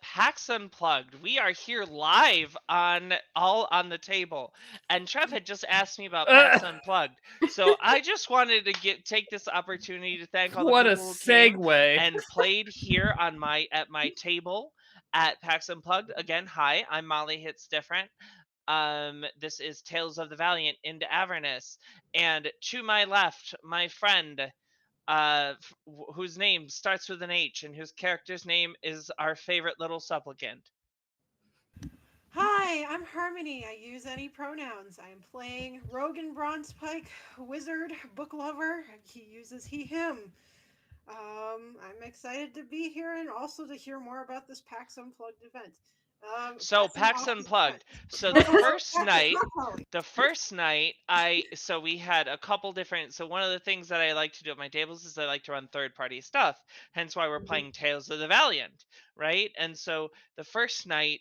PAX Unplugged. We are here live on all on the table, and Trev had just asked me about PAX Unplugged, so I just wanted to take this opportunity to thank all the What a people who came segue. and played here on my table at PAX Unplugged. Again, hi, I'm Molly Hits Different. This is Tales of the Valiant into Avernus, and to my left, my friend whose name starts with an H and whose character's name is our favorite little supplicant. Hi, I'm Harmony. I use any pronouns. I am playing Rogan Bronzepike, wizard, book lover. He uses he, him. I'm excited to be here and also to hear more about this PAX Unplugged event. So Passing PAX off the Unplugged. event. So Oh, oh, oh, not Molly. the first night we had a couple different, so one of the things that I like to do at my tables is I like to run third party stuff, hence why we're playing Tales of the Valiant, right? And so the first night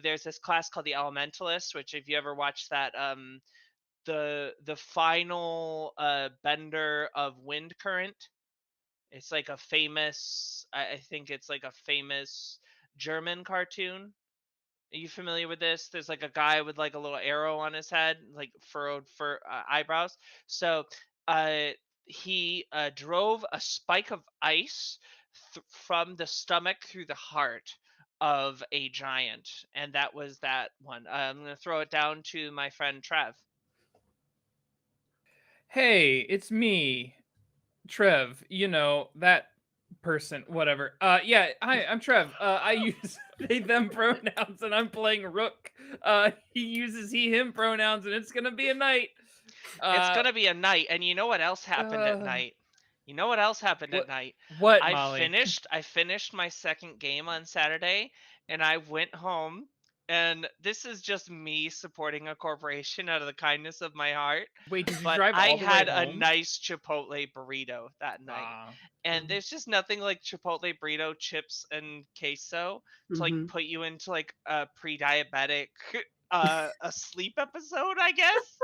there's this class called the Elementalist, which if you ever watched that the final bender of Wind Current, it's like a famous, I think it's like a famous German cartoon. Are you familiar with this? There's like a guy with like a little arrow on his head, like furrowed for eyebrows. So uh, he drove a spike of ice from the stomach through the heart of a giant, and that was that one. I'm gonna throw it down to my friend Trev. Hey, it's me, Trev. You know, that person, whatever. Yeah, hi, I'm Trev. I use they, them pronouns, and I'm playing Rook. He uses he, him pronouns, and it's gonna be a night. It's Uh, gonna be a night, and you know what else happened at uh night? You know what else happened at what, night? what, I Molly? finished I finished my second game on Saturday, and I went home, and this is just me supporting a corporation out of the kindness of my heart, Wait, did you but drive I all the way had a home? nice Chipotle burrito that night. Ah, And there's just nothing like Chipotle burrito, chips, and queso to like Mm-hmm. put you into like a pre-diabetic a sleep episode, I guess.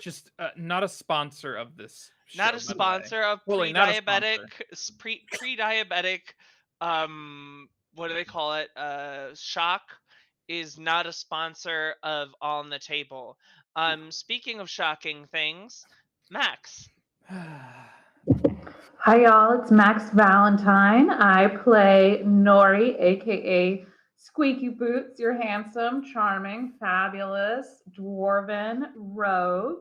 just not a sponsor of this Not show, a by the way. sponsor of Fully not a sponsor. pre-diabetic what do they call it? Shock is not a sponsor of On the Table. Speaking of shocking things, Max. Hi, y'all. It's Max Valentine. I play Nori, aka Squeaky Boots, your handsome, charming, fabulous, dwarven rogue.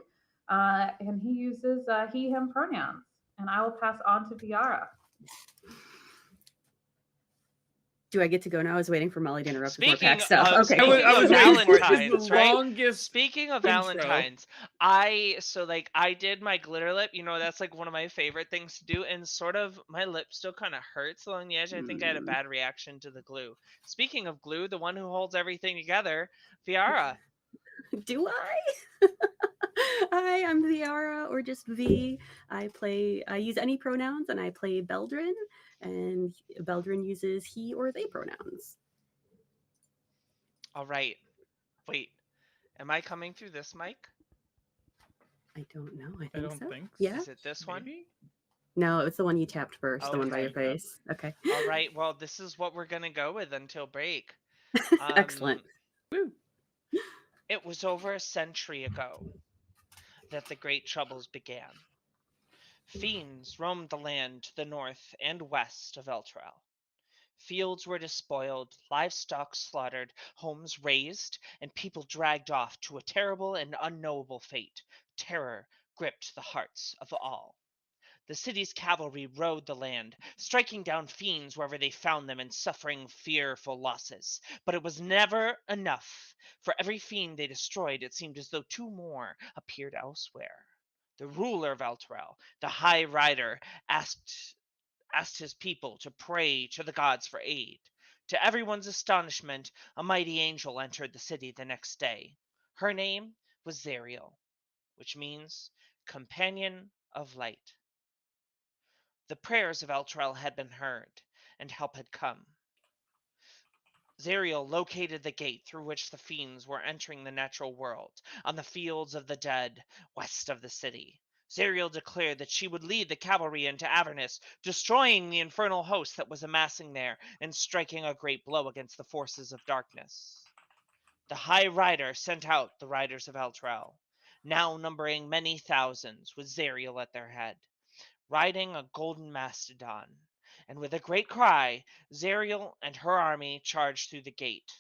And he uses he, him pronouns. And I will pass on to Viara. Do I get to go now? I was waiting for Molly to interrupt with more Speaking pack stuff. of Okay. speaking I of was waiting for it. This is Valentine's, the right? longest Speaking of intro. Valentine's, I did my glitter lip. You know, that's like one of my favorite things to do, and sort of my lip still kind of hurts along the edge. I think I had a bad reaction to the glue. Speaking of glue, the one who holds everything together, Viara. Do I? Hi, I'm Viara, or just V. I use any pronouns, and I play Beldrin, and Beldrin uses he or they pronouns. All right. Wait, am I coming through this mic? I don't know. I I think don't so. think. Yeah. Is it this one? Maybe? No, it's the one you tapped first, the one by your Okay. face. Okay. All right. Well, this is what we're gonna go with until break. Excellent. Woo. It was over a century ago that the Great Troubles began. Fiends roamed the land to the north and west of Elturel. Fields were despoiled, livestock slaughtered, homes razed, and people dragged off to a terrible and unknowable fate. Terror gripped the hearts of all. The city's cavalry rode the land, striking down fiends wherever they found them and suffering fearful losses. But it was never enough. For every fiend they destroyed, it seemed as though two more appeared elsewhere. The ruler of Elturel, the High Rider, asked his people to pray to the gods for aid. To everyone's astonishment, a mighty angel entered the city the next day. Her name was Zariel, which means companion of light. The prayers of Elturel had been heard, and help had come. Zariel located the gate through which the fiends were entering the natural world, on the fields of the dead, west of the city. Zariel declared that she would lead the cavalry into Avernus, destroying the infernal host that was amassing there and striking a great blow against the forces of darkness. The High Rider sent out the riders of Elturel, now numbering many thousands, with Zariel at their head, riding a golden mastodon. And with a great cry, Zariel and her army charged through the gate.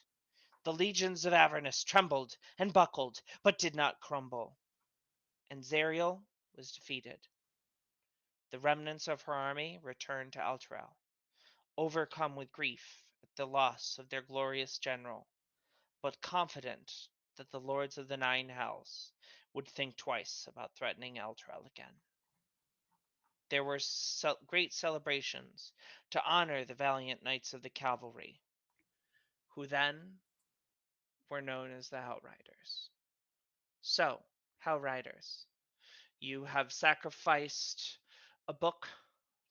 The legions of Avernus trembled and buckled, but did not crumble. And Zariel was defeated. The remnants of her army returned to Elturel, overcome with grief at the loss of their glorious general, but confident that the lords of the Nine Hells would think twice about threatening Elturel again. There were great celebrations to honor the valiant knights of the cavalry, who then were known as the Outriders. So, Outriders, you have sacrificed a book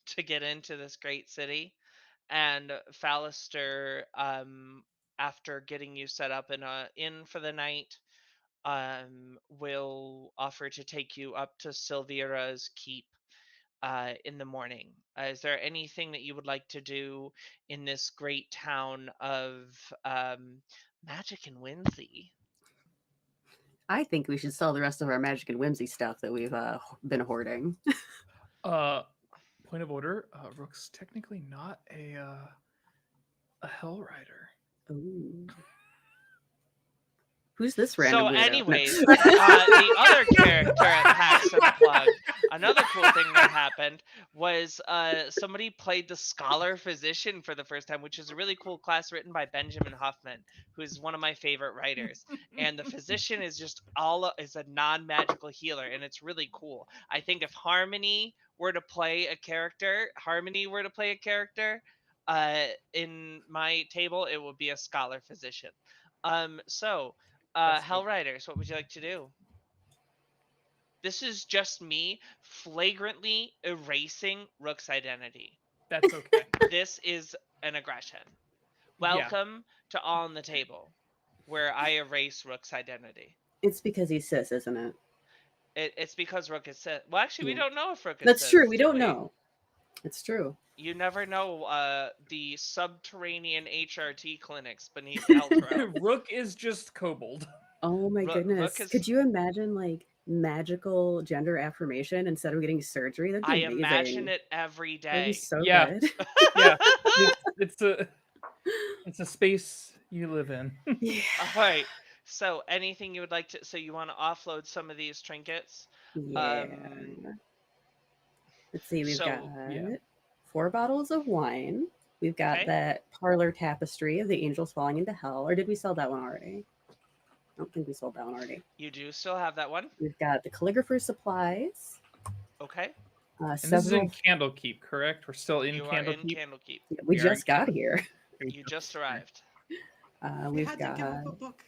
to get into this great city, and Fallister, after getting you set up in a inn for the night, will offer to take you up to Silvira's keep in the morning. Is there anything that you would like to do in this great town of Magic and Whimsy? I think we should sell the rest of our magic and whimsy stuff that we've been hoarding. Point of order. Rook's technically not a Hell Rider. Ooh. Who's this random So, weirdo? anyways, the other character at PAX Unplugged, another cool thing that happened was somebody played the Scholar Physician for the first time, which is a really cool class written by Benjamin Huffman, who's one of my favorite writers. And the Physician is just is a non-magical healer, and it's really cool. I think if Harmony were to play a character, in my table, it would be a Scholar Physician. Hell Riders, what would you like to do? This is just me flagrantly erasing Rook's identity. That's okay. This is an aggression. Welcome to All on the Table, where I erase Rook's identity. It's because he's cis, isn't it? It's because Rook is cis. Well, actually, we don't know if Rook is That's cis. true. We don't know. It's true. You never know the subterranean HRT clinics beneath Elturel. Rook is just kobold. Oh my goodness. Rook Could you imagine like magical gender affirmation instead of getting surgery? That'd be amazing. Imagine it every That'd be day. so Yeah. good. Yeah. It's a space you live in. Yeah. All right. So, anything you would like to? So, you want to offload some of these trinkets? Yeah. Let's see. We've got 4 bottles of wine. We've got that parlor tapestry of the angels falling into hell. Or did we sell that one already? I don't think we sold that one already. You do still have that one? We've got the calligrapher's supplies. Okay. And this is in Candlekeep, correct? We're still in Candlekeep? You are in Candlekeep. Yeah, we just got here. You just arrived. We've had got. to give up a book.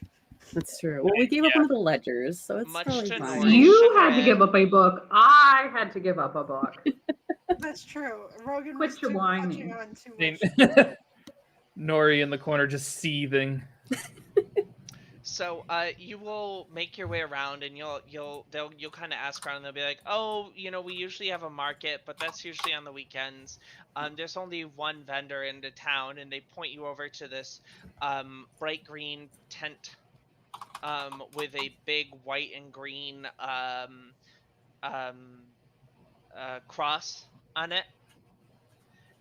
That's true. Well, we gave up one of the ledgers, so it's Much probably to fine. Nori's You had to chagrin. give up a book. I had to give up a book. That's true. Rogan Quit was your too whining. touching on too They- much. Nori in the corner just seething. So you will make your way around, and you'll kind of ask around, and they'll be like, oh, we usually have a market, but that's usually on the weekends. There's only one vendor in the town, and they point you over to this bright green tent with a big white and green cross on it.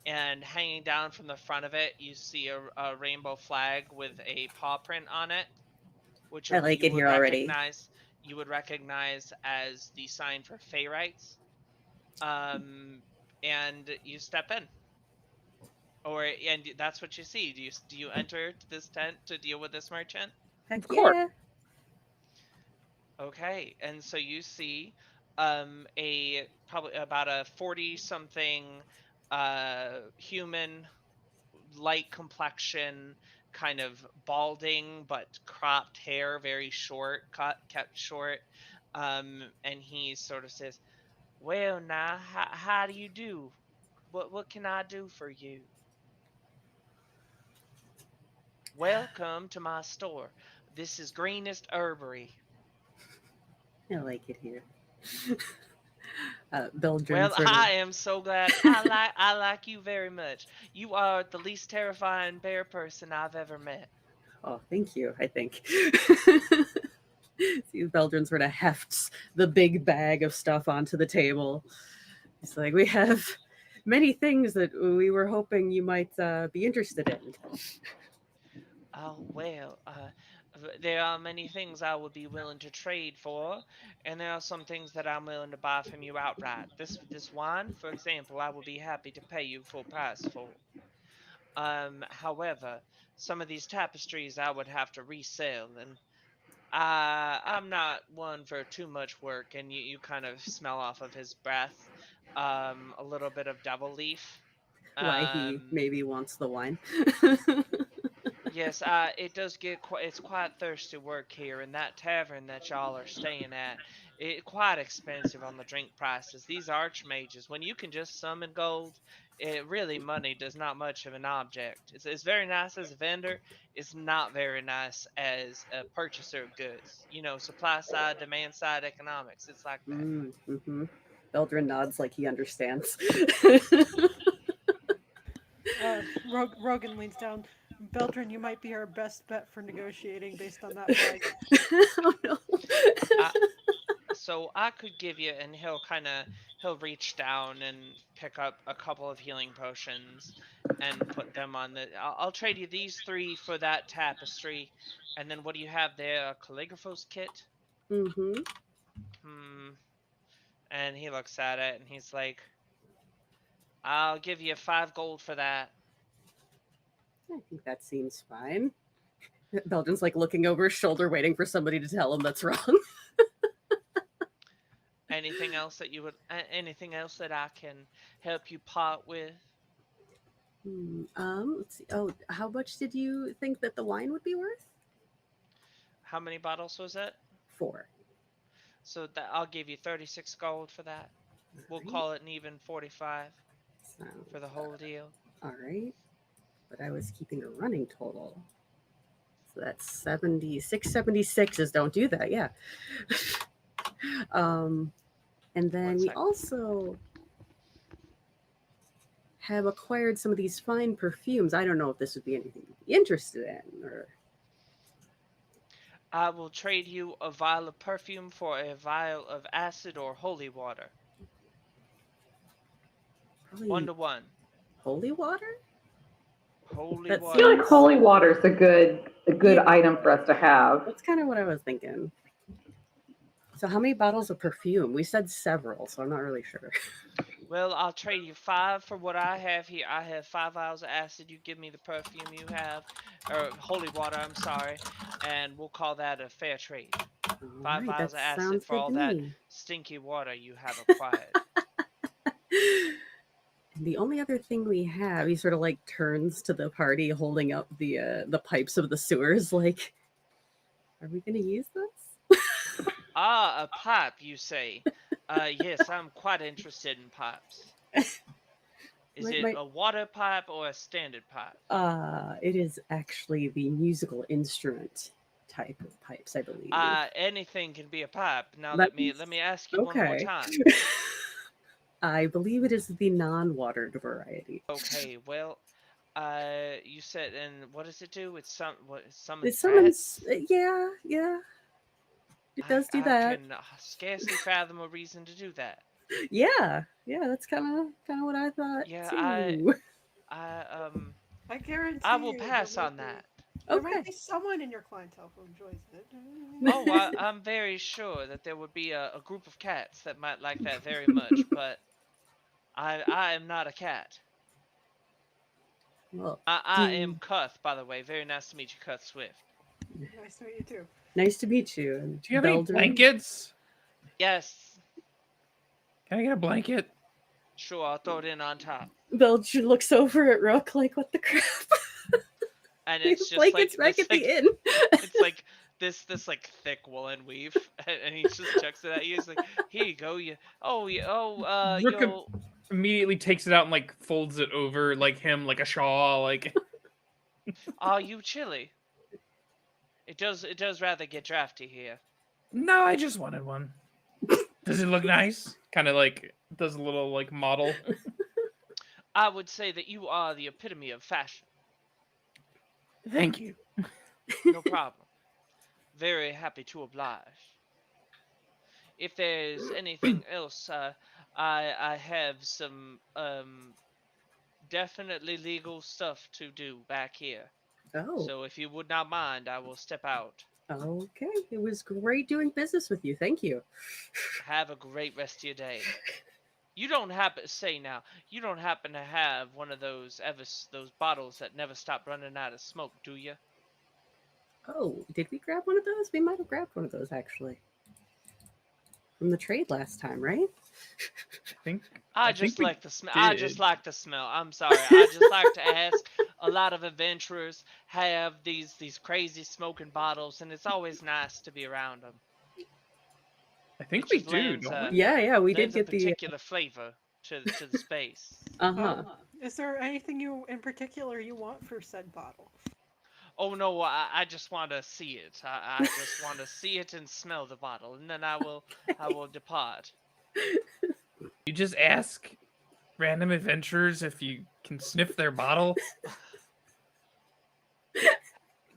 And hanging down from the front of it, you see a rainbow flag with a paw print on it, which I like it here already. You would recognize as the sign for Fey rights. And you step in. And that's what you see. Do you enter this tent to deal with this merchant? Heck Of course. yeah. Okay, and so you see probably about a 40-something human, light complexion, kind of balding but cropped hair, very short, kept short, and he sort of says, well, now, how do you do? What can I do for you? Welcome to my store. This is Greenest Herbery. I like it here. Beldrin Well, sort of. I am so glad. I like you very much. You are the least terrifying bear person I've ever met. Oh, thank you. I think. See, Beldrin sort of hefts the big bag of stuff onto the table. It's like we have many things that we were hoping you might be interested in. Oh well, there are many things I would be willing to trade for, and there are some things that I'm willing to buy from you outright. This wine, for example, I would be happy to pay you full price for. However, some of these tapestries I would have to resell, and I'm not one for too much work. And you kind of smell off of his breath, a little bit of double leaf. Why he Um, maybe wants the wine. Yes, it does get it's quite thirsty work here, and that tavern that y'all are staying at, it quite expensive on the drink prices. These archmages, when you can just summon gold, it really money does not much of an object. It's very nice as a vendor. It's not very nice as a purchaser of goods. You know, supply side, demand side economics. It's like that. Mm-hmm. Beldrin nods like he understands. Rogan leans down. Beldrin, you might be our best bet for negotiating based on that price. Oh no. I, so I could give you, and he'll reach down and pick up a couple of healing potions and put them on the. I'll trade you these three for that tapestry, and then what do you have there? A calligrapher's kit. Mm-hmm. Hmm. And he looks at it and he's like, "I'll give you 5 gold for that." I think that seems fine. Beldrin's like looking over his shoulder, waiting for somebody to tell him that's wrong. Anything else that you would? Anything else that I can help you part with? Let's see. Oh, how much did you think that the wine would be worth? How many bottles was it? 4. So that I'll give you 36 gold for that. We'll All right. call it an even 45 Sounds, for the whole deal. all right. But I was keeping a running total. So that's 76. 76s don't do that, yeah. And then One we sec. also have acquired some of these fine perfumes. I don't know if this would be anything you'd be interested in, or I will trade you a vial of perfume for a vial of acid or holy water. probably 1 to 1. holy water. Holy That I feel like water. seems holy water is a good Yeah. item for us to have. That's kind of what I was thinking. So how many bottles of perfume? We said several, so I'm not really sure. Well, I'll trade you 5 for what I have here. I have 5 vials of acid. You give me the perfume you have, or holy water, I'm sorry, and we'll call that a fair trade. All 5 right, that vials of acid sounds for good all to that me. stinky water you have acquired. And the only other thing we have, he sort of like turns to the party, holding up the pipes of the sewers. Like, are we going to use this? Ah, a pipe, you say? Yes, I'm quite interested in pipes. Is it My a water pipe or a standard pipe? it is actually the musical instrument type of pipes, I believe. Anything can be a pipe. Now That let me ask you one more okay. time. I believe it is the non-watered variety. Okay, well, you said, and what does it do? It's It summons summons, bats? yeah, it does do I that. can scarcely fathom a reason to do that. Yeah, that's kind of what I thought Yeah, too. I I guarantee I will you pass on that. there might Okay. be someone in your clientele who enjoys it. Oh, I'm very sure that there would be a group of cats that might like that very much, but I am not a cat. Well, I am Cuth, by the way. Very nice to meet you, Cuth Swift. Nice to meet you too. nice to meet you. And Do you have any Beldrin? blankets? Yes, Can I get a blanket? sure, I'll throw it in on top. Beldrin looks over at Rook like, what the crap? And Leave it's just blankets like back this, at the like inn. it's like this like thick woolen weave, and he just chucks it at you. He's like, "Here you go, Rook you'll." immediately takes it out and like folds it over like him, like a shawl. Like, Are you chilly? It does rather get drafty here. no, I just wanted one. Does it look nice? Kind of like does a little like model. I would say that you are the epitome of fashion. Thank you. No problem. Very happy to oblige. If there's anything else, I have some definitely legal stuff to do back here. Oh, So if you would not mind, I will step out. okay. It was great doing business with you. Thank you. Have a great rest of your day. You don't happen say now. You don't happen to have one of those those bottles that never stop running out of smoke, do you? Oh, did we grab one of those? We might have grabbed one of those actually from the trade last time, right? I I think just we like the smell. I did. just like the smell. I'm sorry. I just like to ask. A lot of adventurers have these crazy smoking bottles, and it's always nice to be around them. I think It we just do, don't we? Yeah, we did lends a get the. particular flavor to the space. Uh-huh. Is there anything you in particular you want for said bottle? Oh no, I just want to see it. I just want to see it and smell the bottle, and then I will depart. You just ask random adventurers if you can sniff their bottle.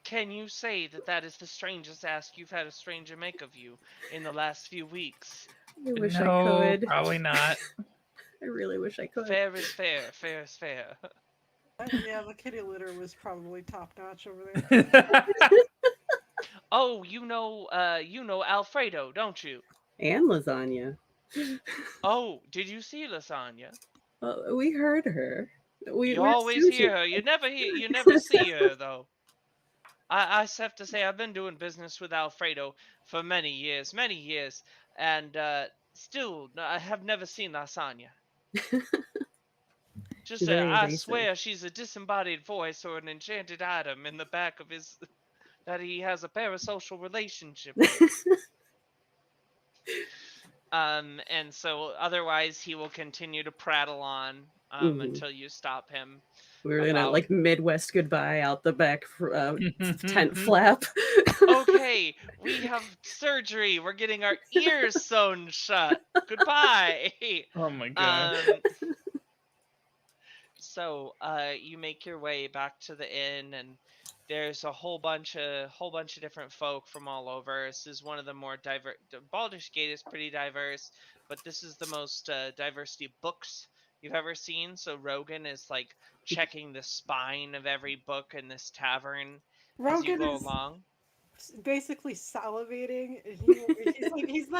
Can you say that that is the strangest ask you've had a stranger make of you in the last few weeks? I wish I No, could. probably not. I really wish I could. Fair is fair. Fair is fair. Yeah, the kitty litter was probably top notch over there. Oh, you know Alfredo, don't you? And lasagna. Oh, did you see Lasagna? We heard her. You We're always sushi. hear her. You never see her though. I have to say I've been doing business with Alfredo for many years, and still I have never seen Lasagna. Just Very I evasive. swear she's a disembodied voice or an enchanted item in the back of his that he has a parasocial relationship with. And so otherwise he will continue to prattle on Mhm. until you stop him We're gonna about like Midwest goodbye out the back tent flap. okay, we have surgery. We're getting our ears sewn shut. Goodbye. Oh my gosh. um so you make your way back to the inn, and there's a whole bunch of different folk from all over. This is one of the more diverse. Baldur's Gate is pretty diverse, but this is the most diversity of books you've ever seen. So Rogan is like checking the spine of every book in this tavern as you Rogan go is along. basically salivating. And he's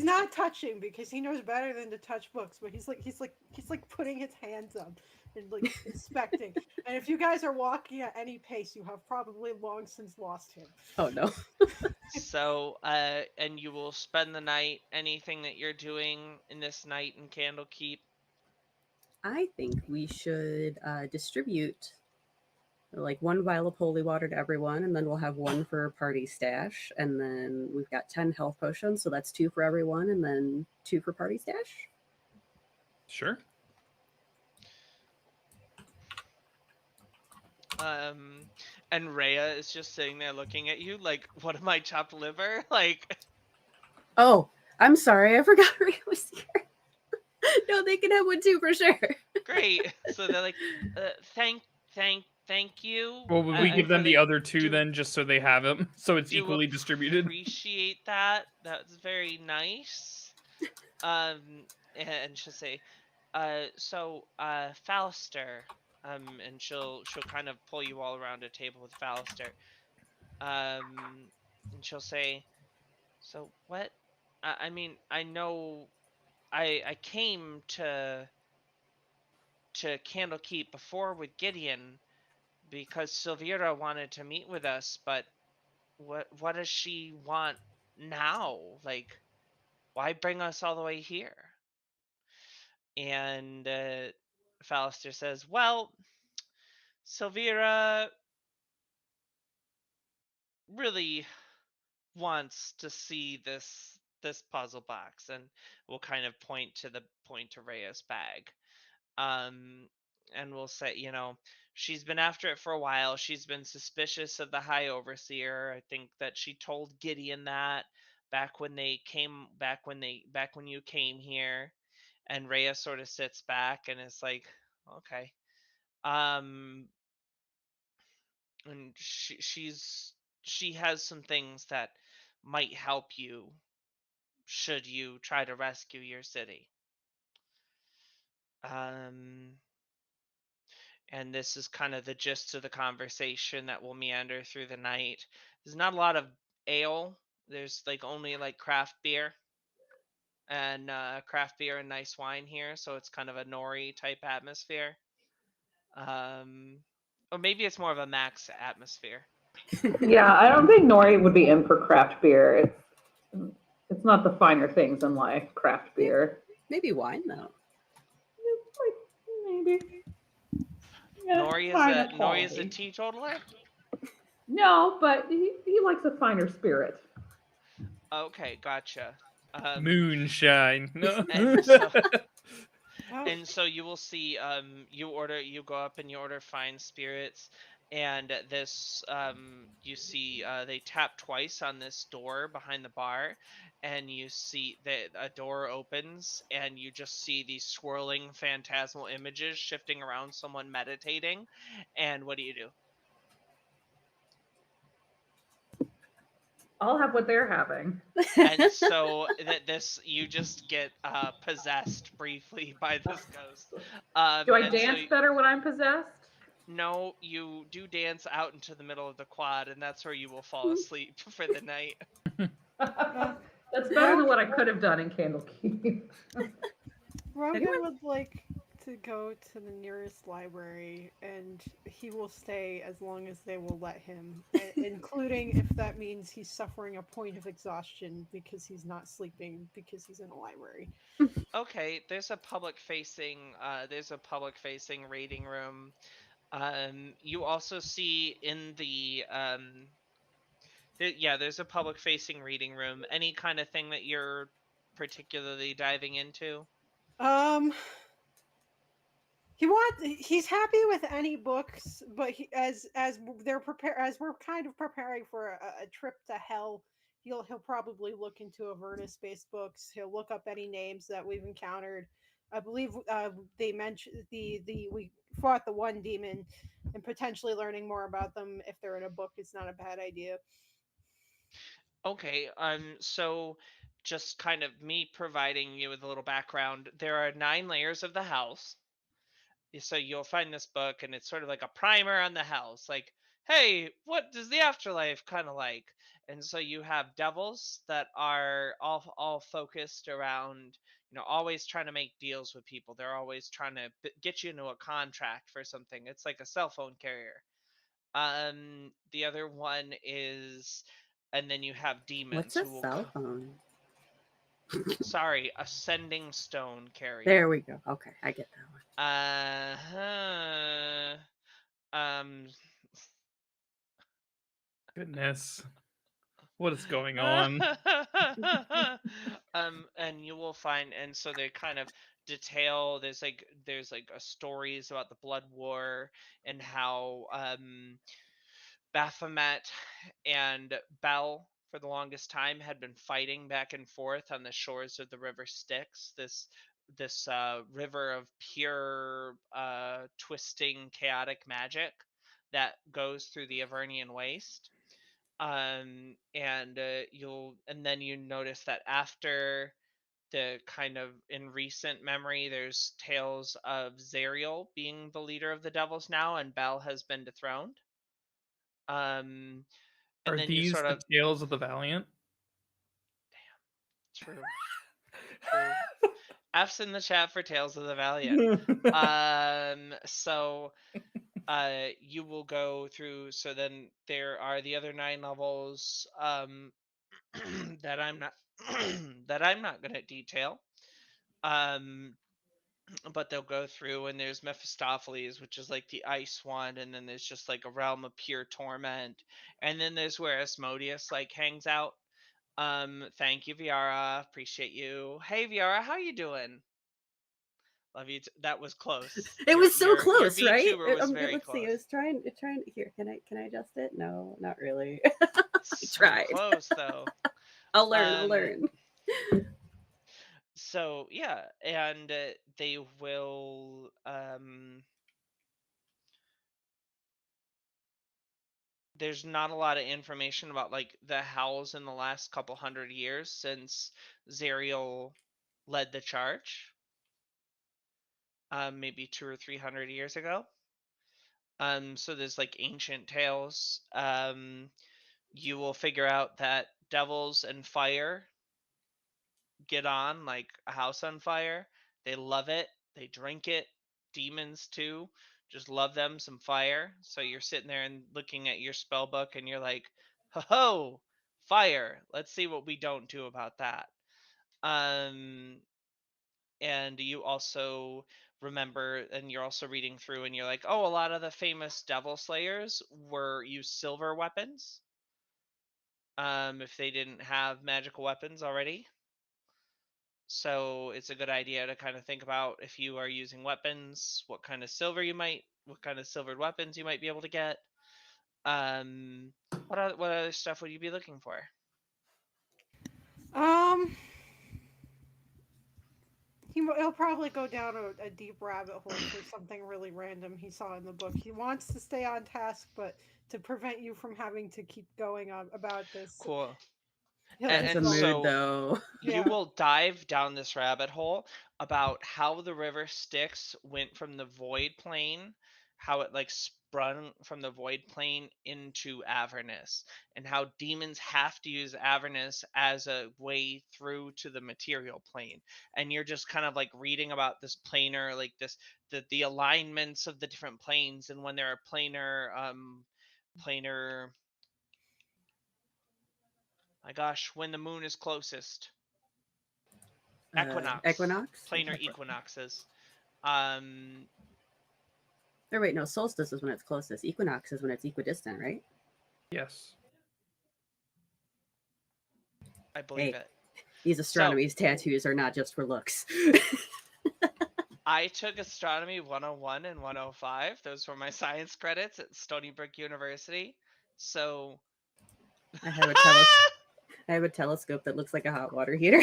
not touching because he knows better than to touch books, but he's like putting his hands up and like inspecting. And if you guys are walking at any pace, you have probably long since lost him. Oh no. So, and you will spend the night. Anything that you're doing in this night in Candlekeep? I think we should distribute like one vial of holy water to everyone, and then we'll have one for party stash. And then we've got 10 health potions, so that's two for everyone, and then two for party stash. Sure. And Rhea is just sitting there looking at you like, what am I, chopped liver? Like, Oh, I'm sorry, I forgot Rhea was here. No, they can have one too for sure. great. So they're like, thank you. Well, would we I give them the really other two do then, just so they have them, so it's do equally distributed? appreciate that. That's very nice. Um, and she'll say, Fauster, and she'll kind of pull you all around a table with Fauster. And she'll say, so what? I mean, I know I came to Candlekeep before with Gideon because Silvira wanted to meet with us, but what does she want now? Like, why bring us all the way here? And Fallister says, well, Silvira really wants to see this puzzle box, and we'll kind of point to Rhea's bag. Um, and we'll say, she's been after it for a while. She's been suspicious of the High Overseer. I think that she told Gideon that, back when they came back when you came here. And Rhea sort of sits back and is like, okay. Um and she has some things that might help you should you try to rescue your city. Um and this is kind of the gist of the conversation that will meander through the night. There's not a lot of ale. There's like only like craft beer and nice wine here, so it's kind of a nori type atmosphere. Um, or maybe it's more of a Max atmosphere. Yeah, I don't think Nori would be in for craft beer. It's not the finer things in life, craft beer. Maybe wine though. Maybe. Yeah, finer Nori is a quality. teetotaler. No, but he likes a finer spirit. Okay, gotcha. Moonshine. No. And so Oh, and so you will see you go up and you order fine spirits, and this you see they tap twice on this door behind the bar, and you see that a door opens and you just see these swirling phantasmal images shifting around someone meditating. And what do you do? I'll have what they're having. And so that this you just get possessed briefly by this ghost. Do I And dance better when I'm possessed? No, you do dance out into the middle of the quad, and that's where you will fall asleep for the night. That's better than what I could have done in Candlekeep. Rogan Anyone? would like to go to the nearest library, and he will stay as long as they will let him, including if that means he's suffering a point of exhaustion because he's not sleeping because he's in a library. Okay, there's a public facing reading room. You also see in the there's a public facing reading room. Any kind of thing that you're particularly diving into? Um, he's happy with any books, but as we're kind of preparing for a trip to hell, he'll probably look into Avernus based books. He'll look up any names that we've encountered. I believe they mentioned the we fought the one demon, and potentially learning more about them if they're in a book is not a bad idea. Okay, so just kind of me providing you with a little background. There are 9 layers of the house. So you'll find this book, and it's sort of like a primer on the house, like, hey, what does the afterlife kind of like? And so you have devils that are all focused around, always trying to make deals with people. They're always trying to get you into a contract for something. It's like a cell phone carrier. The other one is, and then you have demons What's a who will cell phone? sorry, ascending stone carrier. There we go. Okay, I get that one. Um Goodness. What is going on? and you will find, and so they kind of detail, there's like a stories about the blood war, and how Baphomet and Bel for the longest time had been fighting back and forth on the shores of the river Styx, this river of pure twisting chaotic magic that goes through the Avernian waste. And then you notice that after the kind of in recent memory, there's tales of Zariel being the leader of the devils now, and Bel has been dethroned. um and Are then you these sort the of tales of the Valiant? true F's in the chat for Tales of the Valiant. So you will go through, so then there are the other 9 levels that I'm not that I'm not going to detail. um but they'll go through, and there's Mephistopheles, which is like the ice one, and then there's just like a realm of pure torment, and then there's where Asmodeus like hangs out. Thank you, Viara, appreciate you. Hey, Viara, how you doing? Love you. That was close. It was so Your close, right? VTuber was very Let's close. see. I was trying. Here, can I adjust it? No, not really. So tried. close though. I'll learn. I'll Um, learn. so yeah, and they will there's not a lot of information about like the howls in the last couple hundred years since Zariel led the charge, maybe 200 or 300 years ago. So there's like ancient tales. You will figure out that devils and fire get on like a house on fire. They love it. They drink it. Demons too. Just love them some fire. So you're sitting there and looking at your spell book and you're like, ho ho, fire. Let's see what we don't do about that. Um and you also remember, and you're also reading through and you're like, oh, a lot of the famous devil slayers were use silver weapons. If they didn't have magical weapons already. So it's a good idea to kind of think about if you are using weapons, what kind of what kind of silvered weapons you might be able to get. What other stuff would you be looking for? Um, he'll probably go down a deep rabbit hole for something really random he saw in the book. He wants to stay on task, but to prevent you from having to keep going on about this, Cool. he'll And, That's just a and go. mood, so though. you Yeah. will dive down this rabbit hole about how the river Styx went from the void plane, how it like sprung from the void plane into Avernus, and how demons have to use Avernus as a way through to the material plane. And you're just kind of like reading about this planar, like the alignments of the different planes, and when there are planar, my gosh, when the moon is closest, equinox, Equinox? planar equinoxes. Um, Or wait, no, solstice is when it's closest. Equinox is when it's equidistant, right? Yes. I believe Hey, it. these So astronomy tattoos are not just for looks. I took astronomy 101 and 105. Those were my science credits at Stony Brook University. So I have I have a telescope that looks like a hot water heater.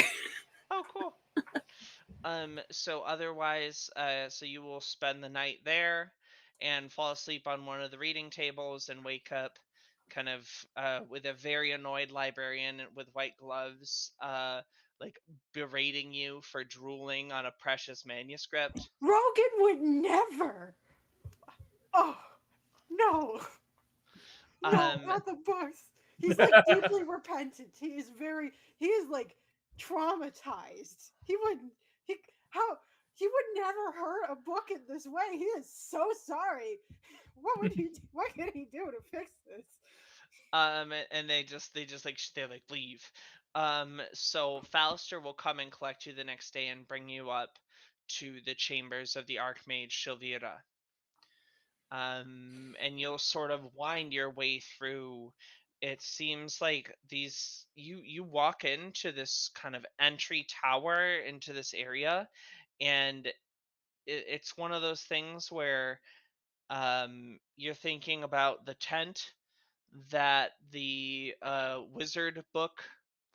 oh cool. So otherwise, so you will spend the night there and fall asleep on one of the reading tables and wake up kind of with a very annoyed librarian with white gloves, like berating you for drooling on a precious manuscript. Rogan would never. Oh no, no, Um, not the books. He's like deeply repentant. He is like traumatized. He wouldn't. He how he would never hurt a book in this way. He is so sorry. What would he? What can he do to fix this? and they just like they like leave. So Fauster will come and collect you the next day and bring you up to the chambers of the Archmage Sylvira. And you'll sort of wind your way through. It seems like you walk into this kind of entry tower into this area, and it's one of those things where you're thinking about the tent that the wizard book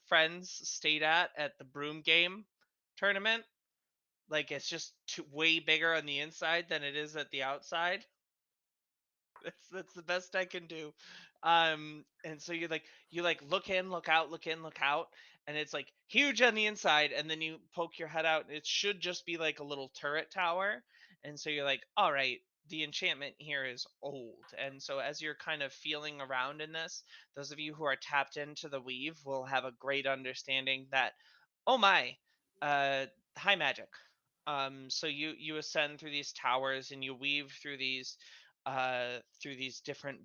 friends stayed at the broom game tournament. Like it's just way bigger on the inside than it is at the outside. That's the best I can do. And so you like look in, look out, look in, look out, and it's like huge on the inside, and then you poke your head out, and it should just be like a little turret tower. And so you're like, all right, the enchantment here is old. And so as you're kind of feeling around in this, those of you who are tapped into the weave will have a great understanding that, oh my, uh, high magic. So you ascend through these towers and you weave through these different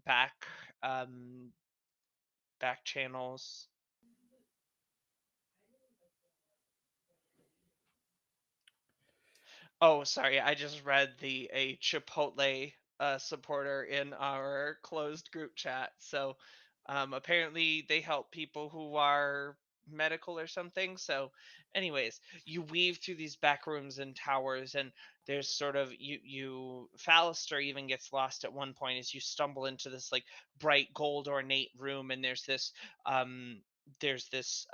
um, back channels. Oh, sorry, I just read a Chipotle supporter in our closed group chat. So apparently they help people who are medical or something. So, anyways, you weave through these back rooms and towers, and there's sort of you Fallister even gets lost at one point as you stumble into this like bright gold ornate room, and there's this there's this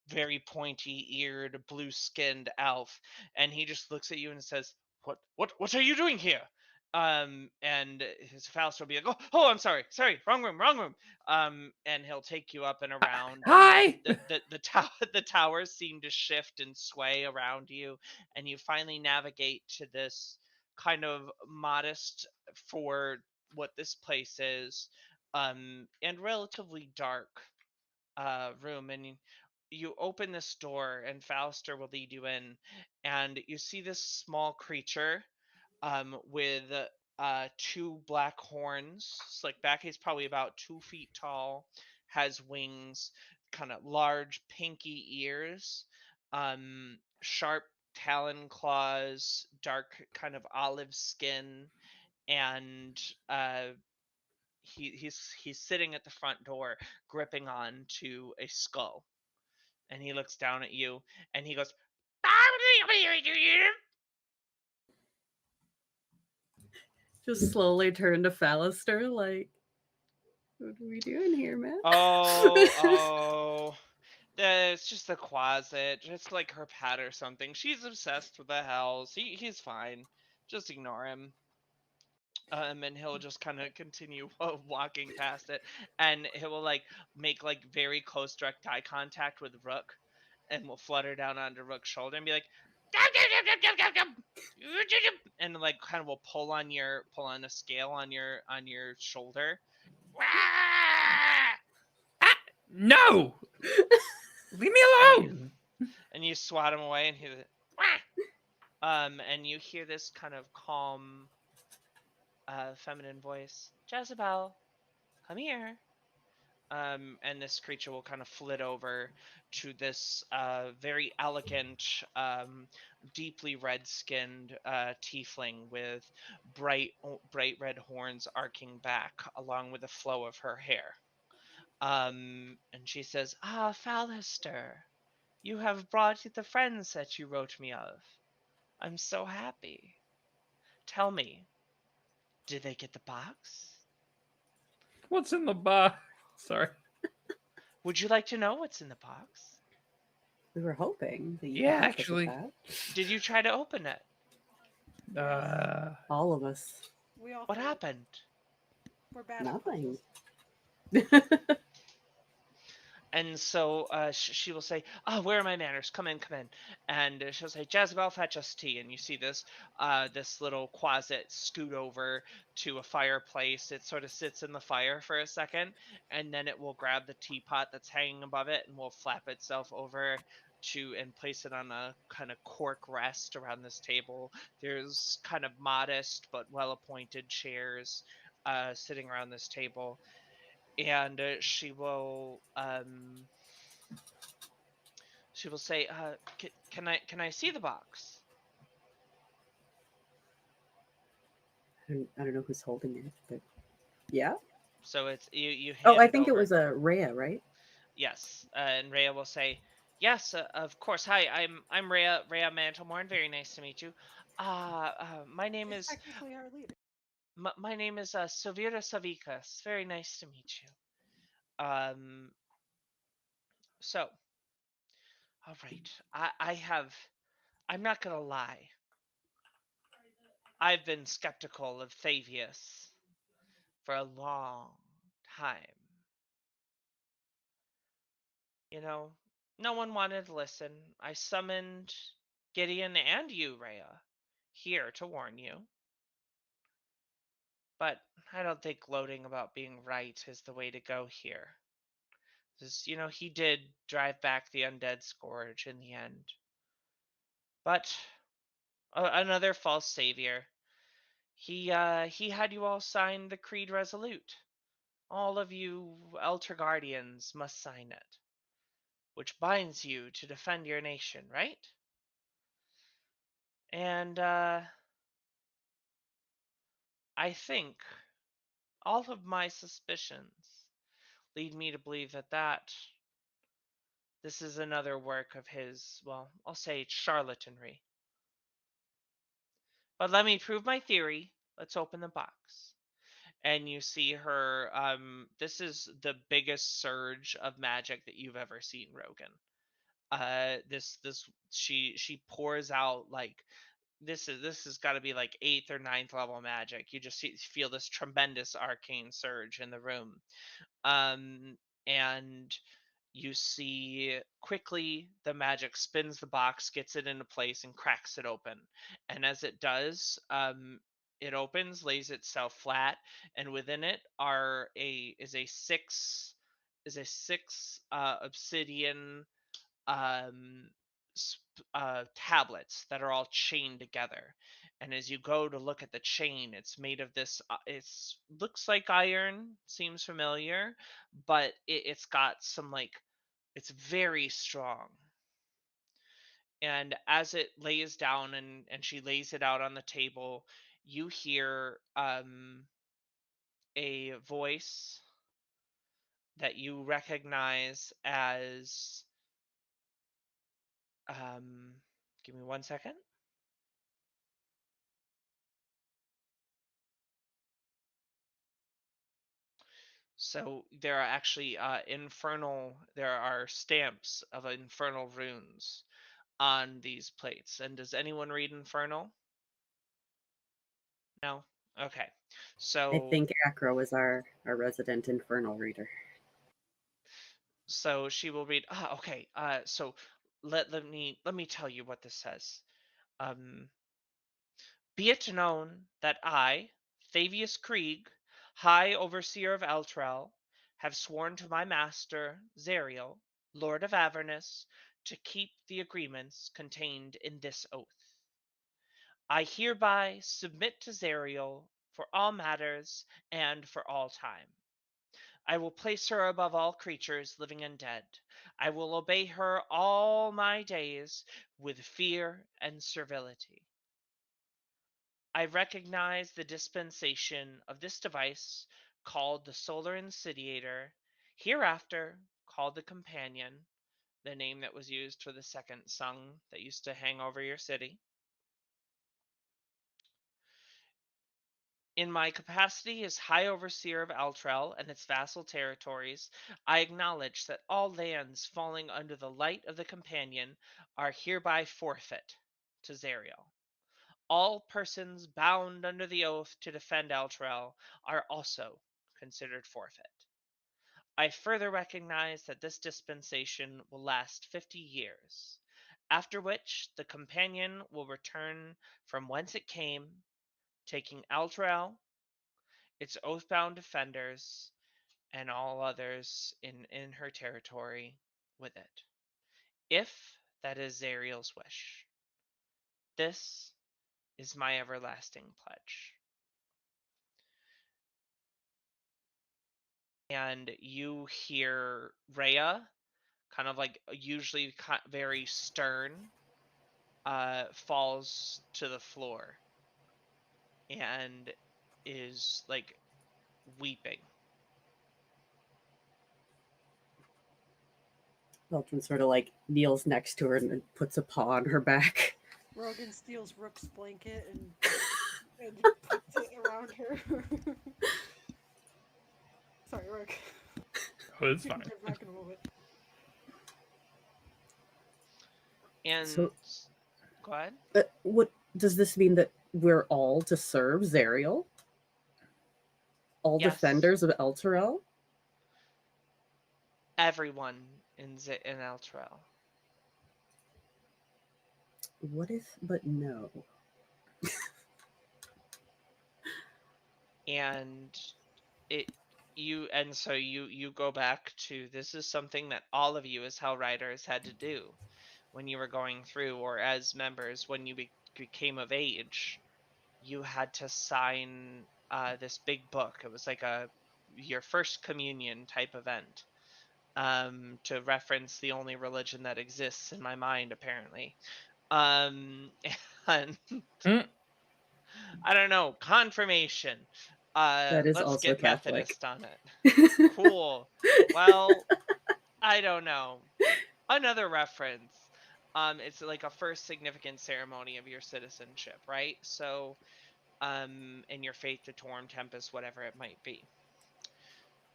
very pointy-eared, blue-skinned elf, and he just looks at you and says, "What are you doing here?" And his Faust will be like, "Oh, I'm sorry, wrong room." And he'll take you up and around, and Hi. the towers seem to shift and sway around you, and you finally navigate to this kind of modest for what this place is, and relatively dark room, and you open this door and Fauster will lead you in, and you see this small creature with two black horns, slick back. He's probably about 2 feet tall, has wings, kind of large pinky ears, sharp talon claws, dark kind of olive skin, and he's sitting at the front door gripping on to a skull, and he looks down at you and he goes, Just slowly turn to Fallister, like, what are we doing here, man? oh, it's just the closet, just like her pet or something. She's obsessed with the hells. He's fine, just ignore him. And he'll just kind of continue walking past it, and he will like make like very close direct eye contact with Rook, and will flutter down onto Rook's shoulder and be like, and like kind of will pull on a scale on your shoulder. No. Leave me alone. And you swat him away, and he's and you hear this kind of calm, feminine voice, Jezebel, come here. And this creature will kind of flit over to this very elegant, deeply red-skinned tiefling with bright red horns arcing back, along with the flow of her hair. And she says, "Ah, Fallister, you have brought the friends that you wrote me of. I'm so happy. Tell me, did they get the box? What's in the box? Sorry. Would you like to know what's in the box? We were hoping that you Yeah, could help us with actually. that. Did you try to open it? All of us. We all What failed. happened?" We're bad at Nothing. puzzles. And so she will say, "Oh, where are my manners? Come in, come in." And she'll say, "Jezebel, fetch us tea." And you see this little closet scoot over to a fireplace. It sort of sits in the fire for a second, and then it will grab the teapot that's hanging above it and will flap itself over to and place it on a kind of cork rest around this table. There's kind of modest but well-appointed chairs sitting around this table, and she will say, can I see the box?" I don't know who's holding it, but yeah. So it's you Oh, hand I it think it over. was a Rhea, right? Yes, and Rhea will say, "Yes, of course. Hi, I'm Rhea Mantlemorn. Very nice to meet you. My name It's is technically our leader. my name is Savira Savikas. Very nice to meet you. So, all right. I'm not gonna lie. I've been skeptical of Thavius for a long time. You know, no one wanted to listen. I summoned Gideon and you, Rhea, here to warn you. But I don't think gloating about being right is the way to go here. He did drive back the undead scourge in the end. But another false savior. He had you all sign the Creed Resolute. All of you Elder Guardians must sign it, which binds you to defend your nation, right? And I think all of my suspicions lead me to believe that this is another work of his, well, I'll say charlatanry. But let me prove my theory. Let's open the box. and you see her. This is the biggest surge of magic that you've ever seen, Rogan. This she pours out like this has got to be like 8th or ninth level magic. You just feel this tremendous arcane surge in the room. And you see quickly the magic spins the box, gets it into place, and cracks it open. And as it does, it opens, lays itself flat, and within it is a six obsidian um, tablets that are all chained together. And as you go to look at the chain, it's made of this. It's looks like iron, seems familiar, but it's got some like it's very strong. And as it lays down and she lays it out on the table, you hear a voice that you recognize as give me 1 second. So there are actually there are stamps of infernal runes on these plates. And does anyone read infernal? No? Okay. I So think Acro is our resident infernal reader. so she will read okay. So let me tell you what this says. Um Be it known that I, Thavius Krieg, High Overseer of Eltrel, have sworn to my master, Zariel, Lord of Avernus, to keep the agreements contained in this oath. I hereby submit to Zariel for all matters and for all time. I will place her above all creatures, living and dead. I will obey her all my days with fear and servility. I recognize the dispensation of this device called the Solar Insidiator, hereafter called the Companion, the name that was used for the second sun that used to hang over your city. In my capacity as High Overseer of Altrel and its vassal territories, I acknowledge that all lands falling under the light of the Companion are hereby forfeit to Zariel. All persons bound under the oath to defend Altrel are also considered forfeit. I further recognize that this dispensation will last 50 years, after which the Companion will return from whence it came, taking Altrel, its oath-bound defenders, and all others in her territory with it, if that is Zariel's wish. This is my everlasting pledge. And you hear Rhea, kind of like usually very stern, falls to the floor and is like weeping. Beltran sort of like kneels next to her and puts a paw on her back. Rogan steals Rook's blanket and puts it around her. Sorry, Rook. Oh, it's You can fine. get back in a moment. And So- go ahead. What does this mean, that we're all to serve Zariel? All Yes. defenders of Elturel? Everyone in Altrel. What if, but no? And so you go back to, this is something that all of you as Hell Riders had to do when you were going through, or as members when you became of age. You had to sign this big book. It was like your first communion type event, to reference the only religion that exists in my mind, apparently. And Mm. I don't know, confirmation. That is Let's also get Catholic. Methodist on it. Cool. Well, I don't know. Another reference. It's like a first significant ceremony of your citizenship, right? So in your faith to Torm, Tempest, whatever it might be.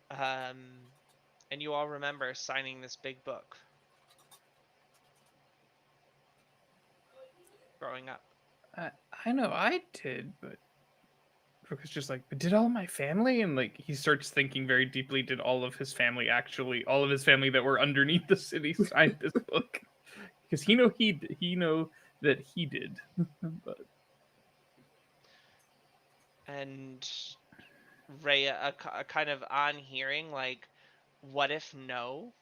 And you all remember signing this big book growing up. I know I did, but Brooke is just like, but did all my family? And like he starts thinking very deeply, did all of his family that were underneath the city sign this book? Because he know that he did. But And Rhea, kind of on hearing, like, what if no?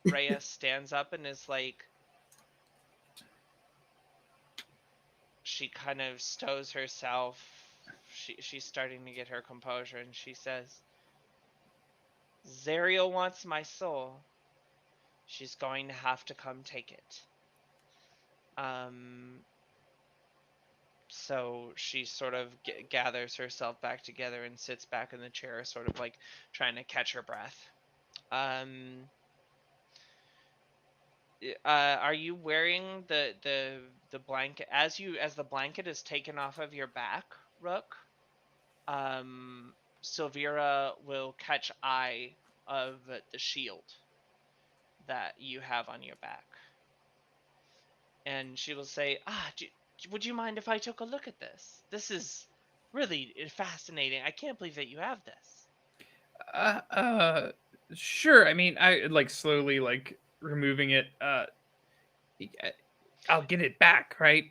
Rhea stands up and is like, she kind of stows herself. She's starting to get her composure, and she says, Zariel wants my soul. She's going to have to come take it. So she sort of gathers herself back together and sits back in the chair, sort of like trying to catch her breath. Are you wearing the blanket as the blanket is taken off of your back, Rook? Silvira will catch eye of the shield that you have on your back, and she will say, would you mind if I took a look at this? This is really fascinating. I can't believe that you have this. sure. I mean, I like slowly like removing it. I'll get it back, right?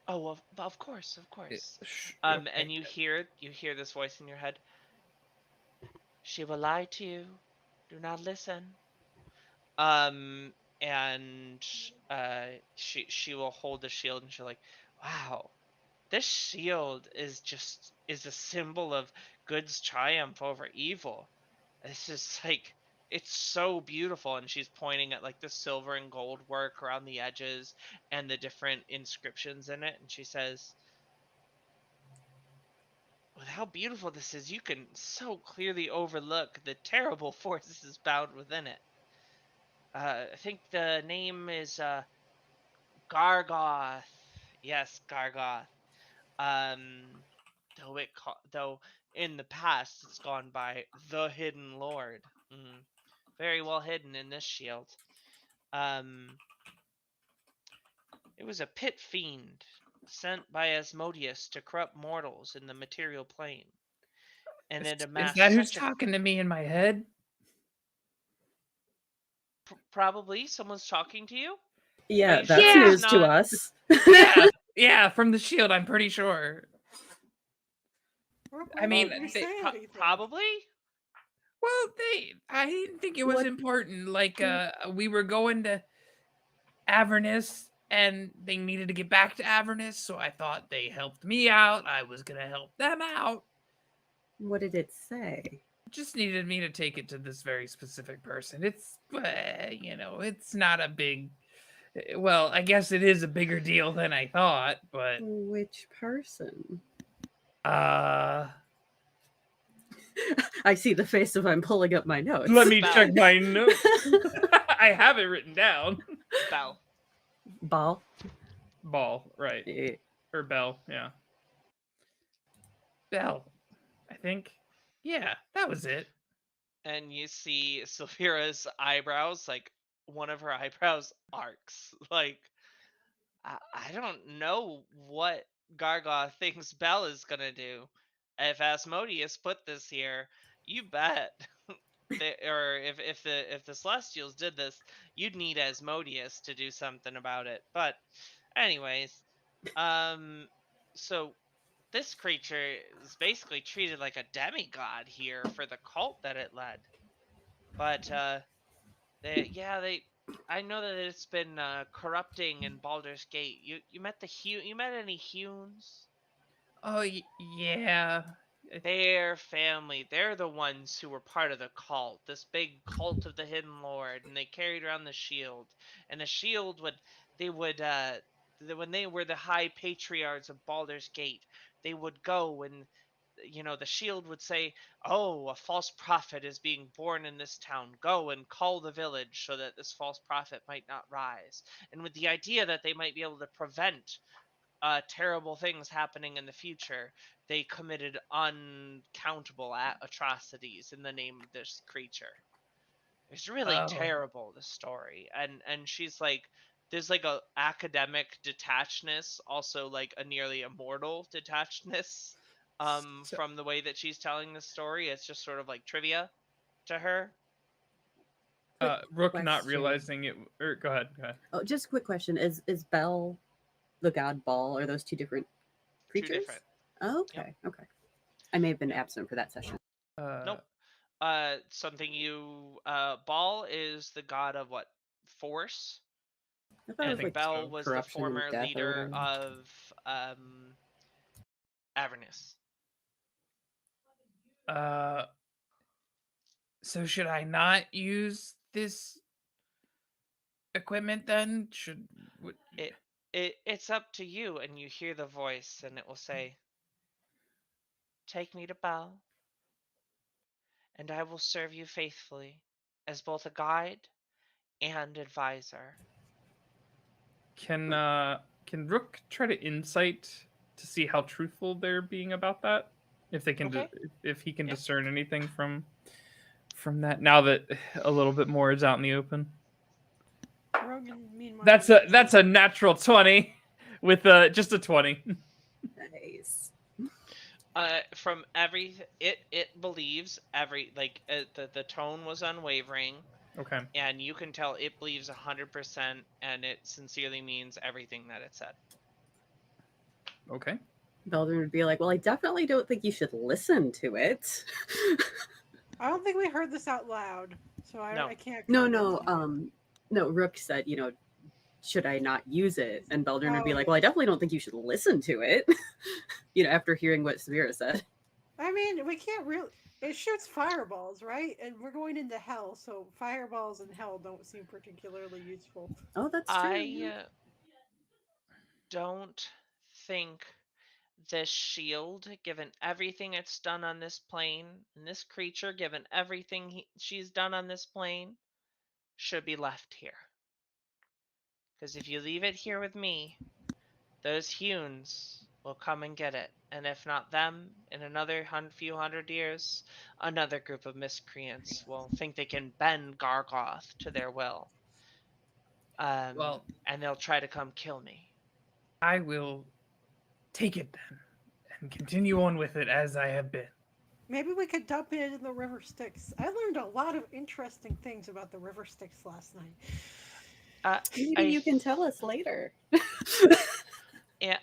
Oh, of course, of course. Okay. And you hear this voice in your head. She will lie to you. Do not listen. Um, and she will hold the shield, and she'll like, wow, this shield is a symbol of good's triumph over evil. It's just like, it's so beautiful. And she's pointing at like the silver and gold work around the edges and the different inscriptions in it, and she says, with how beautiful this is, you can so clearly overlook the terrible forces bound within it. I think the name is Gargoth. Yes, Gargoth. Um, though in the past it's gone by the Hidden Lord. Very well hidden in this shield. It was a pit fiend sent by Asmodeus to corrupt mortals in the material plane, and it Is amassed that who's such a talking to me in my head? probably someone's talking to you. Are Yeah, you that's sure Yeah. it's news to not? us. Yeah, from the shield. I'm pretty sure. Rook, I why mean, didn't you they, say anything? Probably. well, I didn't think it was What- important. Like, we were going to Avernus, and they needed to get back to Avernus, so I thought they helped me out. I was gonna help them out. What did it say? Just needed me to take it to this very specific person. It's, it's not a big. Well, I guess it is a bigger deal than I thought, but Which person? uh, I see the face of I'm pulling up my notes. let me Bell. check my notes. I have it written down. Bell. Ball. Ball, right? Eh, Or Bell, yeah. Bell, I think. Yeah, that was it. And you see Sylvira's eyebrows, like one of her eyebrows arcs. Like, I don't know what Gargoth thinks Bell is gonna do. If Asmodeus put this here, you bet. Or if the Celestials did this, you'd need Asmodeus to do something about it. But anyways, so this creature is basically treated like a demigod here for the cult that it led. But they I know that it's been corrupting in Baldur's Gate. You met you met any Hunes? Oh, yeah. Their family, they're the ones who were part of the cult, this big cult of the Hidden Lord, and they carried around the shield. And the shield they would when they were the high patriarchs of Baldur's Gate, they would go and the shield would say, "Oh, a false prophet is being born in this town. Go and call the village so that this false prophet might not rise." And with the idea that they might be able to prevent terrible things happening in the future. They committed uncountable atrocities in the name of this creature. It's really Oh. terrible, the story. And she's like, there's like a academic detachedness, also like a nearly immortal detachedness So, from the way that she's telling the story. It's just sort of like trivia to her. Quick Rook not question. realizing it. Or go ahead. Go ahead. Oh, just a quick question: Is Bel the god Ball? Are those two different Two creatures? different. Okay, okay. I may have been Yep. absent for that session. Nope. Something you Baal is the god of what? Force. I thought it And was like Bel so. was the corruption and former death or leader whatever. of Avernus. So should I not use this equipment then? It's up to you. And you hear the voice, and it will say, "Take me to Bel, and I will serve you faithfully as both a guide and advisor." Can Rook try to insight to see how truthful they're being about that? If they can, Okay. if he can Yeah. discern anything from that. Now that a little bit more is out in the open. Rogan, meanwhile, That's a natural 20 with just a 20. Nice. From it believes the tone was unwavering, Okay. and you can tell it believes 100%, and it sincerely means everything that it said. Okay. Beldrin would be like, "Well, I definitely don't think you should listen to it." I don't think we heard this out loud, so No. I can't. No, comment on it. no. Rook said, should I not use it? And Beldrin would be Oh, like, yeah. "Well, I definitely don't think you should listen to it." After hearing what Severa said. I mean, we can't really. It shoots fireballs, right? And we're going into hell, so fireballs in hell don't seem particularly useful. Oh, that's true. I don't think this shield, given everything it's done on this plane, and this creature, given everything she's done on this plane, should be left here. Because if you leave it here with me, those Hunes will come and get it. And if not them, in another few hundred years, another group of miscreants will think they can bend Gargoth to their will. Well, And they'll try to come kill me. I will take it then and continue on with it as I have been. Maybe we could dump it in the river Styx. I learned a lot of interesting things about the river Styx last night. Maybe you can tell us later.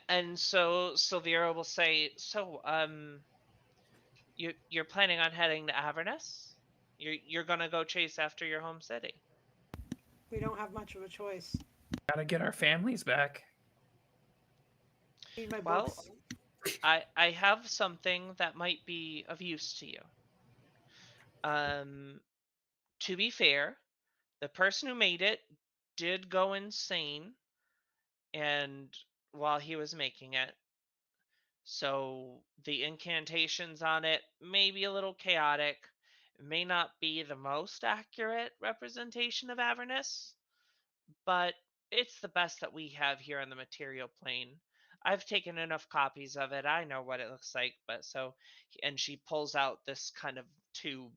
And so Silvira will say, "So, you're planning on heading to Avernus? You're gonna go chase after your home city?" We don't have much of a choice. Gotta get our families back. Need my Well, books. I have something that might be of use to you. To be fair, the person who made it did go insane, and while he was making it, so the incantations on it may be a little chaotic. It may not be the most accurate representation of Avernus, but it's the best that we have here on the material plane. I've taken enough copies of it. I know what it looks like, and she pulls out this kind of tube,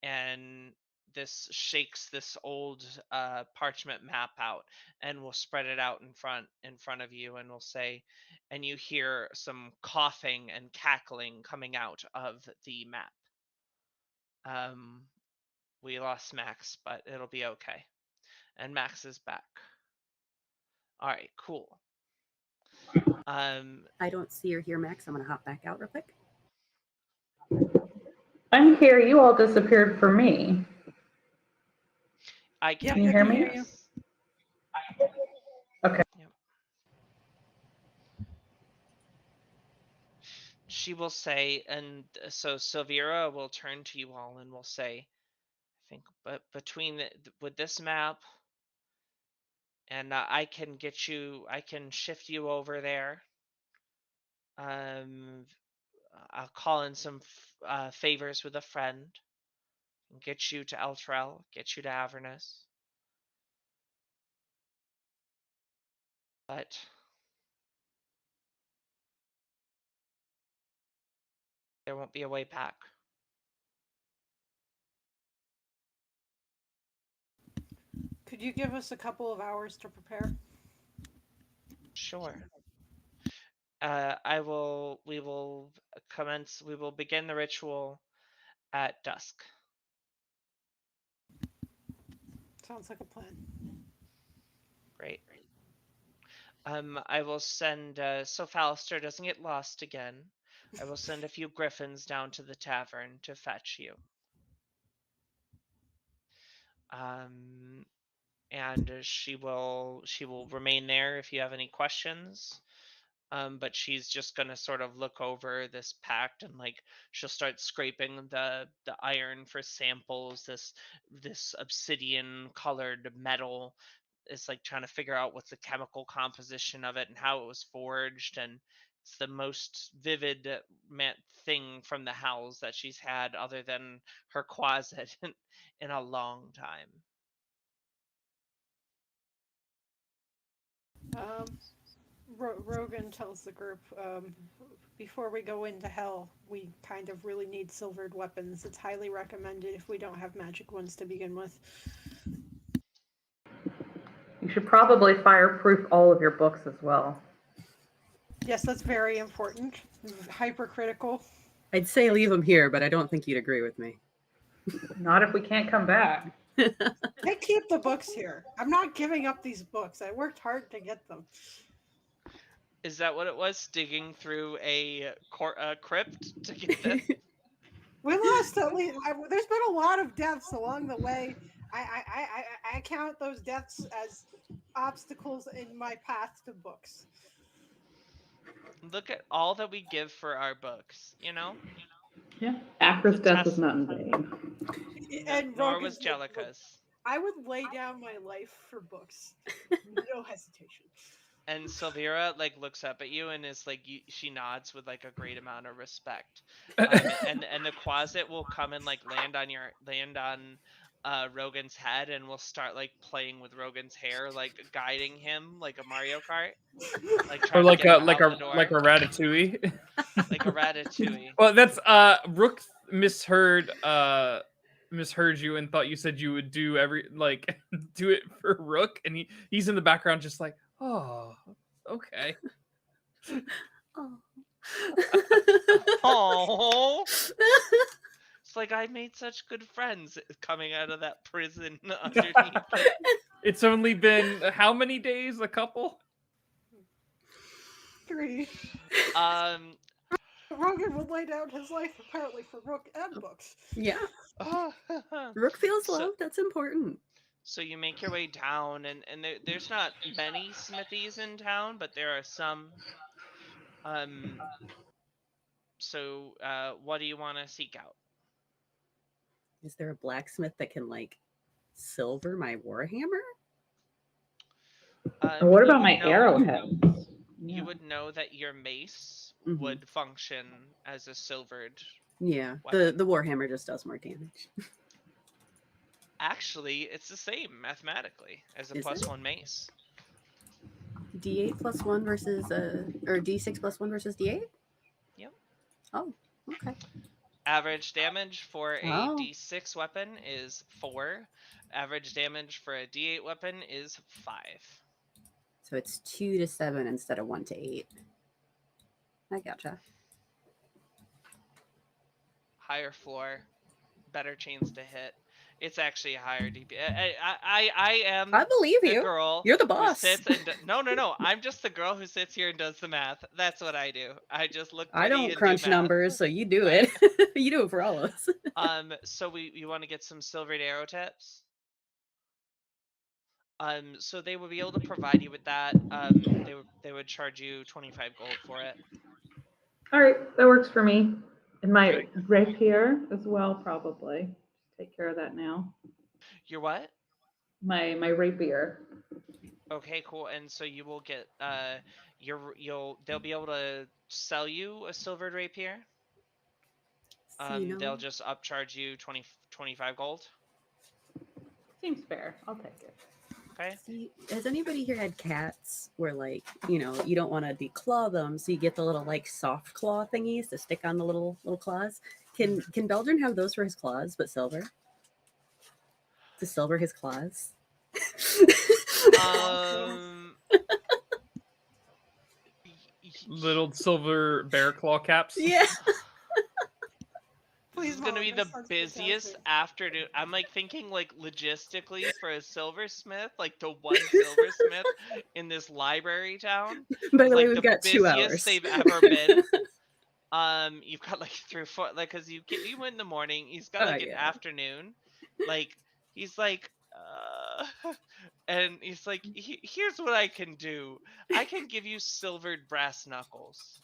and this shakes this old parchment map out, and will spread it out in front of you, and will say, and you hear some coughing and cackling coming out of the map. We lost Max, but it'll be okay. And Max is back. All right, cool. I don't see or hear Max. I'm going to hop back out real quick. I'm here. You all disappeared for me. I Yep, Can you I hear can me? hear you. Okay. Yep. She will say, and so Silvira will turn to you all and will say, "I think, but with this map, and I can shift you over there. Um, I'll call in some favors with a friend, and get you to Eltrell, get you to Avernus. But There won't be a way back. Could you give us a couple of hours to prepare? Sure. We will commence. We will begin the ritual at dusk. Sounds like a plan. Great. I will send. So Fallister doesn't get lost again. I will send a few griffins down to the tavern to fetch you. And she will remain there if you have any questions. But she's just gonna sort of look over this pact, and like she'll start scraping the iron for samples. This obsidian colored metal is like trying to figure out what's the chemical composition of it and how it was forged, and it's the most vivid thing from the house that she's had other than her closet in a long time. Rogan tells the group, before we go into hell, we kind of really need silvered weapons. It's highly recommended if we don't have magic ones to begin with. You should probably fireproof all of your books as well. Yes, that's very important. Hypercritical. I'd say leave them here, but I don't think you'd agree with me. Not if we can't come back. They keep the books here. I'm not giving up these books. I worked hard to get them. Is that what it was? Digging through a crypt to get this? We lost at least. There's been a lot of deaths along the way. I count those deaths as obstacles in my path to books. Look at all that we give for our books, you know? Yeah. Aphra's death was not in vain. And Nor Rogan was said, Jellica's. I would lay down my life for books. No hesitation. And Silvira like looks up at you and is like, she nods with like a great amount of respect. And the closet will come and like land on Rogan's head, and we'll start like playing with Rogan's hair, like guiding him like a Mario Kart, like Or trying like to get a him like out a the door, like a ratatouille. like a Ratatouille. Well, that's Rook misheard you and thought you said you would do do it for Rook, and he's in the background just like, oh, okay. Oh. Oh, it's like I made such good friends coming out of that prison underneath. It's only been how many days? A couple? 3. Um, Rogan would lay down his life apparently for Rook and books. Yeah. Rook feels So- love. That's important. So you make your way down, and there's not many smithies in town, but there are some. So what do you want to seek out? Is there a blacksmith that can like silver my warhammer? What You about would my know- arrowheads? You would know that your mace Mhm. would function as a silvered. Yeah, Weapon. the warhammer just does more damage. Actually, it's the same mathematically as a Is it? +1 mace. D8 plus 1 versus or D6 plus 1 versus D8? Yep. Oh, okay. Average damage for a Oh. D6 weapon is 4. Average damage for a D8 weapon is 5. So it's 2 to 7 instead of 1 to 8. I gotcha. Higher floor, better chance to hit. It's actually a higher DP. I am I believe the you. girl You're the who boss. sits and no. I'm just the girl who sits here and does the math. That's what I do. I just look. I pretty don't and do crunch math. numbers, so you do it. You do it for all of us. So you want to get some silvered arrow tips. So they would be able to provide you with that. They would charge you 25 gold for it. All right, that works for me. And my Great. rapier as well, probably. Just take care of that now. Your what? My rapier. Okay, cool. And so you will get they'll be able to sell you a silvered rapier. So, you know, They'll just upcharge you 25 gold. Seems fair. I'll take it. Okay. See, has anybody here had cats where, like, you don't want to declaw them, so you get the little like soft claw thingies to stick on the little claws? Can Beldrin have those for his claws, but silver? To silver his claws? Um. Little silver bear claw caps. Yeah. This Please, is gonna Mom, be this the sounds busiest fantastic. afternoon. I'm like thinking like logistically for a silversmith, like the one silversmith in this library town By is the way, like we've the got 2 busiest hours. they've ever been. You've got like 3 or 4, like, cause you in the morning. He's got Oh like an yeah. afternoon, like he's like, and he's like, here's what I can do. I can give you silvered brass knuckles.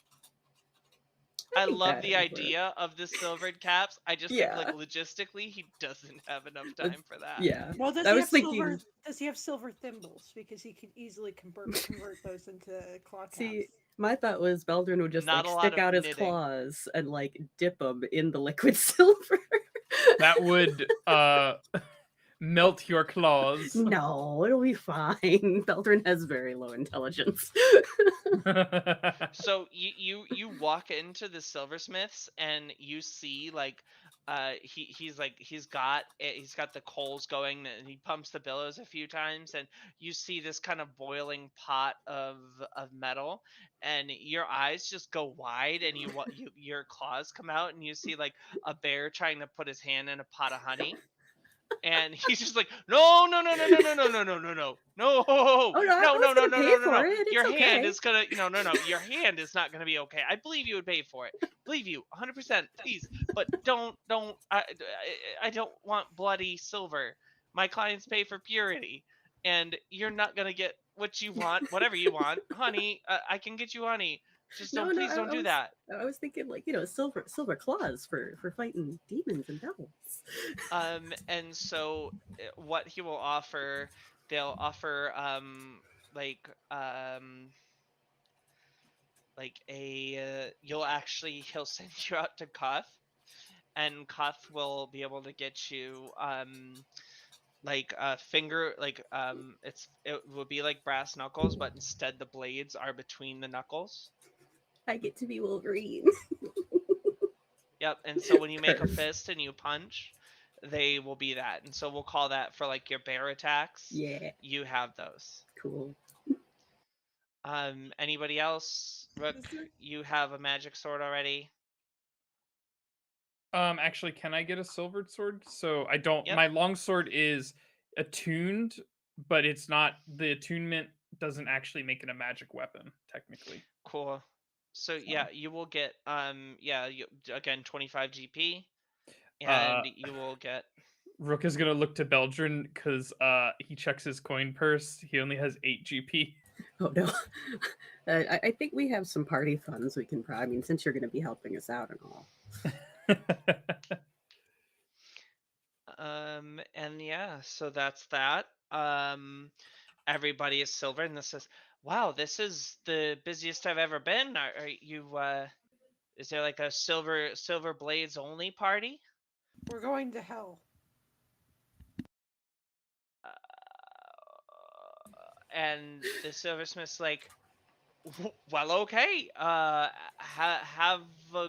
I think love that the would work. idea of the silvered caps. I just think like Yeah. logistically he doesn't have enough That's- time for that. Yeah. Well, does I he was have thinking. silver? Does he have silver thimbles? Because he could easily convert those into claw caps. See, my thought was Beldrin would just Not like a lot stick of out his knitting. claws and like dip them in the liquid silver. That would melt your claws. No, it'll be fine. Beldrin has very low intelligence. So you walk into the silversmiths and you see like he's got the coals going and he pumps the bellows a few times and you see this kind of boiling pot of metal and your eyes just go wide and your claws come out and you see like a bear trying to put his hand in a pot of honey. And he's just like, no, no, no, no, no, no, no, no, no, no, no, no, Oh no, I no, was no, no, gonna no, pay no, no, for no. it. Your It's hand okay. is gonna, no, no, your hand is not gonna be okay. I believe you would pay for it. Believe you, 100%, please. But don't. I don't want bloody silver. My clients pay for purity, and you're not gonna get what you want, whatever you want, honey. I can get you honey. Just No, don't, no, please don't I do was that. I was thinking like silver claws for fighting demons and devils. And so what he will offer, they'll offer like um like a he'll send you out to Koth, and Koth will be able to get you like a finger, like it would be like brass knuckles, but instead the blades are between the knuckles. I get to be Wolverine. Yep. And so when you make a Perf. fist and you punch, they will be that. And so we'll call that for like your bear attacks. Yeah, You have those. cool. Anybody else? Rook, you have a magic sword already. Actually, can I get a silvered sword? So I don't. Yep. My longsword is attuned, but it's not. The attunement doesn't actually make it a magic weapon, technically. Cool. So yeah, you will get again 25 GP, and you will get. Rook is gonna look to Beldrin because he checks his coin purse. He only has 8 GP. Oh no, I think we have some party funds we can. I mean, since you're going to be helping us out and all. And yeah, so that's that. Everybody is silver, and this is wow. This is the busiest I've ever been. Are you? Is there like a silver blades only party? We're going to hell. And the silversmith's like, well, okay. Have a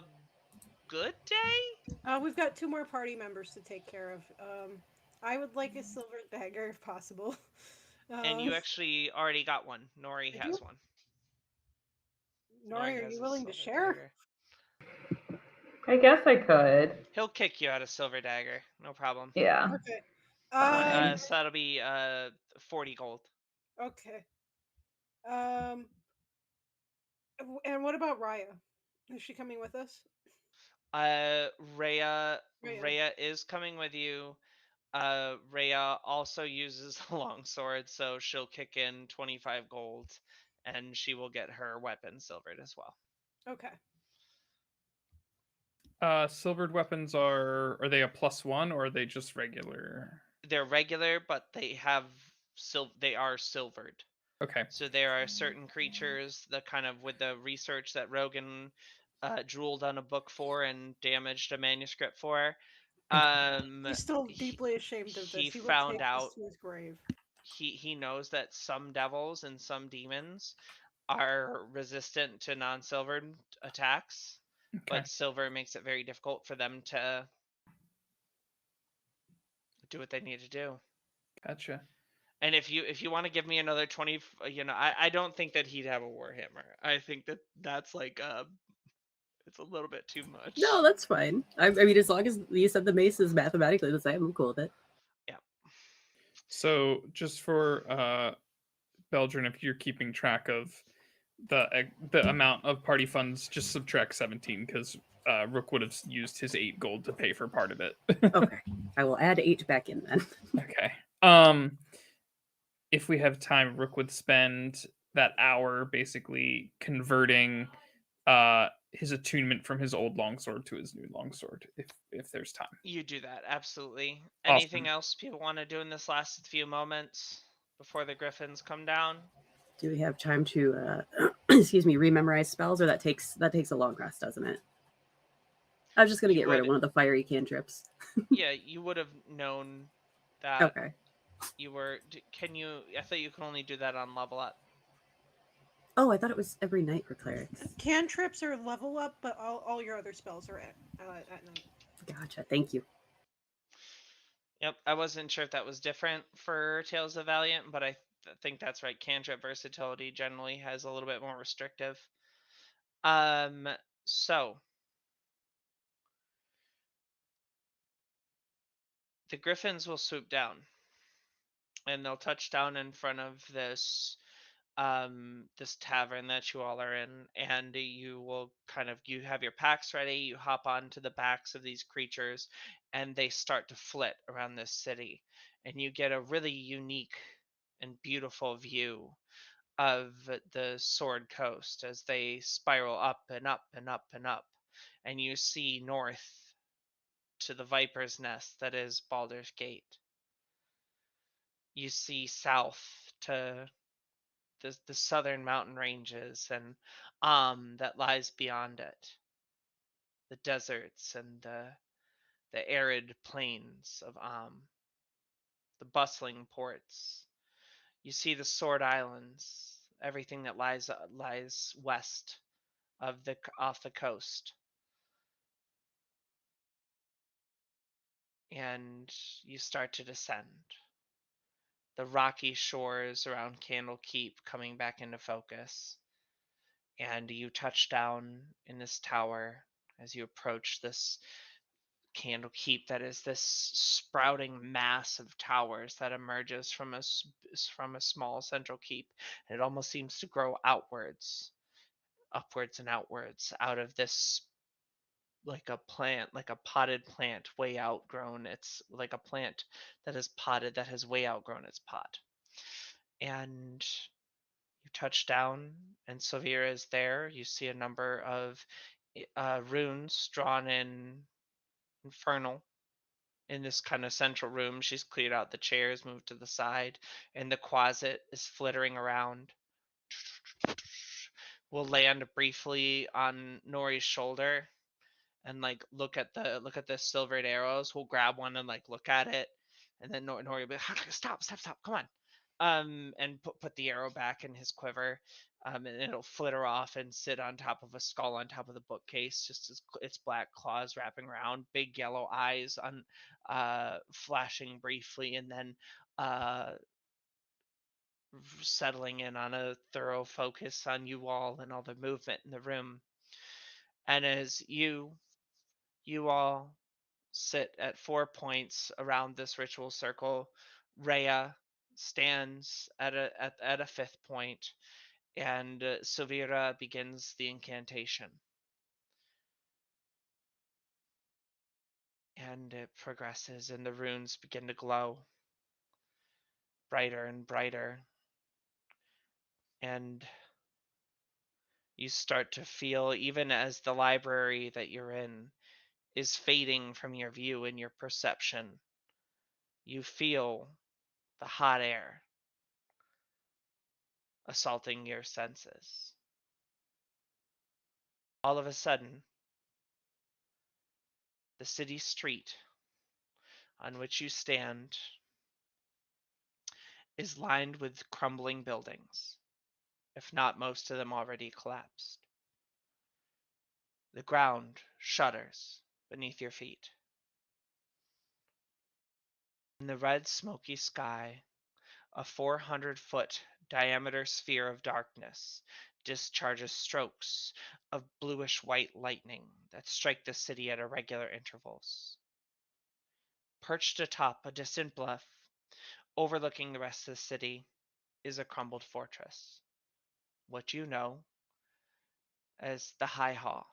good day. We've got 2 more party members to take care of. I would like a silver dagger if possible. And you actually already got one. Nori I has do? one. Nori, are has you a willing to silver share? dagger. I guess I could. He'll kick you out a silver dagger, no problem. Yeah. Okay. Fine. So that'll be 40 gold. Okay. And what about Raya? Is she coming with us? Rhea Rhea. is coming with you. Rhea also uses a longsword, so she'll kick in 25 gold, and she will get her weapon silvered as well. Okay. Silvered weapons are they a +1 or are they just regular? They're regular, but they are silvered. Okay. So there are certain creatures that kind of with the research that Rogan drooled on a book for and damaged a manuscript for. He's still deeply ashamed of this. He He will found take out this to his grave. he knows that some devils and some demons are resistant to non-silvered attacks, Okay. but silver makes it very difficult for them to do what they need to do. Gotcha. And if you want to give me another 20, I don't think that he'd have a warhammer. I think that that's like it's a little bit too much. No, that's fine. I mean, as long as you said the mace is mathematically the same, I'm cool with it. Yeah. So just for Belgian, if you're keeping track of the amount of party funds, just subtract 17 because Rook would have used his 8 gold to pay for part of it. Okay, I will add 8 back in then. Okay. If we have time, Rook would spend that hour basically converting his attunement from his old longsword to his new longsword, if there's time. You do that, absolutely. Awesome. Anything else people want to do in this last few moments before the griffins come down? Do we have time to, excuse me, rememorize spells, or that takes a long rest, doesn't it? I was just gonna You get rid of would- one of the fiery cantrips. Yeah, you would have known that Okay. you were. Can you? I thought you can only do that on level up. Oh, I thought it was every night for clerics. Cantrips are level up, but all your other spells are at night. Gotcha. Thank you. Yep, I wasn't sure if that was different for Tales of Valiant, but I think that's right. Cantrip versatility generally has a little bit more restrictive. So the griffins will swoop down, and they'll touch down in front of this tavern that you all are in, and you will you have your packs ready, you hop onto the backs of these creatures, and they start to flit around this city, and you get a really unique and beautiful view of the Sword Coast as they spiral up and up and up and up, and you see north to the Viper's Nest that is Baldur's Gate. You see south to the southern mountain ranges and that lies beyond it, the deserts and the arid plains of the bustling ports. You see the Sword Islands, everything that lies west of off the coast, and you start to descend. The rocky shores around Candle Keep coming back into focus, and you touch down in this tower as you approach this Candle Keep that is this sprouting mass of towers that emerges from a small central keep, and it almost seems to grow upwards and outwards out of this, like a plant, like a potted plant way outgrown. It's like a plant that is potted that has way outgrown its pot. And you touch down, and Sylvira is there. You see a number of runes drawn in infernal in this kind of central room. She's cleared out the chairs, moved to the side, and the closet is flittering around. We'll land briefly on Nori's shoulder and like look at the silvered arrows. We'll grab one and like look at it, and then Nori will be like, stop, come on, and put the arrow back in his quiver, and it'll flitter off and sit on top of a skull on top of the bookcase, just as its black claws wrapping around, big yellow eyes on flashing briefly, and then settling in on a thorough focus on you all and all the movement in the room. And as you all sit at 4 points around this ritual circle, Rhea stands at a 5th point, and Sylvira begins the incantation. And it progresses, and the runes begin to glow brighter and brighter. And you start to feel, even as the library that you're in is fading from your view and your perception, you feel the hot air assaulting your senses. All of a sudden, the city street on which you stand is lined with crumbling buildings, if not most of them already collapsed. The ground shudders beneath your feet. In the red, smoky sky, a 400-foot diameter sphere of darkness discharges strokes of bluish-white lightning that strike the city at irregular intervals. Perched atop a distant bluff, overlooking the rest of the city, is a crumbled fortress, what you know as the High Hall.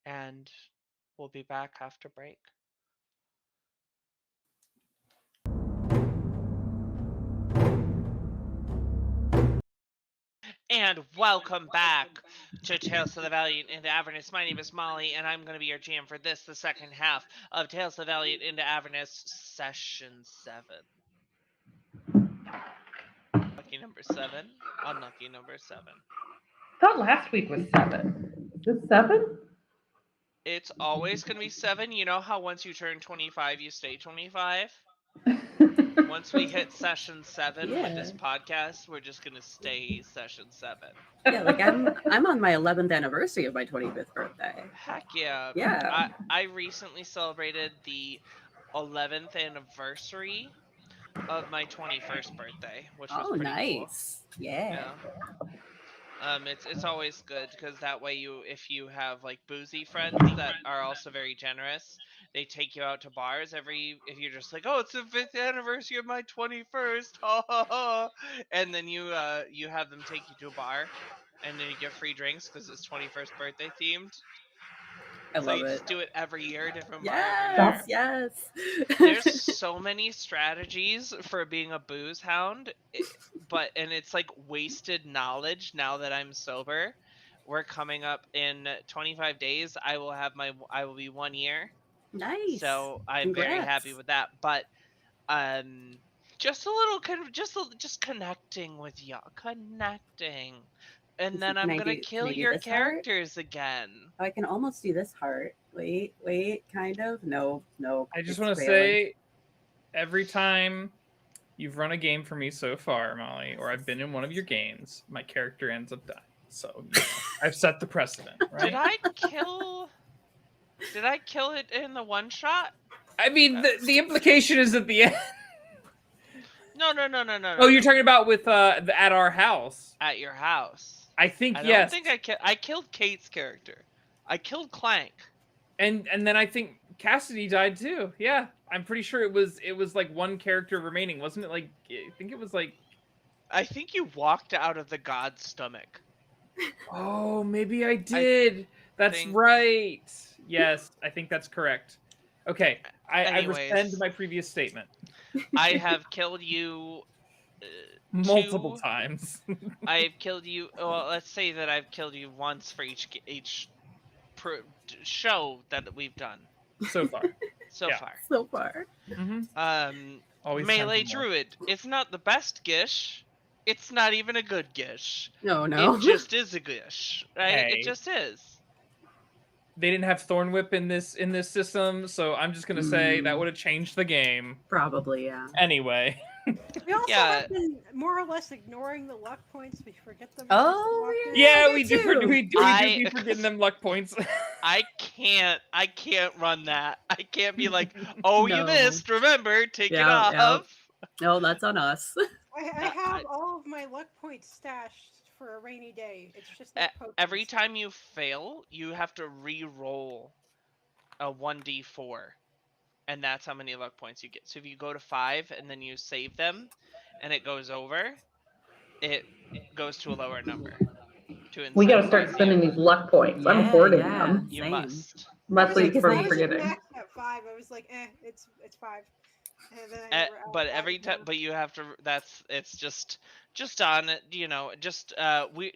And we'll be back after break. And welcome back to Tales of the Valiant into Avernus. My name is Molly, and I'm going to be your GM for this, the second half of Tales of the Valiant into Avernus, Session 7. Lucky number 7, unlucky number 7. I thought last week was 7. Is this 7? It's always going to be 7. You know how once you turn 25, you stay 25? Once we hit Session 7 with this podcast, we're just going to stay Session 7. Yeah, like I'm on my 11th anniversary of my 25th birthday. Heck yeah. Yeah. I recently celebrated the 11th anniversary of my 21st birthday, which was pretty nice. cool. Yeah. It's always good because that way if you have like boozy friends that are also very generous, they take you out to bars if you're just like, oh, it's the 5th anniversary of my 21st, ha ha ha, and then you have them take you to a bar, and then you get free drinks because it's 21st birthday themed. I So love you it. just do it every year, different bar every year. Yes. There's so many strategies for being a booze hound, and it's like wasted knowledge now that I'm sober. We're coming up in 25 days. I will be 1 year. Nice. So I'm very happy with that. But just a little just connecting with y'all, connecting. And then I'm gonna kill your characters again. Oh, I can almost do this heart. Wait, kind of. No. I just want to say, every time you've run a game for me so far, Molly, or I've been in one of your games, my character ends up dying. So I've set the precedent, right? Did I kill it in the one shot? I mean, the implication is at the end. No. Oh, you're talking about with at our house. At your house. I think yes. I don't think I killed Kate's character. I killed Clank. And then I think Cassidy died too. Yeah, I'm pretty sure it was like one character remaining, wasn't it? Like I think it was like. I think you walked out of the god's stomach. Oh, maybe I did. That's right. Yes, I think that's correct. Okay, I rescind my previous statement. I have killed you multiple times. I have killed you. Well, let's say that I've killed you once for each show that we've done so far. So far. Always Melee Druid. It's not the best Gish. It's not even a good Gish. No. It just is a Gish, right? Hey. It just is. They didn't have Thorn Whip in this system, so I'm just gonna say that would have changed the game. Probably, yeah. Anyway. We also have been more or less ignoring the luck points. We forget them. Oh, yeah, we do be forgetting them luck points. I can't run that. I can't be like, oh, you missed. Remember, take it off. Yep. No, that's on us. I have all of my luck points stashed for a rainy day. It's just every time you fail, you have to re-roll a 1d4, and that's how many luck points you get. So if you go to 5 and then you save them, and it goes over, it goes to a lower number. We gotta start spending these luck points. I'm hoarding them. You must. Mostly from forgetting. At 5, I was like, it's 5. But every time, but you have to. It's just on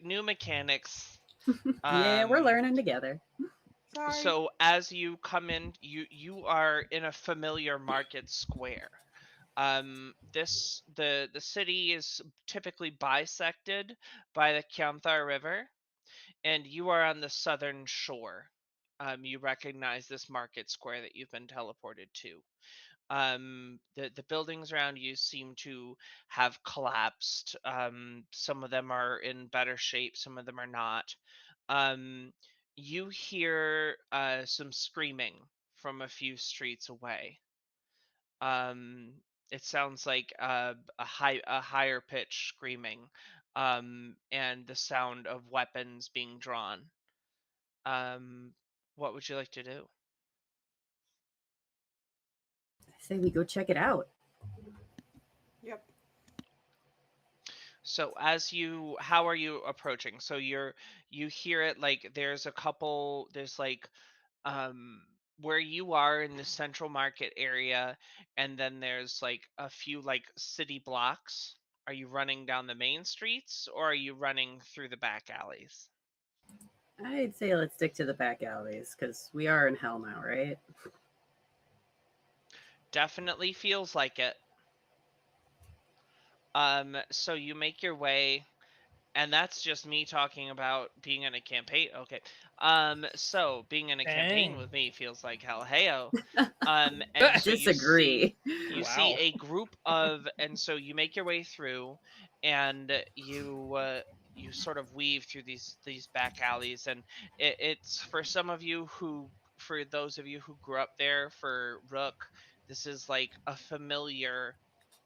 new mechanics. Yeah, we're learning together. Sorry. So as you come in, you are in a familiar market square. The city is typically bisected by the Kyanthar River, and you are on the southern shore you recognize this market square that you've been teleported to. The buildings around you seem to have collapsed. Some of them are in better shape, some of them are not. Um, you hear some screaming from a few streets away. Um, it sounds like a higher pitch screaming, and the sound of weapons being drawn. Um, what would you like to do? I say we go check it out. Yep. So how are you approaching? So you hear it like there's like um where you are in the central market area, and then there's like a few like city blocks. Are you running down the main streets or are you running through the back alleys? I'd say let's stick to the back alleys because we are in hell now, right? Definitely feels like it. So you make your way, and that's just me talking about being in a campaign. Okay. So being in a campaign Dang. with me feels like hell heyo. And so Disagree. you see Wow. a group of, and so you make your way through, and you sort of weave through these back alleys, and it's for those of you who grew up there, for Rook, this is like a familiar.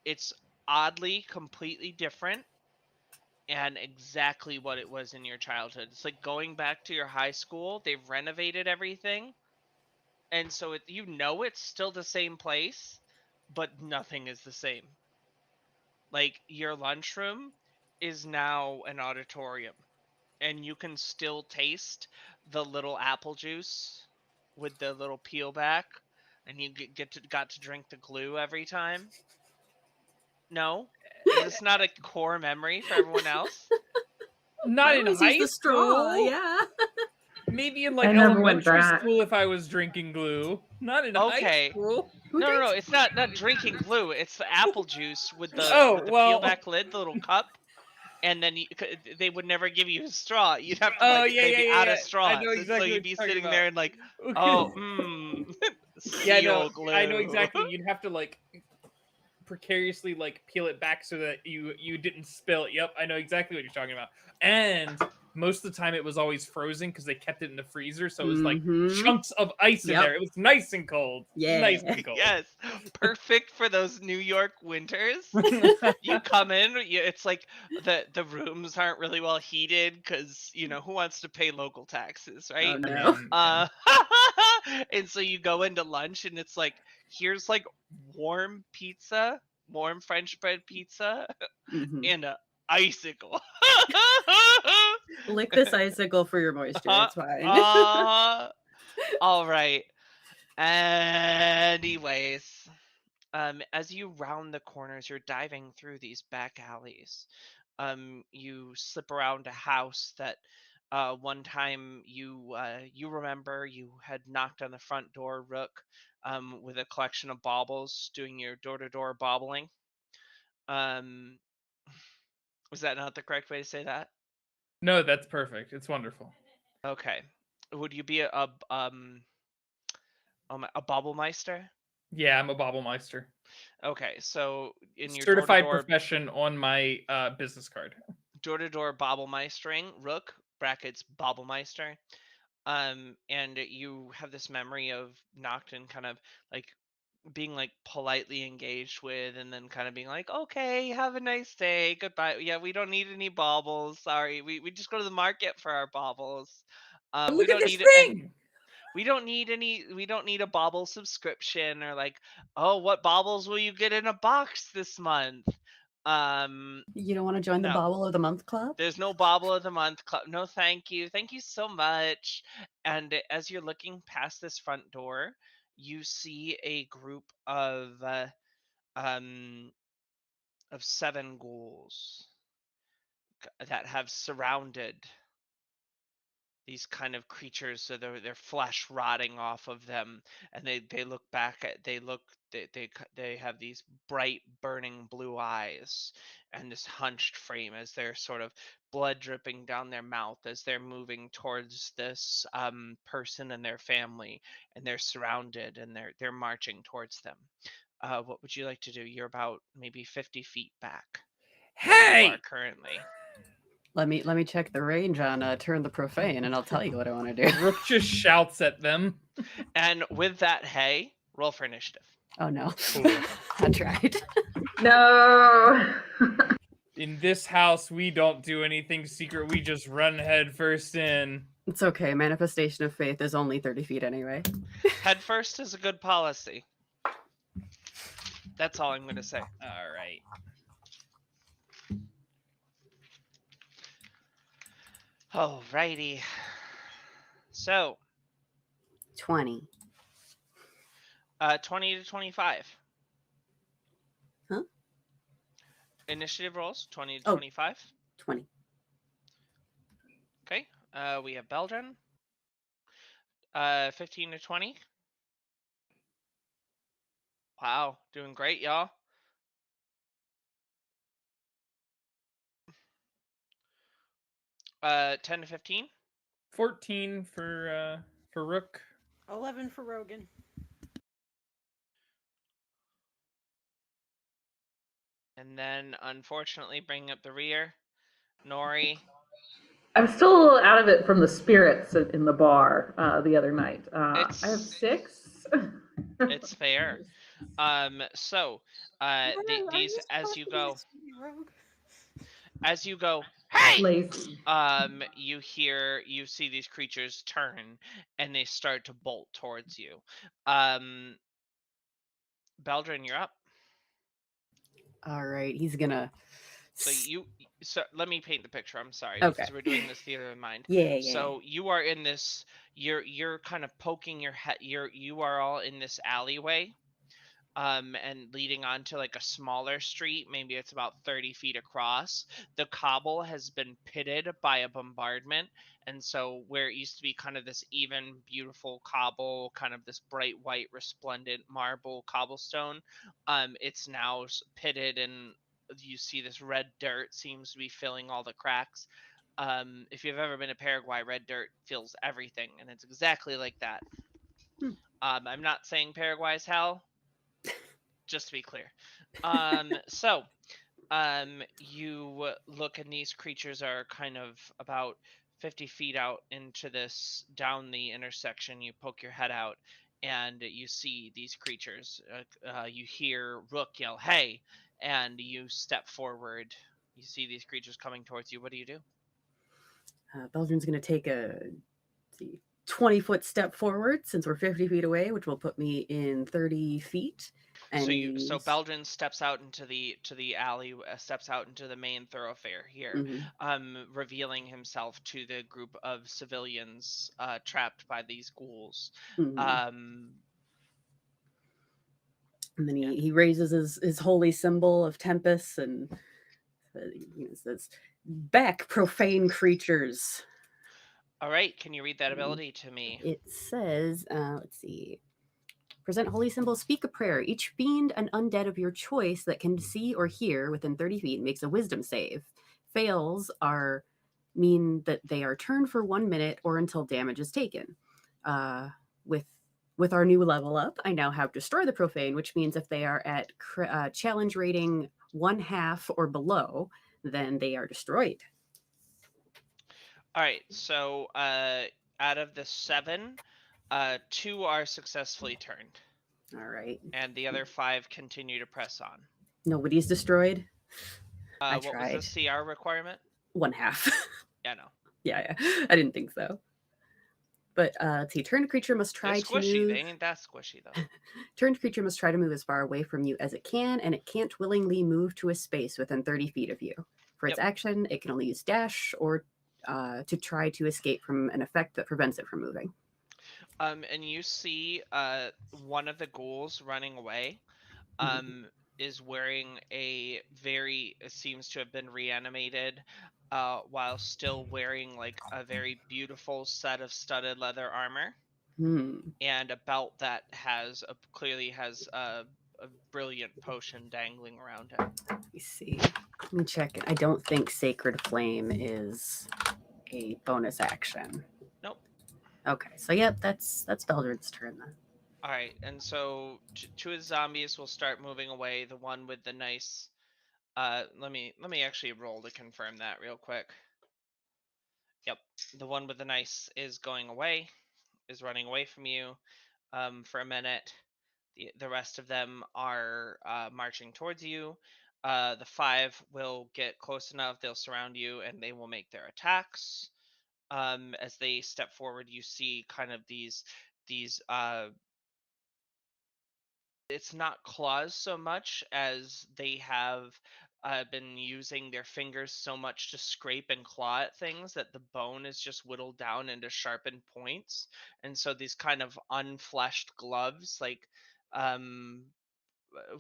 It's oddly completely different and exactly what it was in your childhood. It's like going back to your high school. They've renovated everything, and so it's still the same place, but nothing is the same. Like your lunchroom is now an auditorium, and you can still taste the little apple juice with the little peel back, and you got to drink the glue every time. No, is this not a core memory for everyone else? Not I in always use high the straw. school. Yeah. Maybe in I like never went elementary back. school if I was drinking glue. Not in high Okay. school. Who No, no, no. drinks? It's not drinking glue. It's the apple juice with Oh, the peel well. back lid, the little cup, and then they would never give you a straw. You'd have to Oh, like yeah, they'd yeah, be yeah, out yeah. of I know straws, and so exactly you'd what be you're talking sitting about. there and like, Okay. oh, Yeah, no, seal I know glue. exactly. You'd have to like precariously like peel it back so that you didn't spill it. Yep, I know exactly what you're talking about. And most of the time it was always frozen because they kept it in the freezer, so it was like Mm-hmm. chunks of ice in Yep. there. It was nice and cold. Nice Yeah. and cold. Yes, perfect for those New York winters. You come in, it's like the rooms aren't really well heated because who wants to pay local taxes, Oh right? I no. mean, yeah. Uh, and so you go into lunch, and it's like, here's like warm pizza, warm French bread pizza, Hmm. and a icicle. Lick this icicle for your moisture. uh, It's fine. uh, all right. Anyways, as you round the corners, you're diving through these back alleys. You slip around a house that one time you remember you had knocked on the front door, Rook, with a collection of baubles, doing your door-to-door bobbling. Um, was that not the correct way to say that? No, that's perfect. It's wonderful. Okay. Would you be a Bobblemeister? Yeah, I'm a Bobblemeister. Okay, so in your Certified profession on my business card. door-to-door Bobblemeistering, Rook brackets Bobblemeister, and you have this memory of Nocton kind of like being like politely engaged with, and then kind of being like, okay, have a nice day, goodbye. Yeah, we don't need any baubles. Sorry, we just go to the market for our baubles. We Look at don't this need and thing. we don't need a bauble subscription, or like, oh, what baubles will you get in a box this month? You don't want to join the No. Bobble of the Month Club? There's no Bobble of the Month club. No, thank you. Thank you so much. And as you're looking past this front door, you see a group um of 7 ghouls that have surrounded these kind of creatures, so their flesh rotting off of them, and they look back at they have these bright burning blue eyes and this hunched frame as they're sort of blood dripping down their mouth as they're moving towards this person and their family, and they're surrounded and they're marching towards them. What would you like to do? You're about maybe 50 feet back where you are Hey! currently. Let me check the range on Turn the Profane, and I'll tell you what I want to do. Rook just shouts at them. And with that, hey, roll for initiative. Oh no, Ooh. I tried. No. In this house, we don't do anything secret. We just run head first in. It's okay. Manifestation of Faith is only 30 feet anyway. Head first is a good policy. That's all I'm going to say. All right. Alrighty. So, 20. 20 to 25. Huh? Initiative rolls, 20 to Oh. 25. 20. Okay. We have Beldren. 15 to 20. Wow, doing great, y'all. Uh, 10 to 15. 14 for Rook. 11 for Rogan. And then, unfortunately, bringing up the rear, Nori. I'm still out of it from the spirits in the bar the other night. I have It's- 6. It's fair. So, these as you go, hey! Lazy. You see these creatures turn and they start to bolt towards you. Beldrin, you're up. All right, he's gonna. So let me paint the picture. I'm sorry, Okay. because we're doing this theater of mind. Yeah. So you are in this. You're kind of poking your head. You are all in this alleyway, and leading onto like a smaller street. Maybe it's about 30 feet across. The cobble has been pitted by a bombardment, and so where it used to be kind of this even, beautiful cobble, kind of this bright white, resplendent marble cobblestone, it's now pitted, and you see this red dirt seems to be filling all the cracks. If you've ever been to Paraguay, red dirt fills everything, and it's exactly like that. I'm not saying Paraguay's hell, just to be clear. So, you look, and these creatures are kind of about 50 feet out into this, down the intersection. You poke your head out, and you see these creatures. You hear Rook yell, "Hey!" And you step forward. You see these creatures coming towards you. What do you do? Beldrin's gonna take a 20-foot step forward since we're 50 feet away, which will put me in 30 feet. And So Beldrin steps out into the alley, steps out into the main thoroughfare here, revealing himself to the group of civilians trapped by these ghouls. And then he raises his holy symbol of Tempest and says, "Back, profane creatures." All right, can you read that ability to me? It says, let's see. Present holy symbol, speak a prayer. Each fiend and undead of your choice that can see or hear within 30 feet makes a wisdom save. Fails mean that they are turned for 1 minute or until damage is taken. With our new level up, I now have Destroy the Profane, which means if they are at challenge rating 1/2 or below, then they are destroyed. All right, so out of the 7, 2 are successfully turned. All right. And the other 5 continue to press on. Nobody's destroyed. What was the CR requirement? 1/2. Yeah, no. Yeah. I didn't think so. But let's see. Turned creature must try They're squishy. to move. They ain't that squishy though. Turned creature must try to move as far away from you as it can, and it can't willingly move to a space within 30 feet of you. For its action, it can only use dash or to try to escape from an effect that prevents it from moving. And you see one of the ghouls running away is wearing it seems to have been reanimated, while still wearing like a very beautiful set of studded leather armor Hmm. and a belt that clearly has a brilliant potion dangling around it. Let me see. Let me check it. I don't think Sacred Flame is a bonus action. Nope. Okay, so yep, that's Beldred's turn then. All right, and so two of the zombies will start moving away. The one with the nice, let me actually roll to confirm that real quick. Yep, the one with the nice is going away, is running away from you, for a minute. The rest of them are marching towards you. The five will get close enough; they'll surround you, and they will make their attacks. As they step forward, you see kind of these it's not claws so much as they have been using their fingers so much to scrape and claw at things that the bone is just whittled down into sharpened points. And so these kind of unfleshed gloves, like um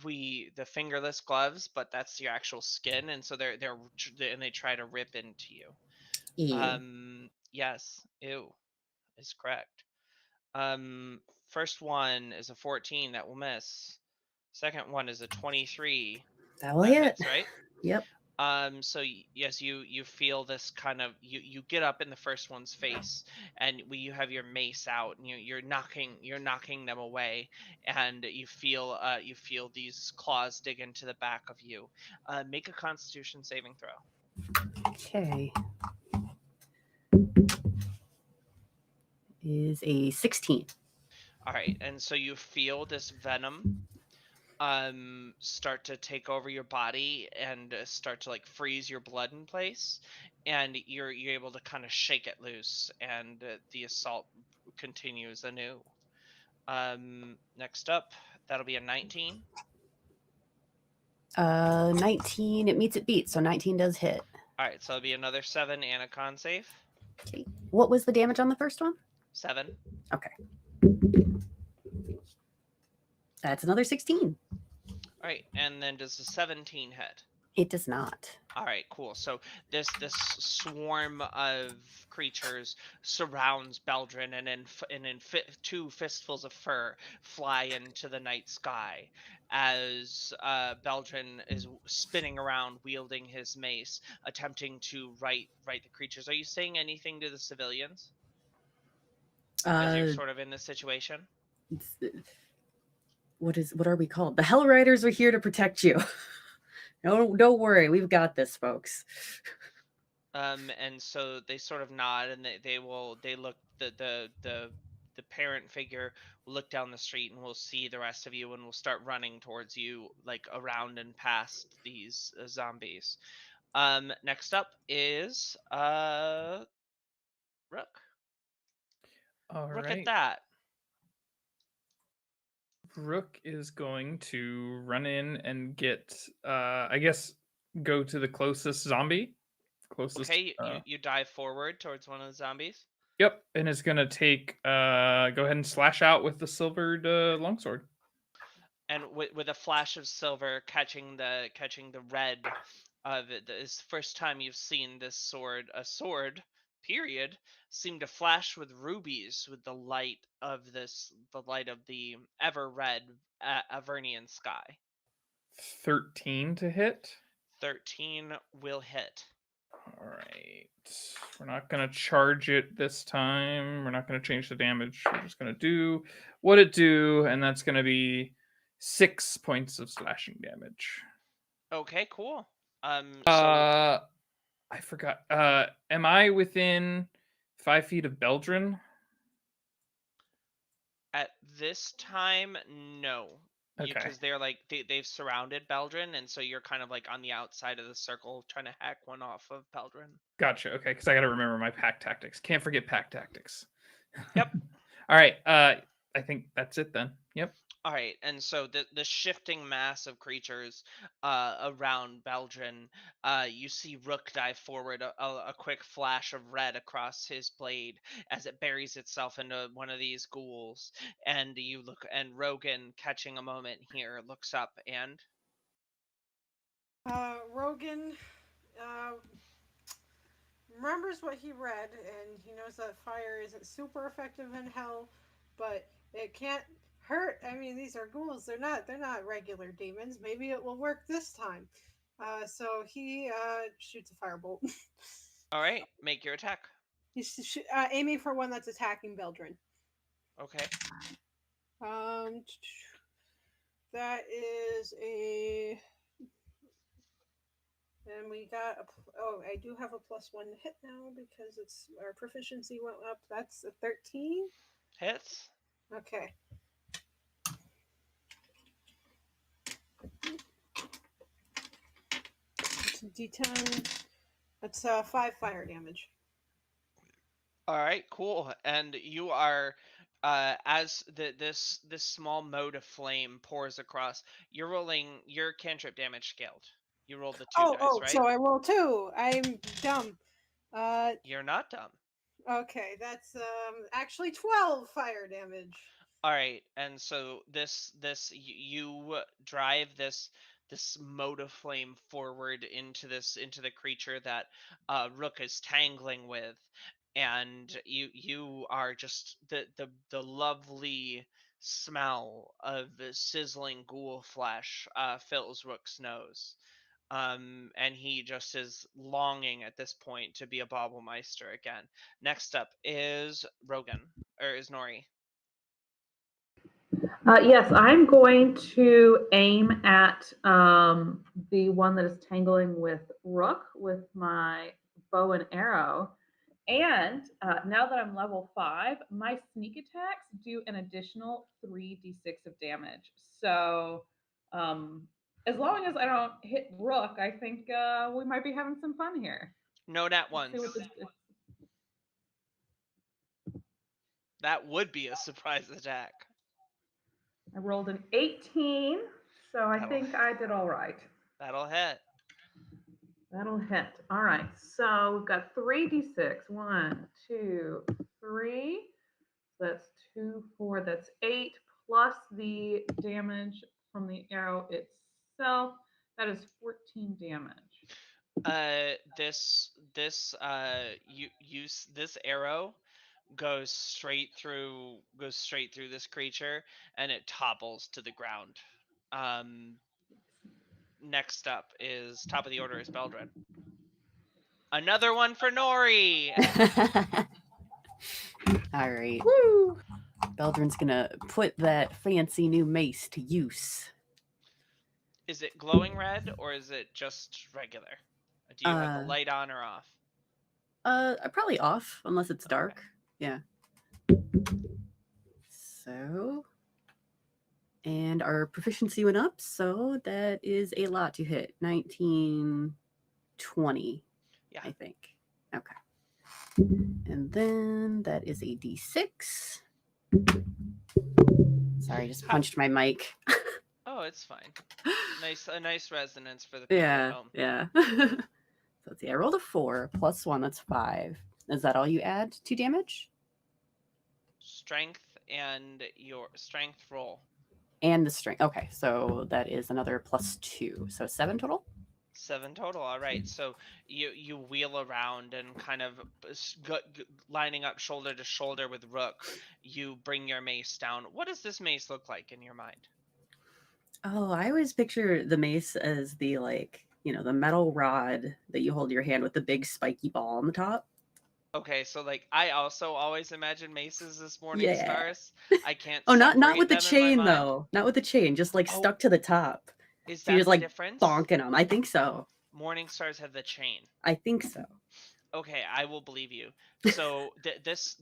the fingerless gloves, but that's your actual skin, and so and they try to rip into you. Ew. Yes, ew is correct. Um, First one is a 14 that will miss. Second one is a 23 That will that hit. hits, right? Yep. So yes, you feel this kind of you get up in the first one's face, and you have your mace out, and you're knocking them away, and you feel these claws dig into the back of you. Make a Constitution saving throw. Okay. Is a 16. All right, and so you feel this venom start to take over your body and start to like freeze your blood in place, and you're able to kind of shake it loose, and the assault continues anew. Next up, that'll be a 19. 19. It meets it beats, so 19 does hit. All right, so it'll be another 7 and a con save. Okay. What was the damage on the first one? 7. Okay. That's another 16. All right, and then does the 17 hit? It does not. All right, cool. So this swarm of creatures surrounds Beldrin, and two fistfuls of fur fly into the night sky as Beldrin is spinning around, wielding his mace, attempting to right the creatures. Are you saying anything to the civilians as you're Uh, sort of in this situation? what are we called? The Hell Riders are here to protect you. No, don't worry, we've got this, folks. And so they sort of nod, and they look, the parent figure will look down the street, and will see the rest of you, and will start running towards you, like around and past these zombies. Next up is Rook. All Look at right. that. Rook is going to run in and get, I guess, go to the closest zombie. Closest. Okay, you dive forward towards one of the zombies, Yep, and is going to take, go ahead and slash out with the silvered longsword. and with a flash of silver catching the red of it. This first time you've seen a sword, period, seem to flash with rubies with the light of the ever red Avernian sky. 13 to hit. 13 will hit. All right. We're not going to charge it this time. We're not going to change the damage. We're just going to do what it do, and that's going to be 6 points of slashing damage. Okay, cool. I forgot. Am I within 5 feet of Beldrin? At this time, no. Okay. Because they've surrounded Beldrin, and so you're kind of like on the outside of the circle trying to hack one off of Beldrin. Gotcha. Okay, because I got to remember my pack tactics. Can't forget pack tactics. Yep. All right. I think that's it then. Yep. All right, and so the shifting mass of creatures around Beldrin, you see Rook dive forward, a quick flash of red across his blade as it buries itself into one of these ghouls, and Rogan, catching a moment here, looks up and Rogan, uh, remembers what he read, and he knows that fire isn't super effective in hell, but it can't hurt. I mean, these are ghouls. They're not regular demons. Maybe it will work this time. So he shoots a firebolt. All right, make your attack. He's aiming for one that's attacking Beldrin. Okay. Um, that is a. And we got a. Oh, I do have a +1 to hit now because it's our proficiency went up. That's a 13. Hits. Okay. It's a D10. That's 5 fire damage. All right, cool. And you are, as this small mote of flame pours across, you're rolling your cantrip damage scaled. You rolled the 2 dice, right? So I roll 2. I'm dumb. You're not dumb. Okay, that's actually 12 fire damage. All right, and so you drive this mote of flame forward into the creature that Rook is tangling with, and you are just the lovely smell of the sizzling ghoul flesh fills Rook's nose. And he just is longing at this point to be a Bobblemeister again. Next up is Rogan, or is Nori. Yes, I'm going to aim at the one that is tangling with Rook with my bow and arrow. And now that I'm level 5, my sneak attacks do an additional 3d6 of damage. So as long as I don't hit Rook, I think we might be having some fun here. No nat Let's see ones. what this is. That would be a surprise attack. I rolled an 18, so I That'll- think I did all right. That'll hit. That'll hit. All right. So we've got 3d6. 1, 2, 3. That's 2, 4. That's 8 plus the damage from the arrow itself. That is 14 damage. This arrow goes straight through this creature, and it topples to the ground. Next up is top of the order is Beldrin. Another one for Nori. All right. Woo! Beldrin's gonna put that fancy new mace to use. Is it glowing red or is it just regular? Do you have the light on or off? Probably off unless it's Okay. dark. Yeah. So, and our proficiency went up, so that is a lot to hit. 19, 20, Yeah. I think. Okay. And then that is a d6. Sorry, I just punched my mic. Oh, it's fine. A nice resonance for the people at home. Yeah. So let's see. I rolled a 4 plus 1. That's 5. Is that all you add to damage? Strength and your strength roll. And the strength. Okay, so that is another plus 2. So 7 total? 7 total. All right. So you wheel around and kind of lining up shoulder to shoulder with Rook. You bring your mace down. What does this mace look like in your mind? Oh, I always picture the mace as the the metal rod that you hold in your hand with the big spiky ball on the top. Okay, so I also always imagine maces as morning Yeah. stars. I can't. Oh, not with the separate them in my chain mind. though. Not with the chain, just stuck to the top. Is So that you're the just difference? bonking them. I think so. Morning stars have the chain. I think so. Okay, I will believe you. So this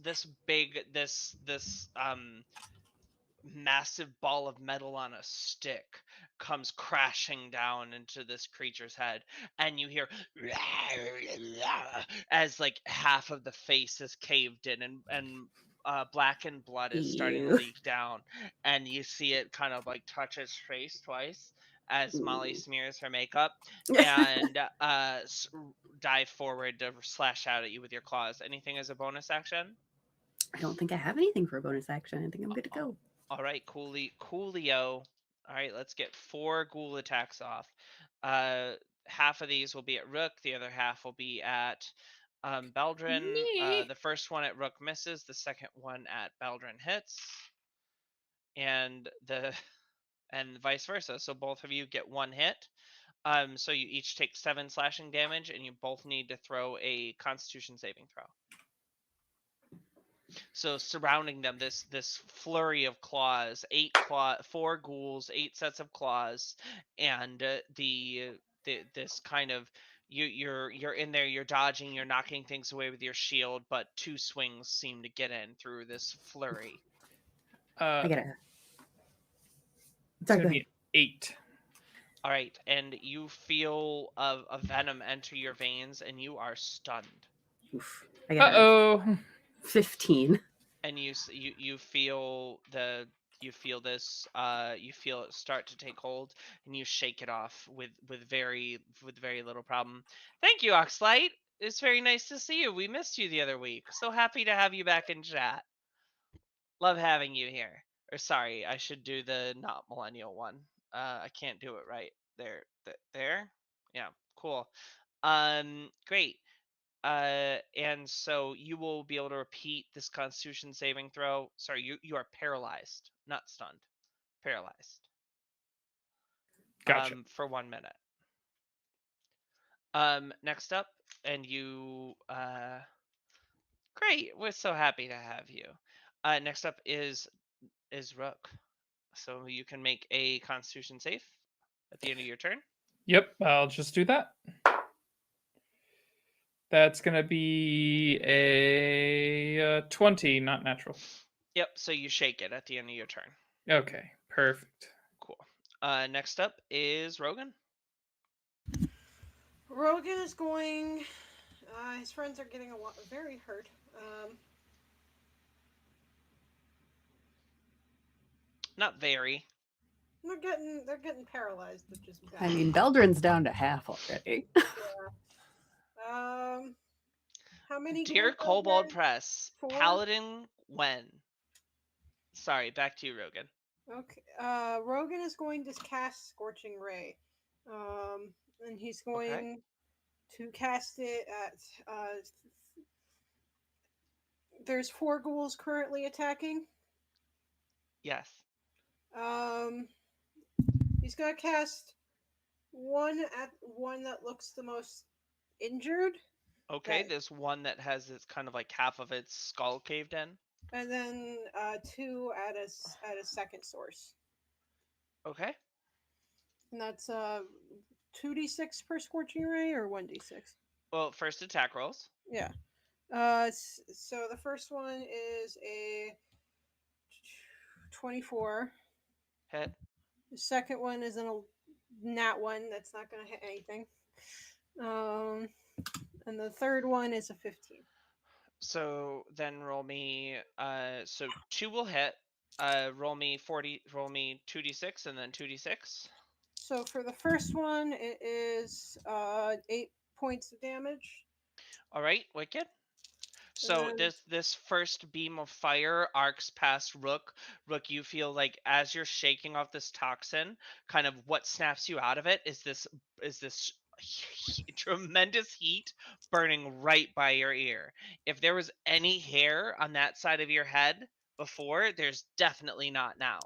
massive ball of metal on a stick comes crashing down into this creature's head, and you hear as half of the face is caved in, and blackened blood is starting to Ew. leak down, and you see it kind of touch its face twice as Molly Ooh. smears her makeup and dive forward to slash out at you with your claws. Anything as a bonus action? I don't think I have anything for a bonus action. I think I'm good to go. All right, coolio. All right, let's get 4 ghoul attacks off. Half of these will be at Rook, the other half will be at Beldrin, Me. the first one at Rook misses, the second one at Beldrin hits, and and vice versa. So both of you get one hit. So you each take 7 slashing damage, and you both need to throw a Constitution saving throw. So surrounding them, this flurry of claws, 4 ghouls, 8 sets of claws, and this kind of you're in there, you're dodging, you're knocking things away with your shield, but 2 swings seem to get in through this flurry. I Uh, gotta. it's Sorry, gonna go be ahead. an 8. All right, and you feel a venom enter your veins, and you are stunned. Oof. I got a Uh-oh. 15. And you feel you feel this you feel it start to take hold, and you shake it off with very little problem. Thank you, Oxlight. It's very nice to see you. We missed you the other week. So happy to have you back in chat. Love having you here. Or sorry, I should do the not millennial one. I can't do it right. There. Yeah, cool. Great. And so you will be able to repeat this Constitution saving throw. Sorry, you are paralyzed, not stunned. Paralyzed. Gotcha. For 1 minute. Next up, and you great. We're so happy to have you. Next up is Rook. So you can make a Constitution save at the end of your turn. Yep, I'll just do that. That's gonna be a 20, not natural. Yep, so you shake it at the end of your turn. Okay, perfect. Cool. Next up is Rogan. Rogan is going. His friends are getting very hurt. Not very. They're getting paralyzed, which is bad. I mean, Beldrin's down to half already. How many? Dear ghouls are Kobold there? Press, 4? Paladin when? Sorry, back to you, Rogan. Okay. Rogan is going to cast Scorching Ray. And he's going to cast it at. There's 4 ghouls currently attacking. Yes. He's gonna cast one at one that looks the most injured. Okay, That- there's one that has its kind of like half of its skull caved in. And then 2 at a second source. Okay. And that's 2d6 per Scorching Ray or 1d6. Well, first attack rolls. Yeah. So the first one is a 24. Hit. The second one is a nat 1. That's not going to hit anything. And the third one is a 15. So then roll me. So 2 will hit. Roll me 2d6 and then 2d6. So for the first one, it is 8 points of damage. All right, wicked. So then- this first beam of fire arcs past Rook. Rook, you feel like as you're shaking off this toxin, kind of what snaps you out of it is this tremendous heat burning right by your ear. If there was any hair on that side of your head before, there's definitely not now.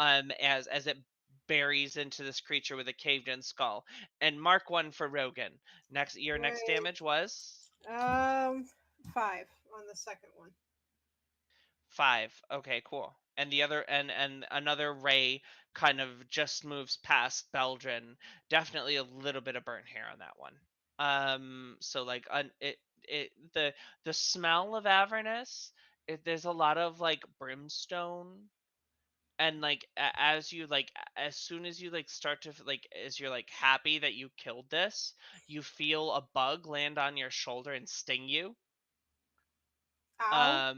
As it buries into this creature with a caved in skull. And mark 1 for Rogan. Next Right. damage was 5 on the second one. 5. Okay, cool. And the other and another ray kind of just moves past Beldrin. Definitely a little bit of burnt hair on that one. So like the smell of Avernus, there's a lot of like brimstone, and like as soon as you like start to like as you're like happy that you killed this, you feel a bug land on your shoulder and sting you. Ow.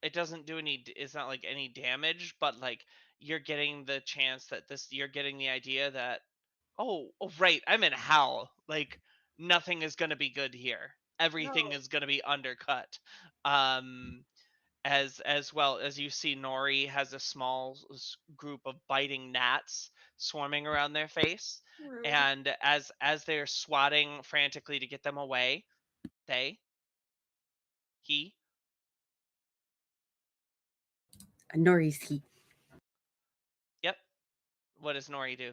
It doesn't do it's not like any damage, but like you're getting the chance that you're getting the idea that oh right, I'm in hell, like nothing is going to be good here, everything No. is going to be undercut. As well as you see, Nori has a small group of biting gnats swarming around their face. Rude. And as they're swatting frantically to get them away, They. He. Nori's he. Yep. What does Nori do?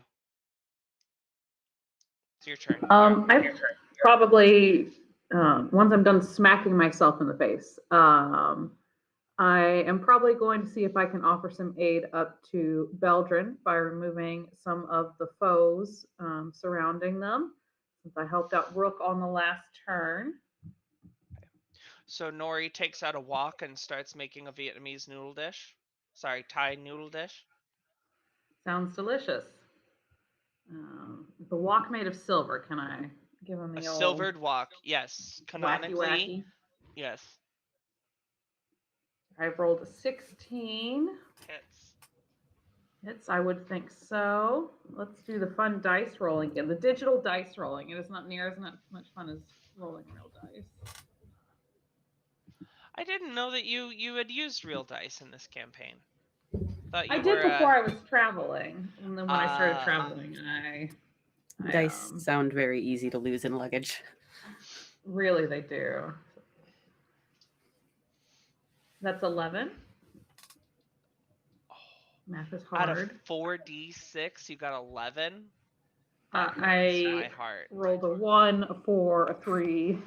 It's your turn. I probably once I'm done smacking myself in the face, I am probably going to see if I can offer some aid up to Beldrin by removing some of the foes surrounding them, since I helped out Rook on the last turn. So Nori takes out a wok and starts making a Vietnamese noodle dish. Sorry, Thai noodle dish. Sounds delicious. The wok made of silver. Can I give him A the old silvered wok. Yes. wacky Canonically, wacky? yes. I've rolled a 16. Hits. Hits, I would think so. Let's do the fun dice rolling again. The digital dice rolling. It is not near as much fun as rolling real dice. I didn't know that you had used real dice in this campaign. Thought you I were did before I was traveling, and then when I started Ah. traveling, I Dice sound very easy to lose in luggage. really they do. That's 11. Math is out of hard. 4d6, you got 11. That hurts my I heart. rolled a 1, a 4, a 3,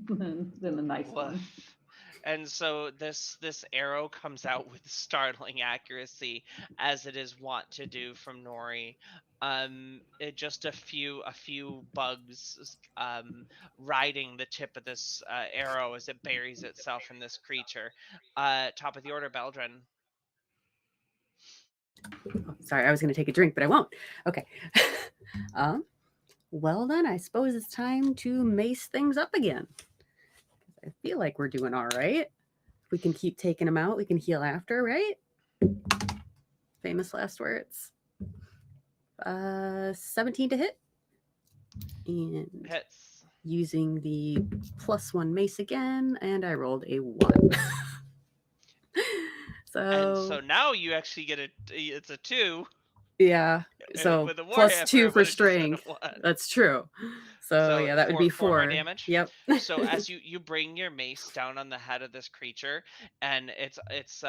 then a nice one. Woof. And so this arrow comes out with startling accuracy, as it is wont to do from Nori. Just a few bugs riding the tip of this arrow as it buries itself in this creature. Top of the order, Beldrin. Oh, sorry, I was going to take a drink, but I won't. Okay. Well then, I suppose it's time to mace things up again. I feel like we're doing all right. If we can keep taking them out, we can heal after, right? Famous last words. 17 to hit. And Hits. using the +1 mace again, and I rolled a 1. And so now you actually get it's a 2. Yeah. So with a +2 Warhammer, for but it just been a strength. 1. That's true. So yeah, that would be 4. More damage. Yep. So as you bring your mace down on the head of this creature, and it's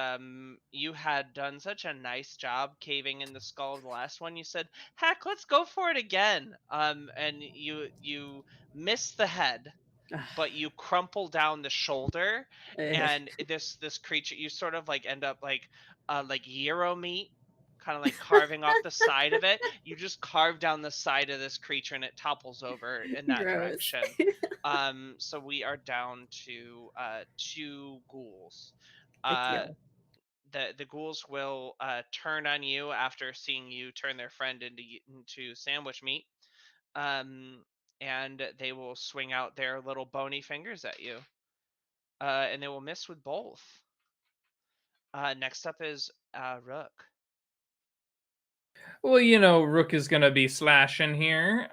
you had done such a nice job caving in the skull of the last one. You said, "Heck, let's go for it again." And you miss the head, but you crumple down the shoulder, and this creature, you sort of like end up like gyro meat, kind of like carving off the side of it. You just carve down the side of this creature and it topples over in that Gross. direction. So we are down to 2 ghouls. The ghouls will turn on you after seeing you turn their friend into sandwich meat. And they will swing out their little bony fingers at you. And they will miss with both. Next up is Rook. Well, Rook is going to be slashing here.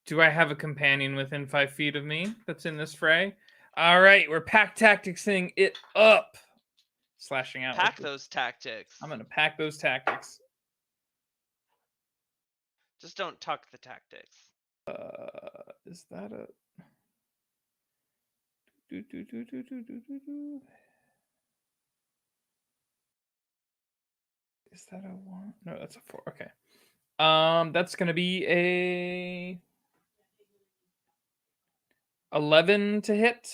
Do I have a companion within 5 feet of me that's in this fray? All right, we're pack tacticsing it up. Slashing out. Pack those tactics. I'm going to pack those tactics. Just don't tuck the tactics. Is that a... Is that a 1? No, that's a 4. Okay. That's going to be a 11 to hit.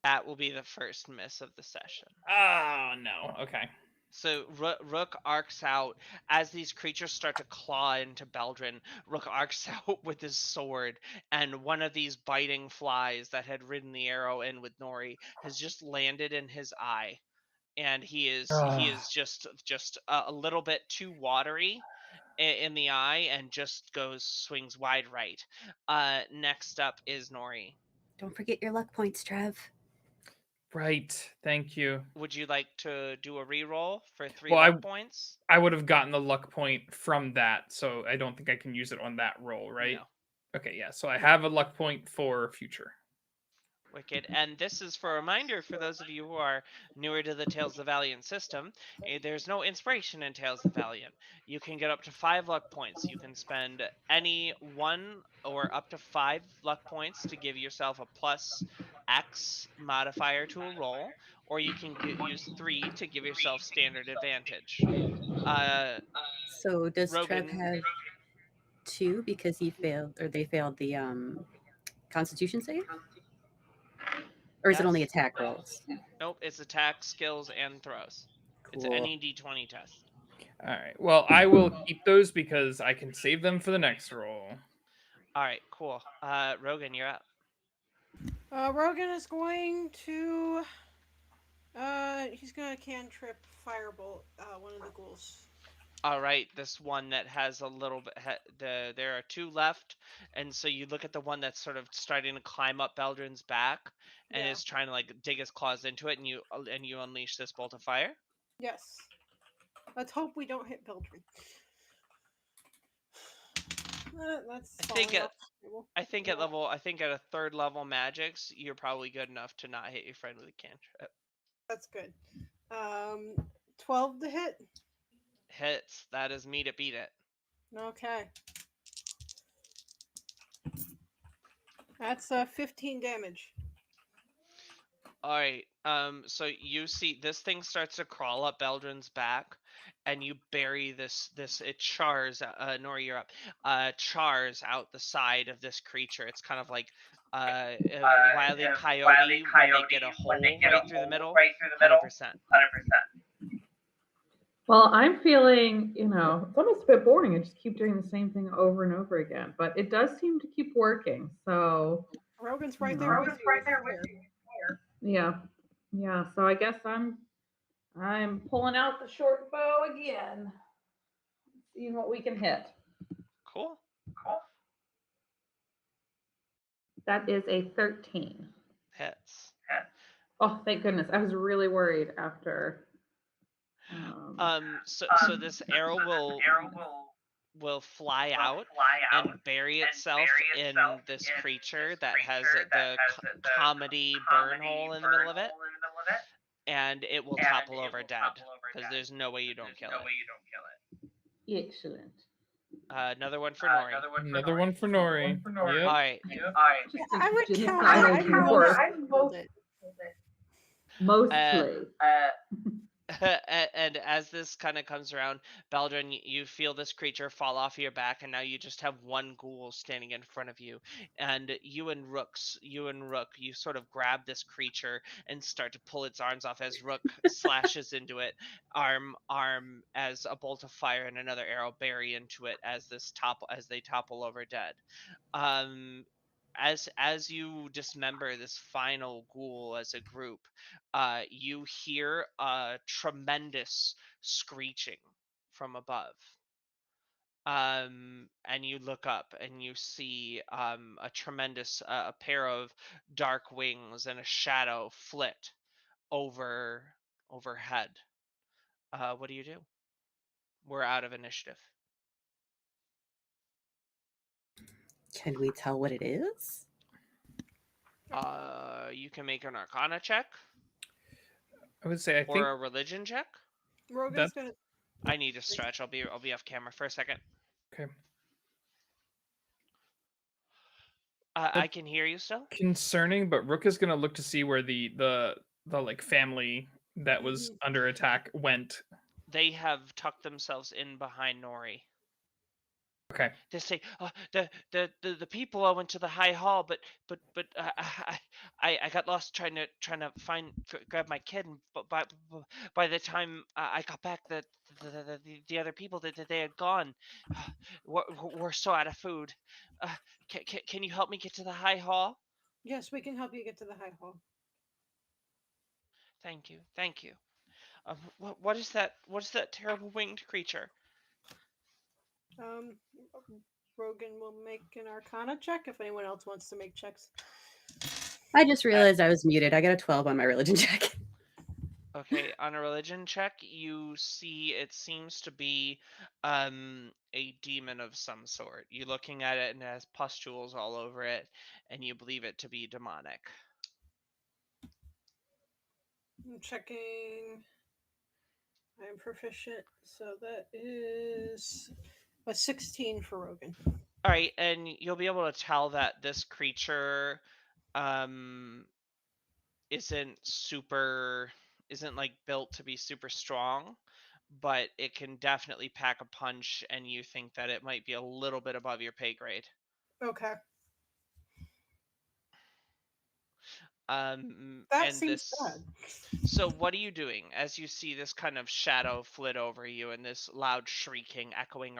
That will be the first miss of the session. Oh, no. Okay. So Rook arcs out as these creatures start to claw into Beldrin. Rook arcs out with his sword, and one of these biting flies that had ridden the arrow in with Nori has just landed in his eye, and he is just a little bit too watery in the eye, and just swings wide right. Next up is Nori. Don't forget your luck points, Trev. Right. Thank you. Would you like to do a reroll for 3 luck points? I would have gotten the luck point from that, so I don't think I can use it on that roll, right? No. Okay, yeah. So I have a luck point for future. Wicked. And this is for a reminder for those of you who are newer to the Tales of Valiant system. There's no inspiration in Tales of Valiant. You can get up to 5 luck points. You can spend any 1 or up to 5 luck points to give yourself a plus X modifier to a roll, or you can use 3 to give yourself standard advantage. So does Trev Rogan, have 2 because he failed, or they failed the Constitution save? Or is it only yes. attack rolls? Nope, it's attack, skills, and throws. It's Cool. any d20 test. All right. Well, I will keep those because I can save them for the next roll. All right, cool. Rogan, you're up. Rogan is going to. He's gonna cantrip firebolt one of the ghouls. All right, this one that has a little bit. There are 2 left, and so you look at the one that's sort of starting to climb up Beldrin's back, and Yeah. is trying to like dig his claws into it, and you unleash this bolt of fire. Yes. Let's hope we don't hit Beldrin. That's. I think falling at off the table. I think at a 3rd level magics, you're probably good enough to not hit your friend with a cantrip. That's good. 12 to hit. Hits. That is me to beat it. Okay. That's 15 damage. All right. So you see this thing starts to crawl up Beldrin's back, and you bury this. It chars. Nori, you're up. Chars out the side of this creature. It's kind of like Wile E. Coyote when they get a hole right through the middle. 100%. Well, I'm feeling, it's almost a bit boring. I just keep doing the same thing over and over again, but it does seem to keep working. So Rogan's right there with you. yeah. So I guess I'm pulling out the short bow again, seeing what we can hit. Cool. That is a 13. Hits. Oh, thank goodness! I was really worried after. So this arrow will fly out and bury itself in this creature that has the comedy burn hole in the middle of it, and it will topple over dead because there's no way you don't kill it. Excellent. Another one for Nori. Another one for Nori. All Yep. right. I would count. I rolled it. Mostly. And as this kind of comes around, Beldrin, you feel this creature fall off your back, and now you just have one ghoul standing in front of you. And you and Rook, you sort of grab this creature and start to pull its arms off as Rook slashes into it, arm as a bolt of fire and another arrow bury into it as they topple over dead. As you dismember this final ghoul as a group, you hear a tremendous screeching from above. And you look up and you see a tremendous a pair of dark wings and a shadow flit overhead. What do you do? We're out of initiative. Can we tell what it is? You can make an Arcana check. I would say or a religion check. Rogan's gonna. I need to stretch. I'll be off camera for a second. Okay. I can hear you still. Concerning, but Rook is gonna look to see where the like family that was under attack went. They have tucked themselves in behind Nori. Okay. They say, the people I went to the high hall, but I got lost trying to grab my kid, and by the time I got back, the other people that they had gone. We're so out of food. Can you help me get to the high hall? Yes, we can help you get to the high hall. Thank you. What is that? What is that terrible winged creature? Rogan will make an Arcana check if anyone else wants to make checks. I just realized I was muted. I got a 12 on my religion check. Okay, on a religion check, you see it seems to be a demon of some sort. You're looking at it and it has pustules all over it, and you believe it to be demonic. I'm checking. I am proficient, so that is a 16 for Rogan. All right, and you'll be able to tell that this creature isn't like built to be super strong, but it can definitely pack a punch, and you think that it might be a little bit above your pay grade. Okay. That And seems this bad. So what are you doing as you see this kind of shadow flit over you and this loud shrieking echoing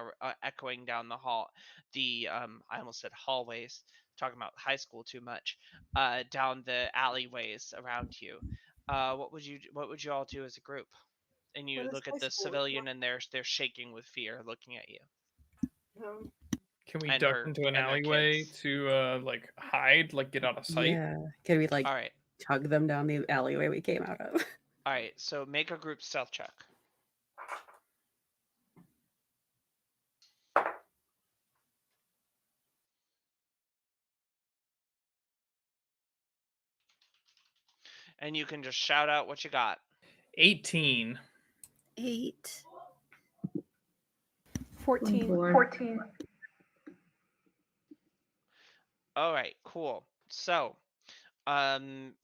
down the hall, I almost said hallways, talking about high school too much, down the alleyways around you. What would you all do as a group? And What you is look high at the school? civilian, and they're shaking with fear, looking at you. Um, Can we And duck her into an and her alleyway kids. to like hide, like get out of sight? Yeah. Can we like All right, tug them down the alleyway we came out of? all right. So make a group stealth check. And you can just shout out what you got. 18. 8. 14. 14. All right, cool. So,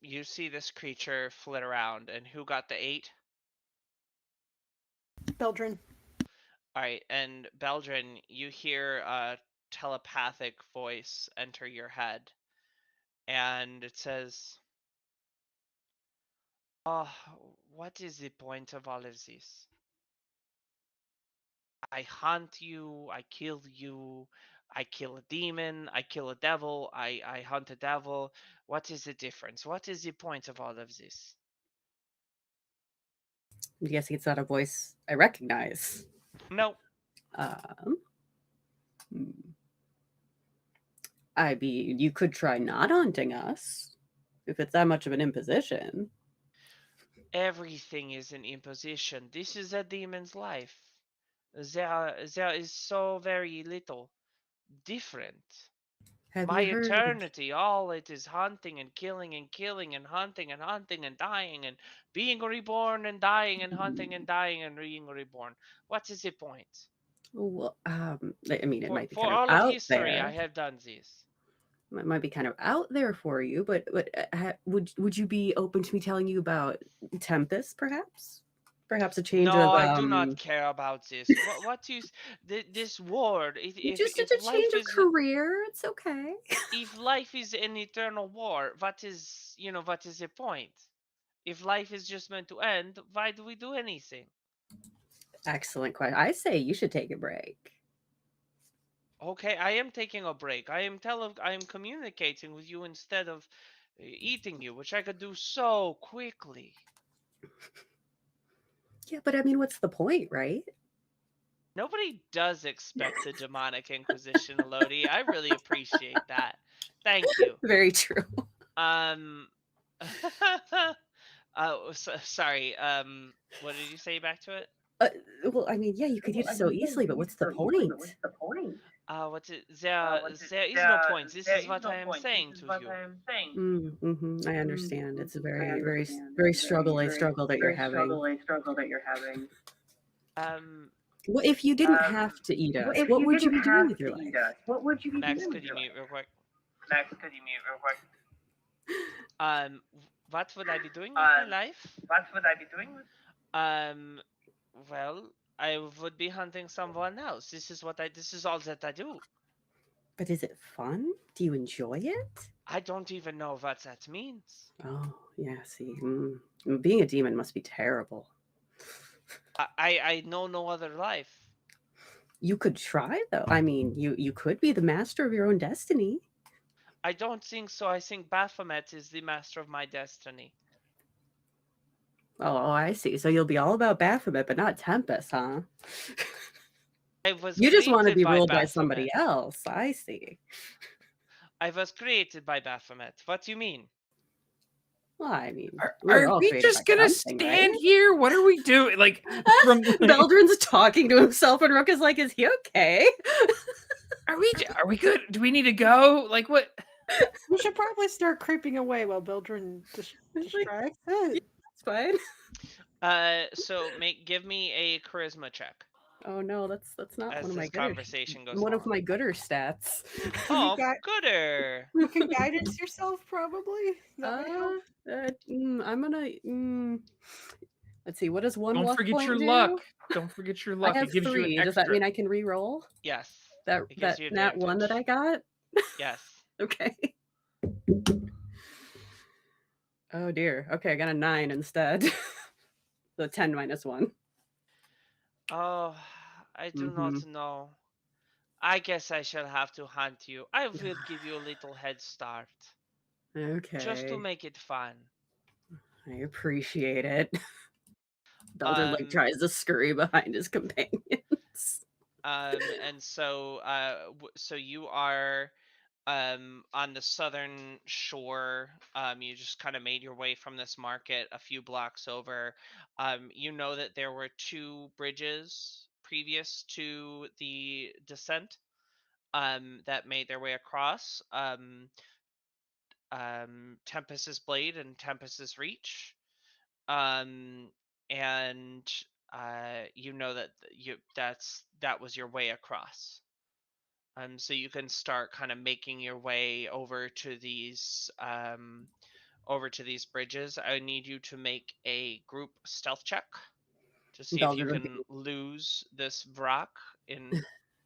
you see this creature flit around, and who got the 8? Beldrin. All right, and Beldrin, you hear a telepathic voice enter your head, and it says, "Oh, what is the point of all of this? I hunt you, I kill you, I kill a demon, I kill a devil, I hunt a devil. What is the difference? What is the point of all of this?" I'm guessing it's not a voice I recognize. No, Um, hmm. I mean, you could try not haunting us if it's that much of an imposition. everything is an imposition. This is a demon's life. There is so very little different. Have My you heard? eternity, all it is hunting and killing and killing and hunting and hunting and dying and being reborn and dying and hunting and dying and being reborn. What is the point? Well, I mean, it might be For kind of all of out history, I there. have done this. It might be kind of out there for you, but would you be open to me telling you about Tempest, perhaps? Perhaps a change No, of I do not care about this. What is this war? just If a life change of is career. It's okay. if life is an eternal war, what is the point? If life is just meant to end, why do we do anything? Excellent question. I say you should take a break. Okay, I am taking a break. I am communicating with you instead of eating you, which I could do so quickly. Yeah, but I mean, what's the point, right? Nobody does expect the demonic inquisition, Elodie. I really appreciate that. Thank you. Very true. Um sorry. What did you say back to it? Well, I mean, yeah, you could use it so easily, but what's the point? What's it? There is no point. This is what I am saying to you. I understand. It's a very, very, very struggle that you're having. Um, Well, if you didn't have to eat us, what would you be doing with your life? Max, could you mute real quick? What would I be doing with my life? Um, well, I would be hunting someone else. This is all that I do. But is it fun? Do you enjoy it? I don't even know what that means. Oh, yeah, see. Being a demon must be terrible. I know no other life. You could try, though. I mean, you could be the master of your own destiny. I don't think so. I think Baphomet is the master of my destiny. Oh, I see. So you'll be all about Baphomet, but not Tempest, huh? You just want to be ruled by somebody else. I see. I was created by Baphomet. What do you mean? Well, I mean, Are we just gonna stand here? What are we doing? Like, Beldrin's talking to himself, and Rook is like, "Is he okay? Are we good? Do we need to go? Like, what?" We should probably start creeping away while Beldrin distracts it. It's fine. So give me a charisma check Oh no, that's not as one of my this gooder. conversation goes One of along. my gooder stats. Can you Oh, gooder. you can guidance yourself probably. That might help. I'm gonna. Let's see. What does one Don't luck forget point your do? luck. Don't forget your I luck. have It gives you an 3. Does that extra. mean I can re-roll Yes, that it gives that you nat 1 that I advantage. got? Yes. Okay. Oh dear. Okay, I got a 9 instead. The 10 minus 1. Oh, I do not know. I guess I shall have to hunt you. I will give you a little head start. Just to Okay. make it fun. I appreciate it. Belder like Um, tries to scurry behind his companions. and so, so you are, on the southern shore. You just kind of made your way from this market a few blocks over. You know that there were 2 bridges previous to the descent, that made their way across. Tempest's Blade and Tempest's Reach. Um, and you know that that was your way across. So you can start kind of making your way over to these bridges. I need you to make a group stealth check to see if you Belder would can be lose this Vrak in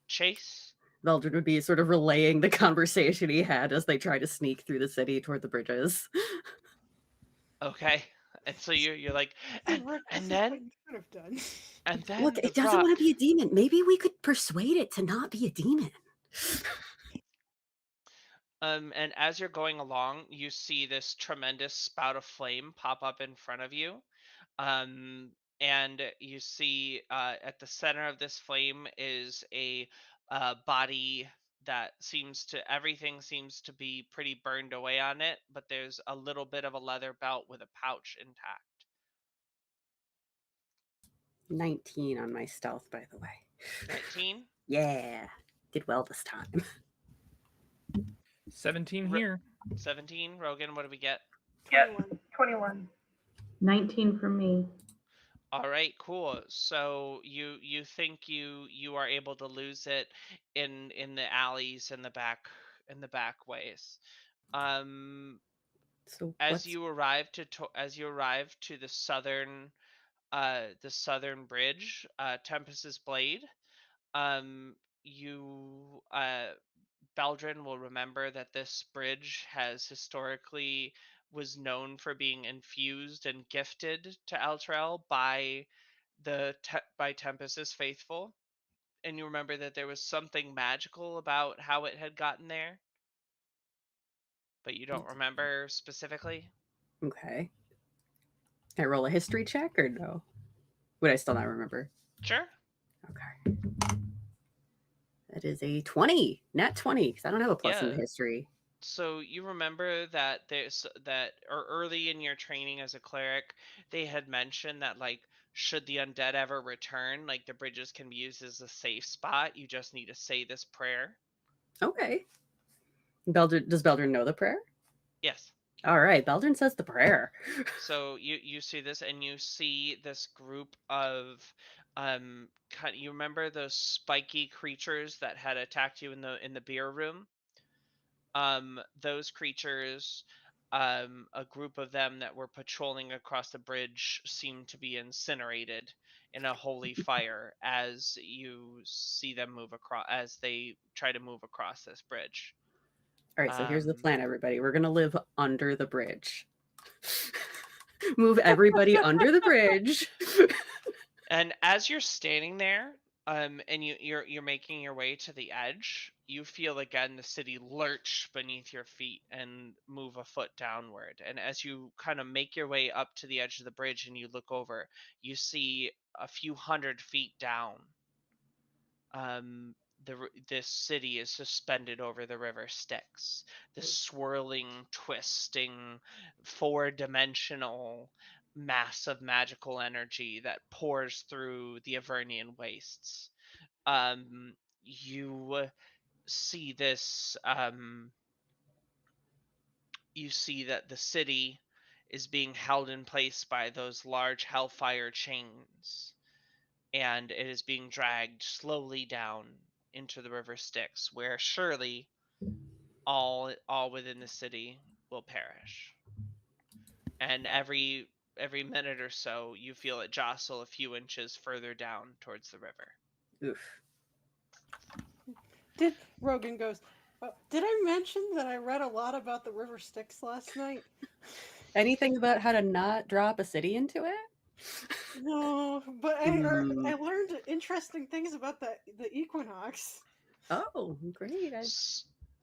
chase. Belder would be sort of relaying the conversation he had as they try to sneak through the city toward the bridges. Okay. And so you're like, See, Rick, this and is then what you could have done. and Look, then the it doesn't Vrak. want to be a demon. Maybe we could persuade it to not be a demon. And as you're going along, you see this tremendous spout of flame pop up in front of you. And you see, at the center of this flame is a body that everything seems to be pretty burned away on it, but there's a little bit of a leather belt with a pouch intact. 19 on my stealth, by the way. 19. Yeah, did well this time. 17 here. 17. Rogan, what do we get? 21. 21. 19 for me. All right, cool. So you think you are able to lose it in the alleys in the back ways. Um, So as what's you arrive to the southern bridge, Tempest's Blade, you Beldrin will remember that this bridge has historically was known for being infused and gifted to Eltrell by Tempest's faithful, and you remember that there was something magical about how it had gotten there, but you don't remember specifically. okay? Can I roll a history check or no? Would I still not remember? Sure. Okay. That is a 20, nat 20, because I don't have a plus in Yeah. the history. So you remember that or early in your training as a cleric, they had mentioned that, like, should the undead ever return, like, the bridges can be used as a safe spot. You just need to say this prayer. Okay. Does Beldrin know the prayer? Yes. All right, Beldrin says the prayer. So you see this, and you see this group of you remember those spiky creatures that had attacked you in the beer room? Those creatures, a group of them that were patrolling across the bridge seem to be incinerated in a holy fire as you see them move across, as they try to move across this bridge. All right, so here's the Um, plan, everybody. We're gonna live under the bridge. Move everybody under the bridge. And as you're standing there, and you're making your way to the edge, you feel again the city lurch beneath your feet and move a foot downward. And as you kind of make your way up to the edge of the bridge and you look over, you see a few hundred feet down. This city is suspended over the river Styx. The swirling, twisting, four-dimensional mass of magical energy that pours through the Avernian wastes. You see this. You see that the city is being held in place by those large hellfire chains, and it is being dragged slowly down into the river Styx, where surely all within the city will perish. And every minute or so, you feel it jostle a few inches further down towards the river. Oof. Rogan goes, did I mention that I read a lot about the River Styx last night? Anything about how to not drop a city into it? No, but I learned interesting things about the equinox. Oh, great.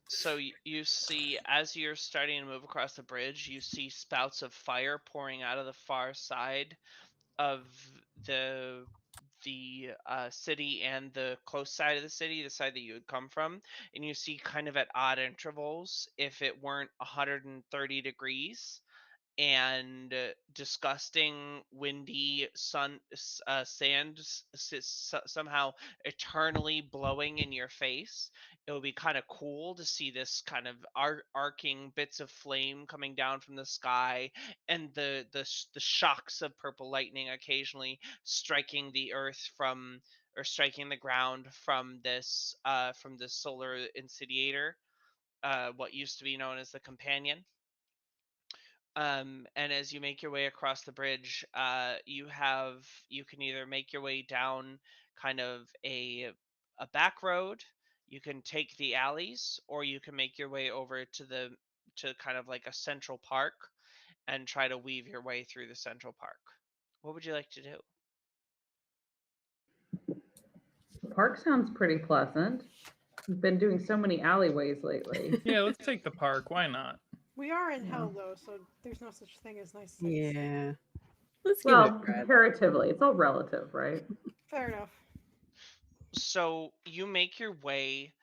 So you see, as you're starting to move across the bridge, you see spouts of fire pouring out of the far side of the city and the close side of the city, the side that you had come from, and you see kind of at odd intervals, if it weren't 130 degrees and disgusting windy sand somehow eternally blowing in your face, it would be kind of cool to see this kind of arcing bits of flame coming down from the sky, and the shocks of purple lightning occasionally striking the earth from, or striking the ground from this solar incendiator, what used to be known as the companion. And as you make your way across the bridge, you can either make your way down kind of a back road, you can take the alleys, or you can make your way over to kind of like a central park and try to weave your way through the central park. What would you like to do? The park sounds pretty pleasant. We've been doing so many alleyways lately. Yeah, let's take the park. Why not? We are in Yeah. hell though, so there's no such thing as nice things. Yeah. Let's give it a Well, try. comparatively, it's all relative, right? Fair enough. So you make your way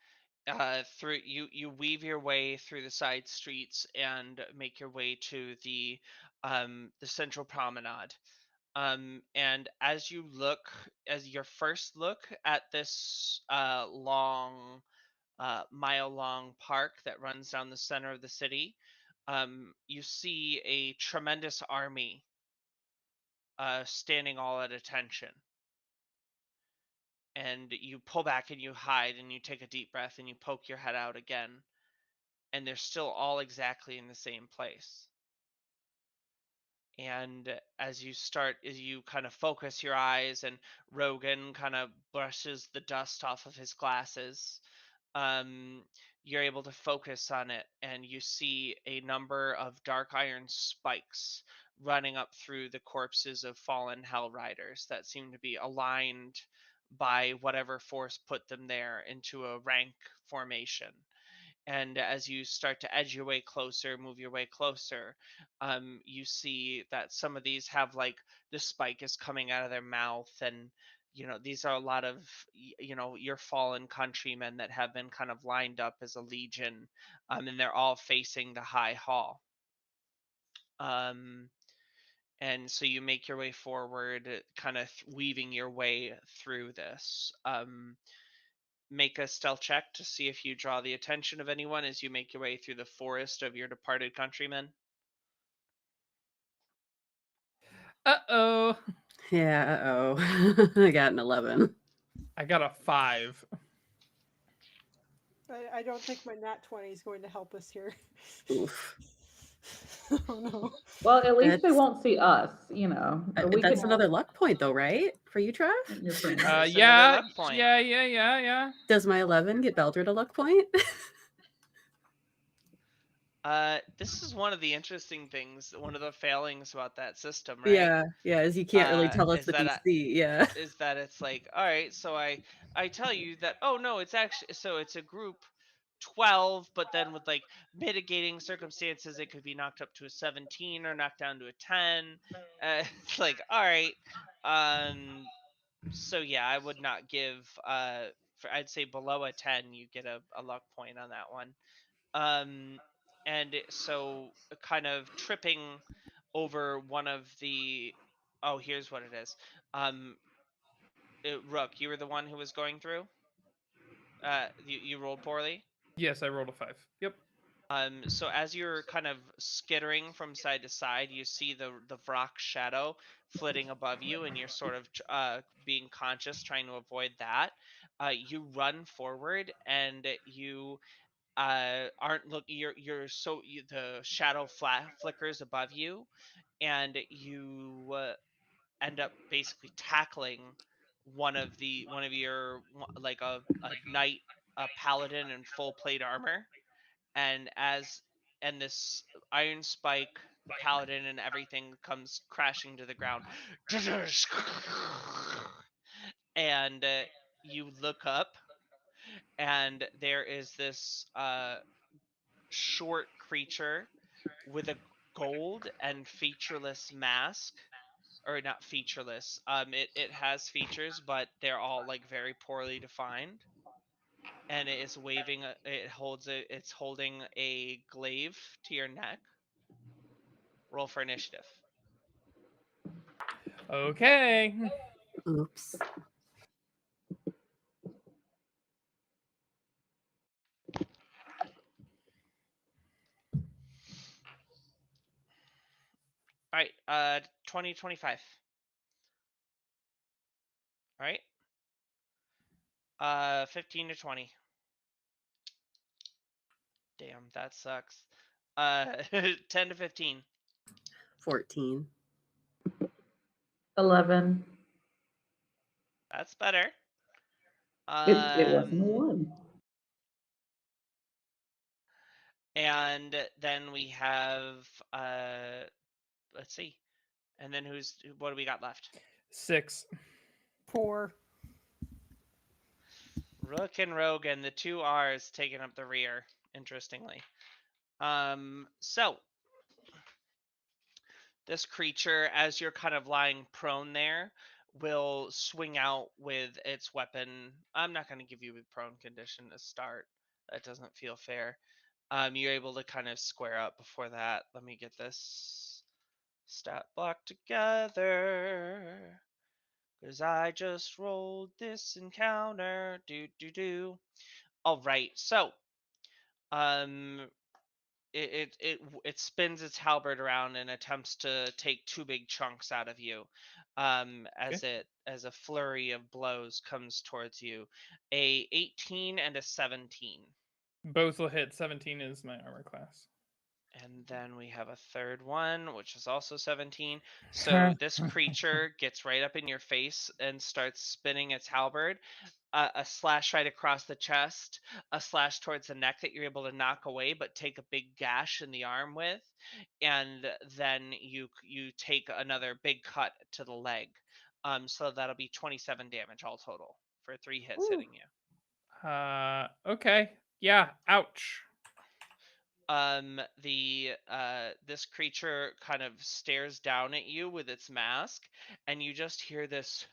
through, you weave your way through the side streets and make your way to the central promenade. And as your first look at this long, mile long park that runs down the center of the city, you see a tremendous army standing all at attention. And you pull back and you hide and you take a deep breath and you poke your head out again. And they're still all exactly in the same place. And as you kind of focus your eyes, and Rogan kind of brushes the dust off of his glasses, um, you're able to focus on it, and you see a number of dark iron spikes running up through the corpses of fallen hell riders that seem to be aligned by whatever force put them there into a rank formation. And as you start to edge your way closer, move your way closer, you see that some of these have, like, the spike is coming out of their mouth, and these are a lot of your fallen countrymen that have been kind of lined up as a legion, and they're all facing the high hall. um, and so you make your way forward, kind of weaving your way through this. Make a stealth check to see if you draw the attention of anyone as you make your way through the forest of your departed countrymen. Uh-oh. Yeah, uh-oh. I got an 11. I got a 5. I don't think my nat 20 is going to help us here. Oof. Oh no. Well, at least they That's- won't see us, you know. We That's could- another luck point, though, right? For you, Trev? Your friend. It's another Yeah, luck point. yeah. Does my 11 get Beldred a luck point? This is one of the interesting things, one of the failings about that system, right? Yeah, as you can't really tell us Is the that DC, yeah. is that it's like, all right, so I tell you that, oh no, it's actually, so it's a group 12, but then with like mitigating circumstances, it could be knocked up to a 17 or knocked down to a 10. It's like, all right, so yeah, I would not give I'd say below a 10 you get a luck point on that one. And so kind of tripping over one of the, oh, here's what it is. Rook, you were the one who was going through. You rolled poorly. Yes, I rolled a 5. Yep. So as you're kind of skittering from side to side, you see the Vrock shadow flitting above you, and you're sort of being conscious, trying to avoid that. You run forward, and you aren't look. The shadow flickers above you, and you end up basically tackling one of your like a knight, a paladin in full plate armor, and this iron spike paladin and everything comes crashing to the ground. And you look up, and there is this short creature with a gold and featureless mask, or not featureless. It has features, but they're all like very poorly defined. And it is waving. It's holding a glaive to your neck. Roll for initiative. Okay. Oops. All right. 20, 25. All right. 15 to 20. Damn, that sucks. 10 to 15. 14. 11. That's better. It wasn't a 1. And then we have let's see. And then what do we got left? 6. 4. Rook and Rogan, the two R's taking up the rear, interestingly. So this creature, as you're kind of lying prone there, will swing out with its weapon. I'm not going to give you a prone condition to start. That doesn't feel fair. You're able to kind of square up before that. Let me get this stat block together, because I just rolled this encounter. All right, so it spins its halberd around and attempts to take two big chunks out of you, as a flurry of blows comes towards you. A 18 and a 17. Both will hit. 17 is my armor class. And then we have a third one, which is also 17. So this creature gets right up in your face and starts spinning its halberd. A slash right across the chest, a slash towards the neck that you're able to knock away, but take a big gash in the arm with, and then you take another big cut to the leg. So that'll be 27 damage all total for 3 hits Ooh. hitting you. Okay. Yeah. Ouch. This creature kind of stares down at you with its mask, and you just hear this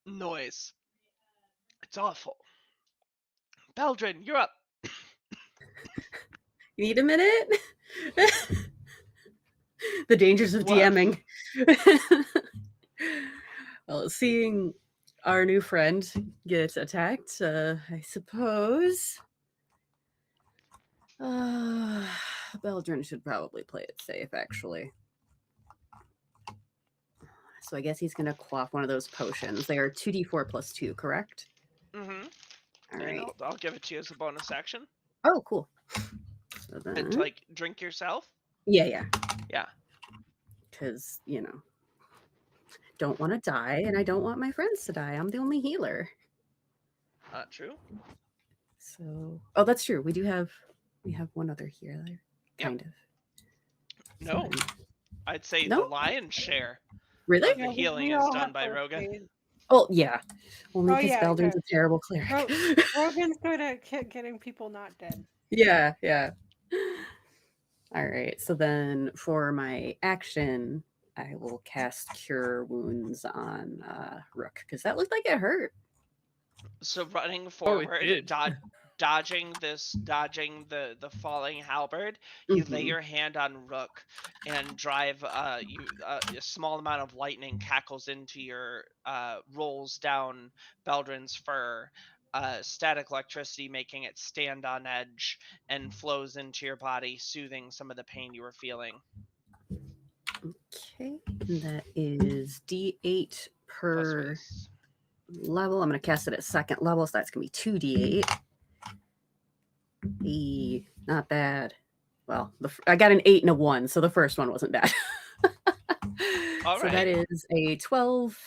noise. It's awful. Beldrin, you're up. You need a minute? The dangers of Woof. DMing. Well, seeing our new friend get attacked, I suppose. Beldrin should probably play it safe, actually. So I guess he's going to quaff one of those potions. They are 2d4 plus 2, correct? Mm-hmm. All right. I'll give it to you as a bonus action. Oh, cool. So And then, like drink yourself. yeah. Yeah. Because, don't want to die, and I don't want my friends to die. I'm the only healer. Not true. So, oh, that's true. We have one other healer, kind of. No, So, I'd say No? the lion's share really? of the healing is done by Rogan. Oh, yeah. Only Oh, because yeah, Beldrin's okay. a terrible cleric. Rogan's good at getting people not dead. Yeah. All right. So then for my action, I will cast Cure Wounds on Rook, because that looked like it hurt. So running Oh, forward, it did. dodging the falling halberd, you lay Mhm. your hand on Rook and drive a small amount of lightning cackles into your rolls down Beldrin's fur, static electricity, making it stand on edge and flows into your body, soothing some of the pain you were feeling. Okay, and that is D8 Plus per whiz. level. I'm going to cast it at second level, so that's going to be 2d8. Not bad. Well, I got an 8 and a 1, so the first one wasn't bad. All So that right. is a 12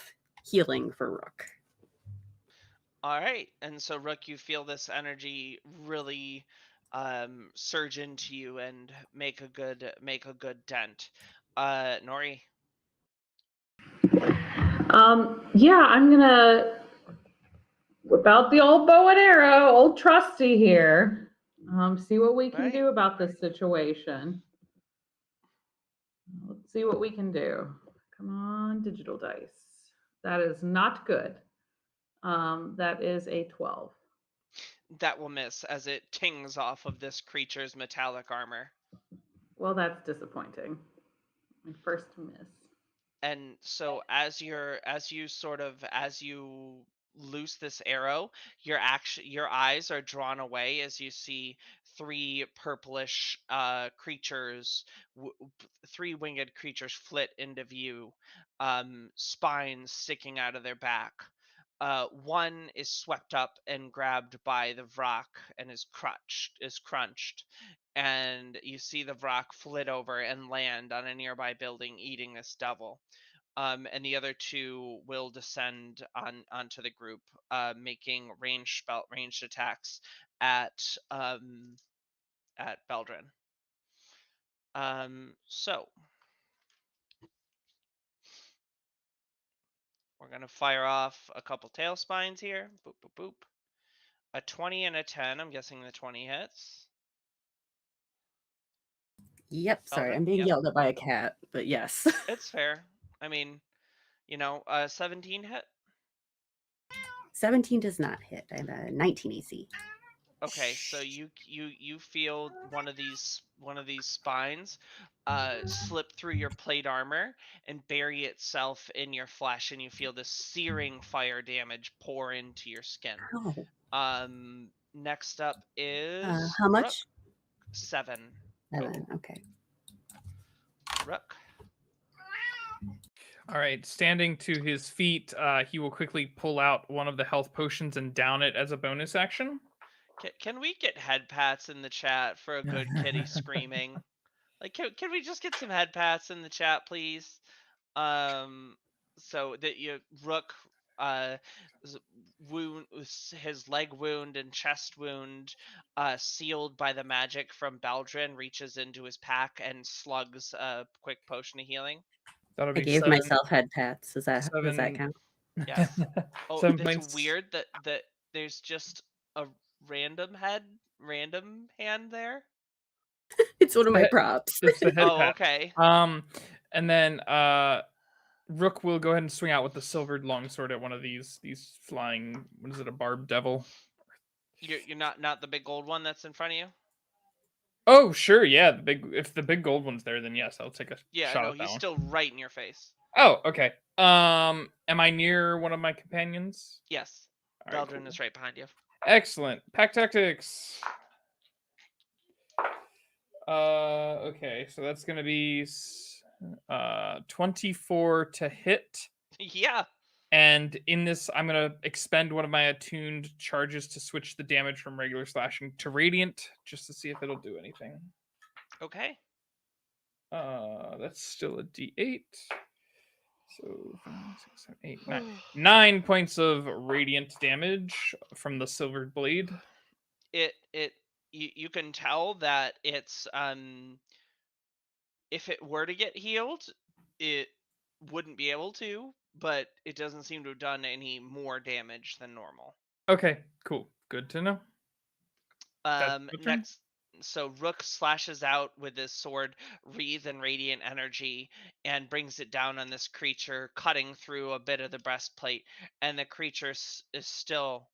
healing for Rook. All right. And so, Rook, you feel this energy really surge into you and make a good dent. Nori. Yeah, I'm gonna whip out the old bow and arrow, old trusty here. See what we can Right. do about this situation. Let's see what we can do. Come on, digital dice. That is not good. That is a 12. That will miss as it tings off of this creature's metallic armor. Well, that's disappointing. My first miss. And so as you loose this arrow, your eyes are drawn away as you see three purplish creatures, three winged creatures flit into view, spines sticking out of their back. One is swept up and grabbed by the Vrak and is crunched, and you see the Vrak flit over and land on a nearby building, eating this devil. And the other two will descend onto the group, making ranged attacks at Beldrin. So we're gonna fire off a couple tail spines here. Boop boop boop. A 20 and a 10. I'm guessing the 20 hits. Yep, sorry, Beldrin? I'm being Yep. yelled at by a cat, but yes. It's fair. I mean, 17 hit. 17 does not hit. I have a 19 AC. Okay, so you feel one of these spines slip through your plate armor and bury itself in your flesh, and you feel this searing fire damage pour into your skin. Oh, Next up is how Rook. much? 7. 7. Okay. Rook. All right, standing to his feet, he will quickly pull out one of the health potions and down it as a bonus action. Can we get head pats in the chat for a good kitty screaming? Like, can we just get some head pats in the chat, please? So that Rook, wound, his leg wound and chest wound, sealed by the magic from Baldrin, reaches into his pack and slugs a quick potion of healing. That'll I be gave 7. myself head pats. Does that 7. count? Yes. Oh, 7 it's points. weird that there's just a random hand there. It's one of my props. It's the head Oh, pat. okay. And then Rook will go ahead and swing out with the silvered longsword at one of these flying. What is it? A barbed devil? You're not the big gold one that's in front of you. Oh, sure, yeah. If the big gold one's there, then yes, I'll take a Yeah, shot no, at that he's one. still right in your face. Oh, okay. Am I near one of my companions? Yes. All right, Beldrin cool. is right behind you. Excellent. Pack tactics. Okay, so that's gonna be 24 to hit. Yeah. And in this, I'm going to expend one of my attuned charges to switch the damage from regular slashing to radiant, just to see if it'll do anything. Okay. That's still a D8. So 5, 6, 7, 8, 9. 9 points of radiant damage from the silvered blade. You can tell that it's if it were to get healed, it wouldn't be able to, but it doesn't seem to have done any more damage than normal. Okay, cool. Good to know. Next, so Rook slashes out with his sword, wreathed in radiant energy, and brings it down on this creature, cutting through a bit of the breastplate, and the creature is still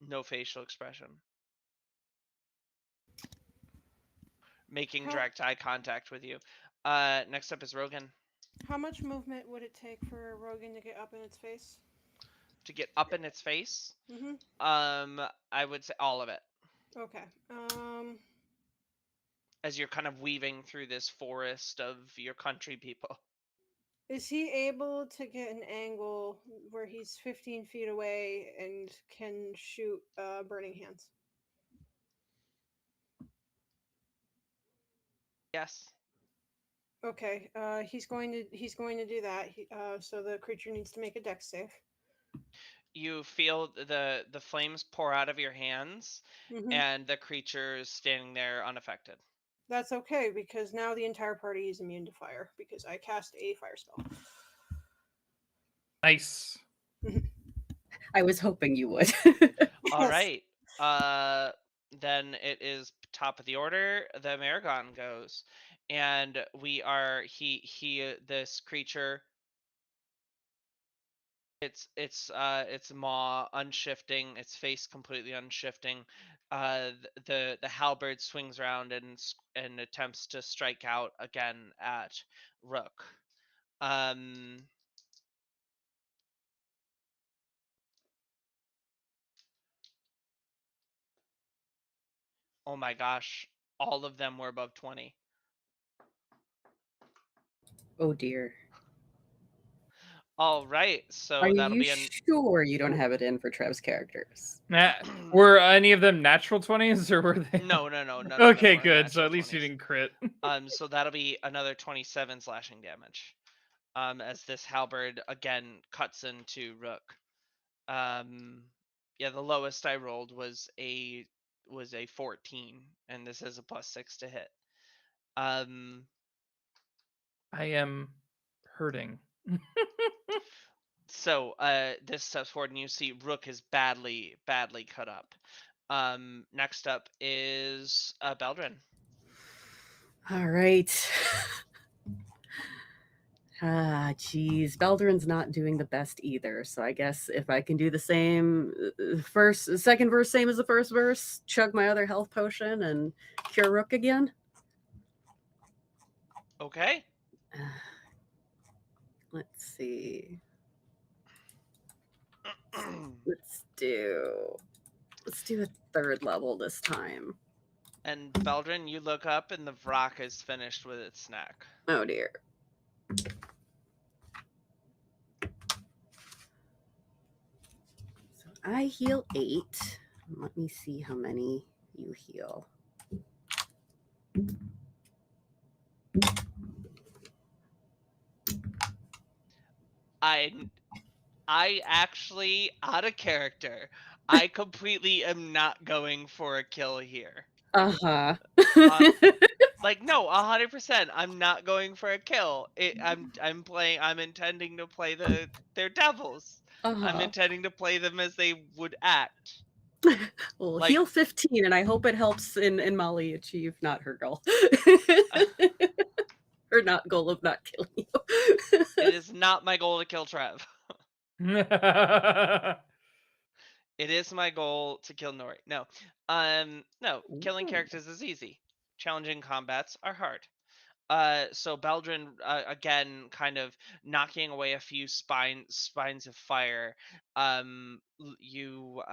no facial expression, making direct eye contact with you. Next up is Rogan. How much movement would it take for Rogan to get up in its face? to get up in its face. Mm-hmm. I would say all of it. Okay. As you're kind of weaving through this forest of your country people. Is he able to get an angle where he's 15 feet away and can shoot burning hands? Yes. Okay. He's going to do that. So the creature needs to make a dex save. You feel the flames pour out of your hands, Mm-hmm. and the creature's standing there unaffected. That's okay because now the entire party is immune to fire because I cast a fire spell. Nice. I was hoping you would. All Yes. right. Then it is top of the order. The Maragon goes, and we are this creature. Its maw unshifting, its face completely unshifting. The halberd swings around and attempts to strike out again at Rook. Oh my gosh, all of them were above 20. Oh dear. All right, Are so that'll you be an sure you don't have it in for Trev's characters? Were any of them natural 20s or were they? no, none of them Okay, were good. So natural at least you 20s. didn't crit. So that'll be another 27 slashing damage. As this halberd again cuts into Rook. Yeah, the lowest I rolled was a 14, and this is a +6 to hit. I am hurting. So this steps forward, and you see Rook is badly cut up. Next up is Beldrin. All right. Geez, Beldrin's not doing the best either. So I guess if I can do the same second verse, same as the first verse, chug my other health potion and cure Rook again. Okay. Let's see. Let's do a third level this time. And Beldrin, you look up, and the Vrak is finished with its snack. Oh dear. So I heal 8. Let me see how many you heal. I actually, out of character, I completely am not going for a kill here. Uh-huh. Like, no, 100%. I'm not going for a kill. I'm intending to play their devils. I'm Uh-huh. intending to play them as they would act. Well, Like- heal 15, and I hope it helps in Molly achieve not her goal. Her not goal of not killing you. It is not my goal to kill Trev. It is my goal to kill Nori. No. No, killing Ooh. characters is easy. Challenging combats are hard. So Beldrin, again, kind of knocking away a few spines of fire. You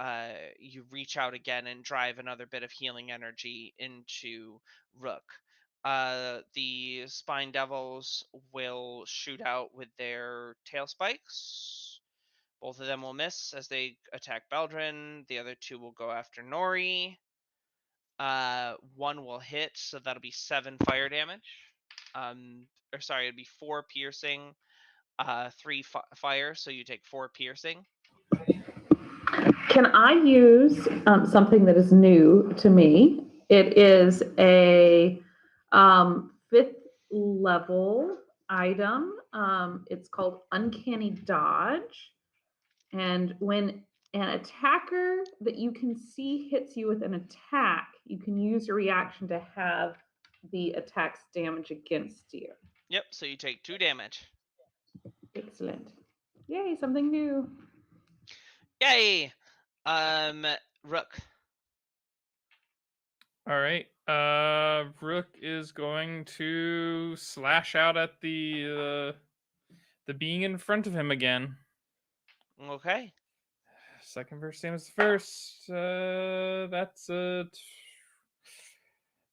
reach out again and drive another bit of healing energy into Rook. The spine devils will shoot out with their tail spikes. Both of them will miss as they attack Beldrin. The other two will go after Nori. One will hit, so that'll be 7 fire damage. It'd be 4 piercing, 3 fire, so you take 4 piercing. Can I use something that is new to me? It is a 5th level item. It's called Uncanny Dodge. And when an attacker that you can see hits you with an attack, you can use your reaction to have the attack's damage against you. Yep, so you take 2 damage. Excellent. Yay, something new. Yay! Rook. All right. Rook is going to slash out at the being in front of him again. Okay. second verse, same as the first.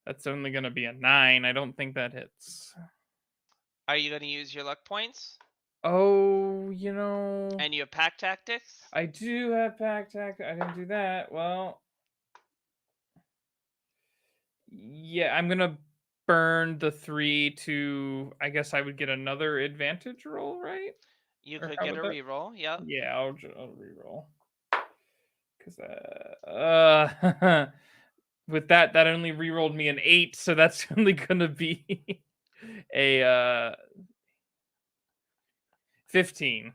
That's only gonna be a 9. I don't think that hits. Are you going to use your luck points? Oh, And you have pack tactics? I do have pack tack. I didn't do that. Well, yeah, I'm gonna burn the 3 to. I guess I would get another advantage roll, right? You Or could how get a would that? reroll. Yep. Yeah, I'll reroll. Because with that only rerolled me an 8, so that's only gonna be a 15.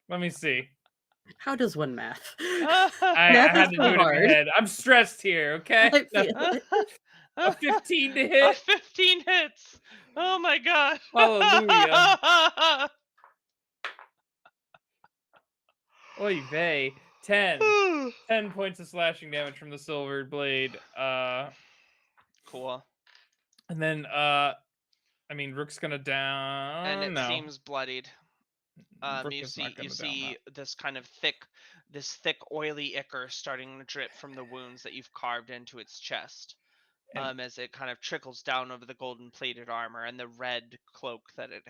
Let me see. How does one math? I Math had is to so do it in my hard. head. I'm stressed here, okay? I feel it. A 15 to A hit. 15 hits. Oh my god. Hallelujah. Oy vey. 10. 10 points of slashing damage from the silver blade. Cool. And then Rook's gonna down. And it No. seems bloodied. Rook You is not see gonna down this kind of thick oily ichor starting to drip from the wounds that you've carved into its chest. And- As it kind of trickles down over the golden plated armor and the red cloak that it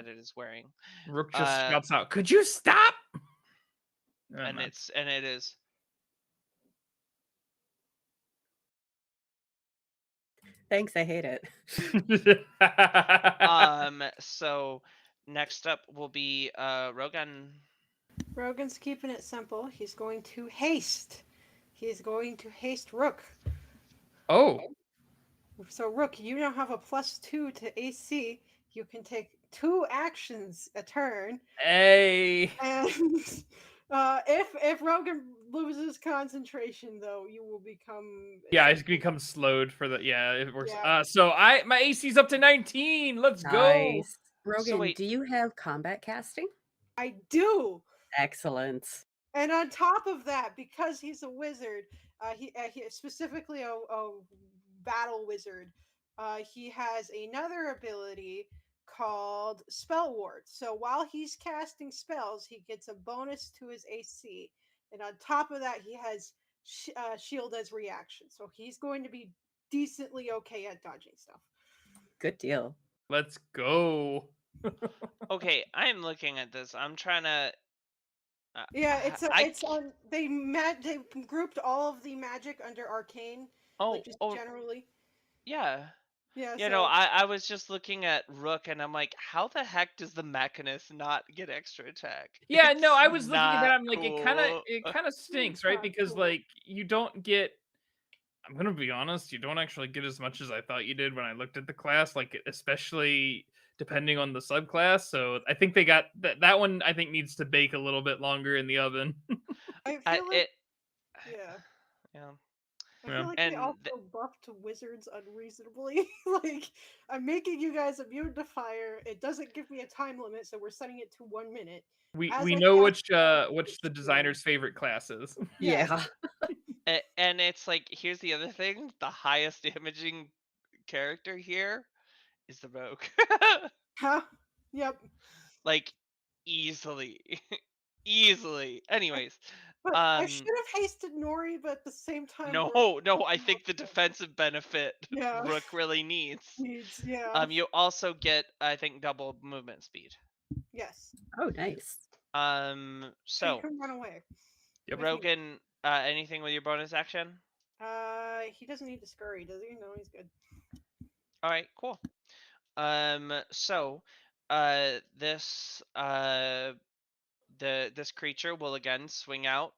is wearing. Rook just shouts out, "Could you stop?" And it is. Thanks, I hate it. So next up will be Rogan. Rogan's keeping it simple. He's going to haste. He's going to haste Rook. Oh. So Rook, you now have a +2 to AC. You can take 2 actions a turn. Hey. And if Rogan loses concentration, though, you will become. Yeah, it's become slowed for the. Yeah, it works. Yeah. So my AC's up to 19. Let's go. Nice. Rogan, wait. do you have combat casting? I do. Excellent. And on top of that, because he's a wizard, he specifically a battle wizard, he has another ability called Spell Ward. So while he's casting spells, he gets a bonus to his AC. And on top of that, he has shield as reaction. So he's going to be decently okay at dodging stuff. Good deal. Let's go. Okay, I'm looking at this. I'm trying to. Yeah, it's on. They grouped all of the magic under arcane. Like just generally. Yeah. Yeah. You know, I was just looking at Rook and I'm like, how the heck does the Mechanist not get extra attack? Yeah, no, It's I was looking at that. not I'm like, cool. it kind of stinks, right? not Because cool. like you don't get. I'm gonna be honest, you don't actually get as much as I thought you did when I looked at the class, like especially depending on the subclass. So I think they got that one. I think needs to bake a little bit longer in the oven. I feel like Yeah. I feel like they also buffed wizards unreasonably. Like, I'm making you guys immune to fire. It doesn't give me a time limit, so we're setting it to 1 minute. We know which the designer's favorite class is. Yeah. And it's like, here's the other thing: the highest damaging character here is the rogue. Huh? Yep. Like, easily. Anyways. But I should have hasted Nori, but at the same time. No, I think the defensive benefit Rook really needs. Yeah. You also get, I think, double movement speed. Yes. Oh, nice. So you can run away. Yep. Rogan, anything with your bonus action? He doesn't need to scurry, does he? No, he's good. All right, cool. So, this this creature will again swing out.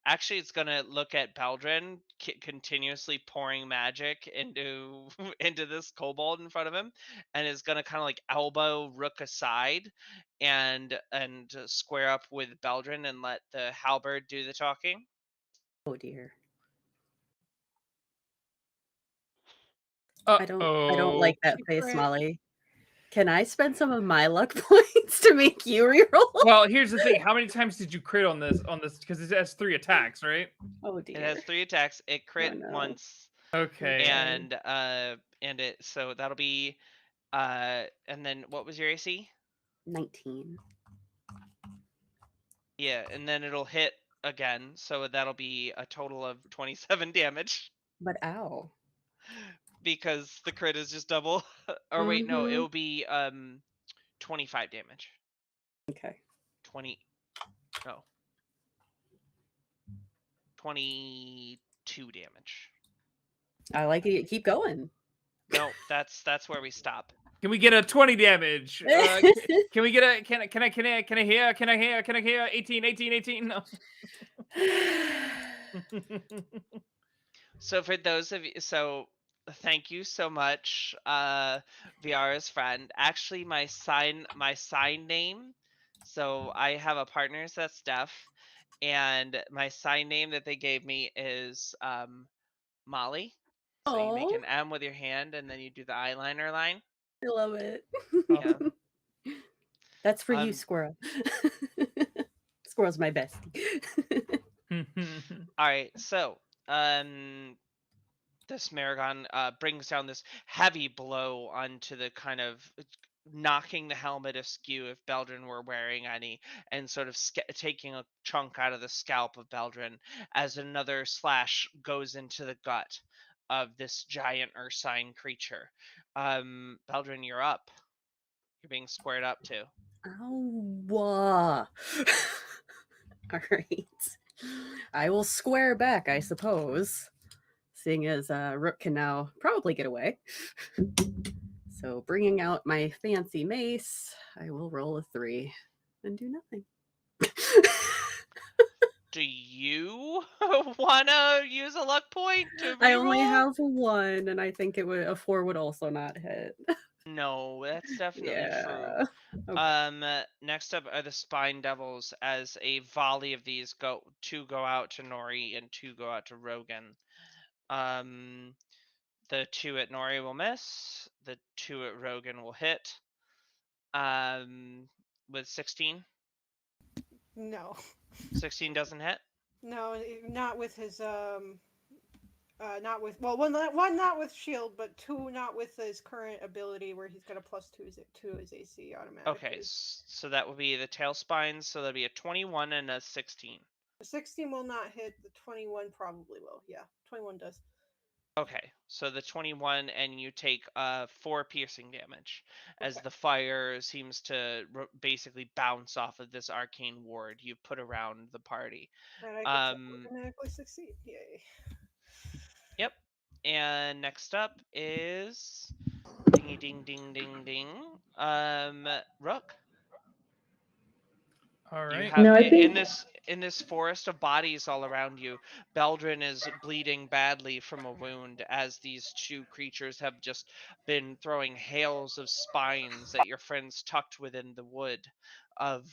Actually, it's gonna look at Baldrin continuously pouring magic into into this kobold in front of him, and is gonna kind of like elbow Rook aside, and square up with Baldrin and let the halberd do the talking. Oh dear. Uh-oh. I don't like that face, Molly. Can I spend some of my luck points to make you reroll? Well, here's the thing. How many times did you crit on this? Because it has 3 attacks, right? Oh dear. It has 3 attacks. It crit once. Okay. And it, so that'll be and then what was your AC? 19. Yeah, and then it'll hit again, so that'll be a total of 27 damage But ow. because the crit is just double. Or wait, no, Mhm. it'll be 25 damage. Okay. 20 no. 22 damage. I like it. Keep going. No, that's where we stop. Can we get a 20 damage? Can we get a can I hear 18 no. So for those of you, thank you so much, Viara's friend. Actually, my sign name. So I have a partner that's Steph, and my sign name that they gave me is Molly. So you make Oh, an M with your hand, and then you do the eyeliner line. I love it. Yeah. That's for you, Um. Squirrel. Squirrel's my bestie. All right. So this Maragon brings down this heavy blow onto the kind of knocking the helmet askew if Beldrin were wearing any, and sort of taking a chunk out of the scalp of Beldrin as another slash goes into the gut of this giant ursine creature. Beldrin, you're up. You're being squared up too. Ow. All right. I will square back, I suppose, seeing as Rook can now probably get away. So, bringing out my fancy mace, I will roll a 3 and do nothing. Do you wanna use a luck point to I only reroll? have 1, and I think a 4 would also not hit. No, that's definitely true. Yeah. Next up are the Spine Devils, as a volley of these go out to Nori and 2 go out to Rogan. The 2 at Nori will miss. The 2 at Rogan will hit. With 16. No. 16 doesn't hit. No, not with his not with one not with shield, but 2 not with his current ability where he's got a +2 to his AC automatically. Okay, so that would be the tail spines. So that'll be a 21 and a 16. The 16 will not hit. The 21 probably will. Yeah, 21 does. Okay, so the 21, and you take 4 piercing damage as the fire seems to basically bounce off of this arcane ward you've put around the party. And I get to automatically succeed. Yay. Yep. And next up is dingy ding ding ding ding. Rook. All You right. have No, I in think this forest of bodies all around you, Beldrin is bleeding badly from a wound as these 2 creatures have just been throwing hails of spines at your friends tucked within the wood of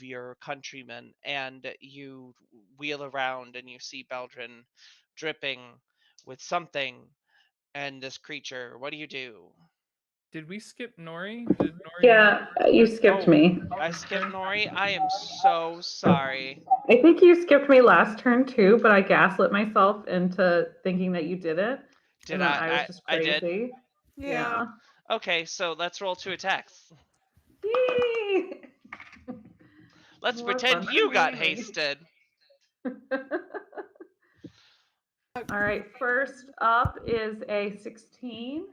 your countrymen, and you wheel around and you see Beldrin dripping with something and this creature. What do you do? Did we skip Nori? Did Nori? yeah, you skipped Oh, me. I skipped Nori. I am so sorry. I think you skipped me last turn too, but I gaslit myself into thinking that you did it. Did And then I was just I did? crazy. Yeah. Okay, so let's roll 2 attacks. Yay! Let's More pretend fun you for got me. hasted. All right, first up is a 16.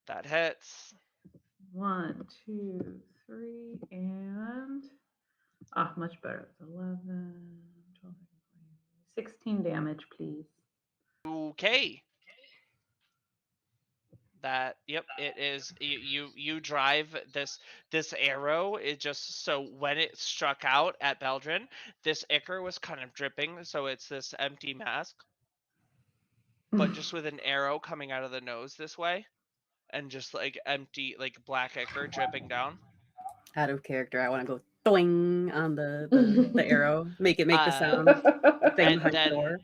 That hits. 1, 2, 3, and much better. It's 11, 12, 16 damage, please. Okay. That it is you drive this arrow. It just so when it struck out at Beldrin, this ichor was kind of dripping, so it's this empty mask, but just with an arrow coming out of the nose this way, and just like empty like black ichor dripping down. Out of character, I want to go doing on the arrow. Make the sound thing And behind the then door.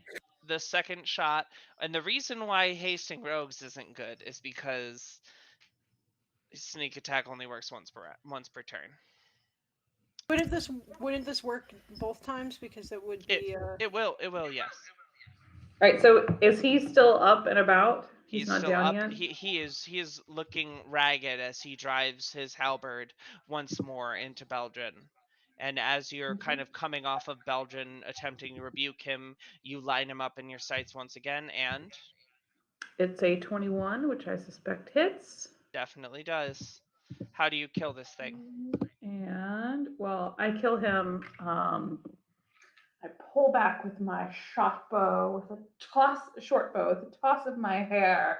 the second shot, and the reason why hasting rogues isn't good is because sneak attack only works once per turn. Wouldn't this work both times, because it would be It will, yes. All right, so is he still up and about? He's not still down up. yet? He is looking ragged as he drives his halberd once more into Beldrin. And as you're Mm-hmm. kind of coming off of Belgian, attempting to rebuke him, you line him up in your sights once again, and It's a 21, which I suspect hits. definitely does. How do you kill this thing? And, well, I kill him. I pull back with my short bow, with a short bow, with a toss of my hair.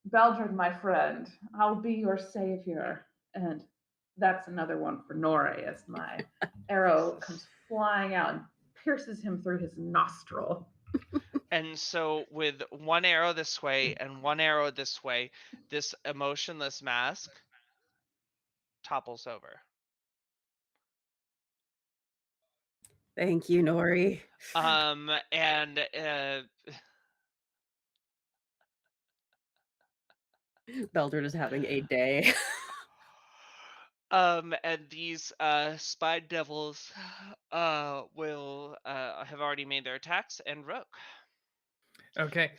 Beldred, my friend, I'll be your savior. And that's another one for Nore as my arrow comes flying out and pierces him through his nostril. And so, with one arrow this way and one arrow this way, this emotionless mask topples over. Thank you, Nori. And Beldred is having a day. and these spine devils will have already made their attacks. And Rook, Okay.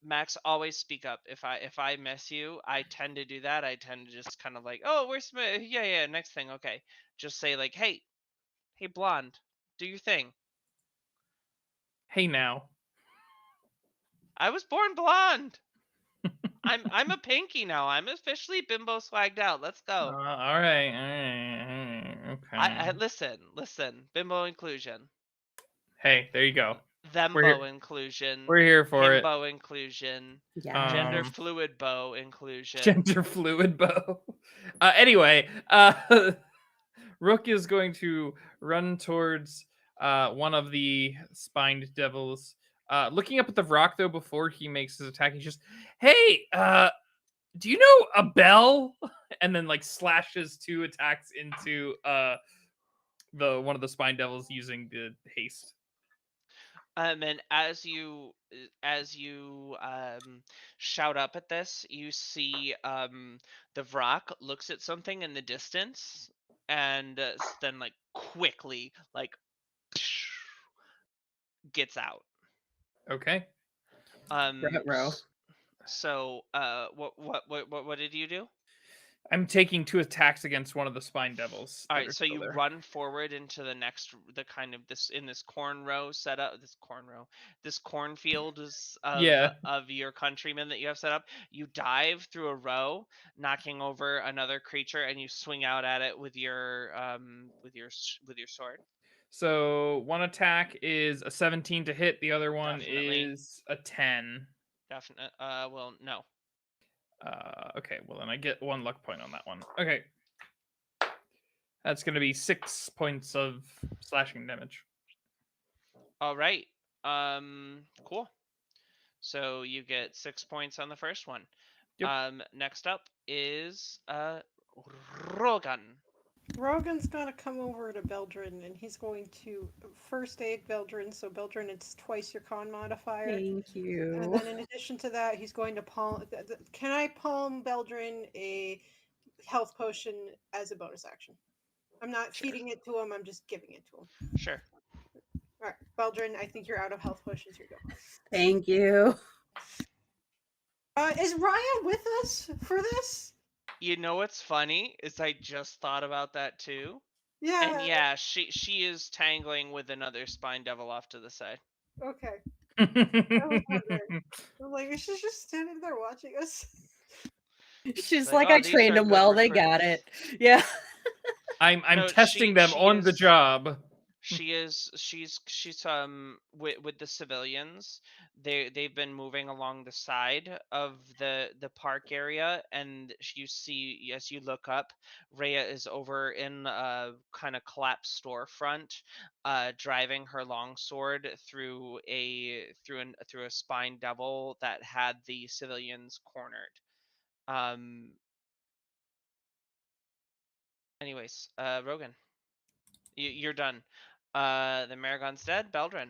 Max, always speak up. If I miss you, I tend to do that. I tend to just kind of like, oh, where's my yeah, next thing, okay. Just say like, hey, blonde, do your thing. Hey now. I was born blonde. I'm a pinky now. I'm officially bimbo swagged out. Let's go. All right. Okay. I listen. Bimbo inclusion. Hey, there you go. Thembo inclusion. We're here for it. Himbo inclusion. Yeah. Gender fluid bow inclusion. Gender fluid bow. Anyway, Rook is going to run towards one of the spined devils. Looking up at the rock though before he makes his attack, he's just, "Hey, do you know a bell?" And then like slashes 2 attacks into the one of the spine devils using the haste. And as you shout up at this, you see the Vrock looks at something in the distance and then like quickly like gets out. Okay. Row. So what did you do? I'm taking 2 attacks against one of the spine devils. All right, so you run forward into the kind of this corn row setup, this cornfield of your countrymen that you have set up. You dive through a row, knocking over another creature, and you swing out at it with your sword. So one attack is a 17 to hit. The other one Definitely. is a 10. Definitely. Well, no. Okay, well then I get 1 luck point on that one. Okay. That's going to be 6 points of slashing damage. All right. Cool. So you get 6 points on the first one. Yep. Next up is Rogan. Rogan's gonna come over to Beldrin and he's going to first aid Beldrin. So Beldrin, it's twice your con modifier. Thank you. And then in addition to that, he's going to palm. Can I palm Beldrin a health potion as a bonus action? I'm not feeding it to him. I'm just giving it to him. Sure. All right, Beldrin, I think you're out of health potions. Here you go. Thank you. Is Raya with us for this? You know what's funny is I just thought about that too. Yeah. And yeah, she is tangling with another spine devil off to the side. Okay. I'm like, she's just standing there watching us. She's like, like, "Oh, I these trained are them good well. They got recruits." it. Yeah. I'm No, testing them she on the is- job. She's with the civilians. They've been moving along the side of the park area, and you see as you look up, Rhea is over in a kind of collapsed storefront, driving her longsword through a spine devil that had the civilians cornered. Anyways, Rogan, you're done. The Maragon's dead. Beldrin.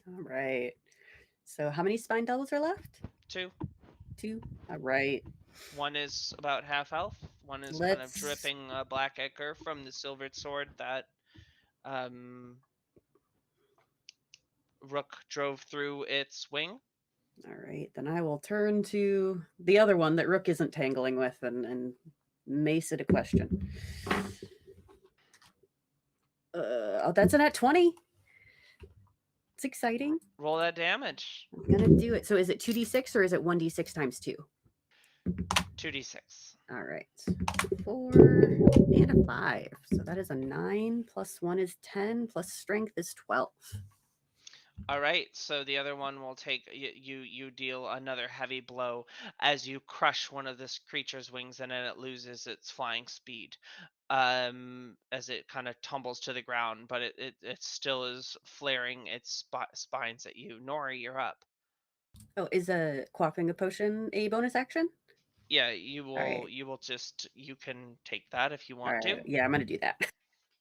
All right. So how many spine devils are left? 2. 2. All right. One is about half health. One is kind of dripping black ichor from the silvered sword that Rook drove through its wing. All right. Then I will turn to the other one that Rook isn't tangling with and mace it a question. Oh, that's an at 20. It's exciting. Roll that damage. I'm gonna do it. So is it 2d6 or is it 1d6 times 2? 2d6. All right. 4 and a 5. So that is a 9 plus 1 is 10 plus strength is 12. All right, so the other one will take you deal another heavy blow as you crush one of this creature's wings, and then it loses its flying speed as it kind of tumbles to the ground, but it still is flaring its spines at you. Nori, you're up. Oh, is a quaffing a potion a bonus action? Yeah, you will. right. You will just. You can take that if you All want right. to. Yeah, I'm gonna do that.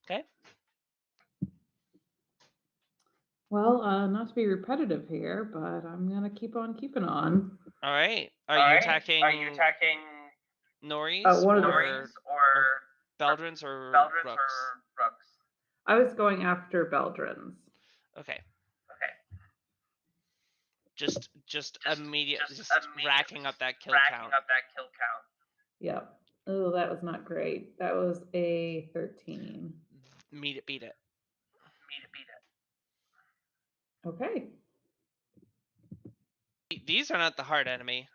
Okay. Well, not to be repetitive here, but I'm gonna keep on keeping on. All right. Are you attacking Nori's One of the or Beldrin's or Rook's? I was going after Beldrin's. Okay. Just immediately racking up that kill count. Yep. Oh, that was not great. That was a 13. Beat it. Okay. These are not the hard enemy.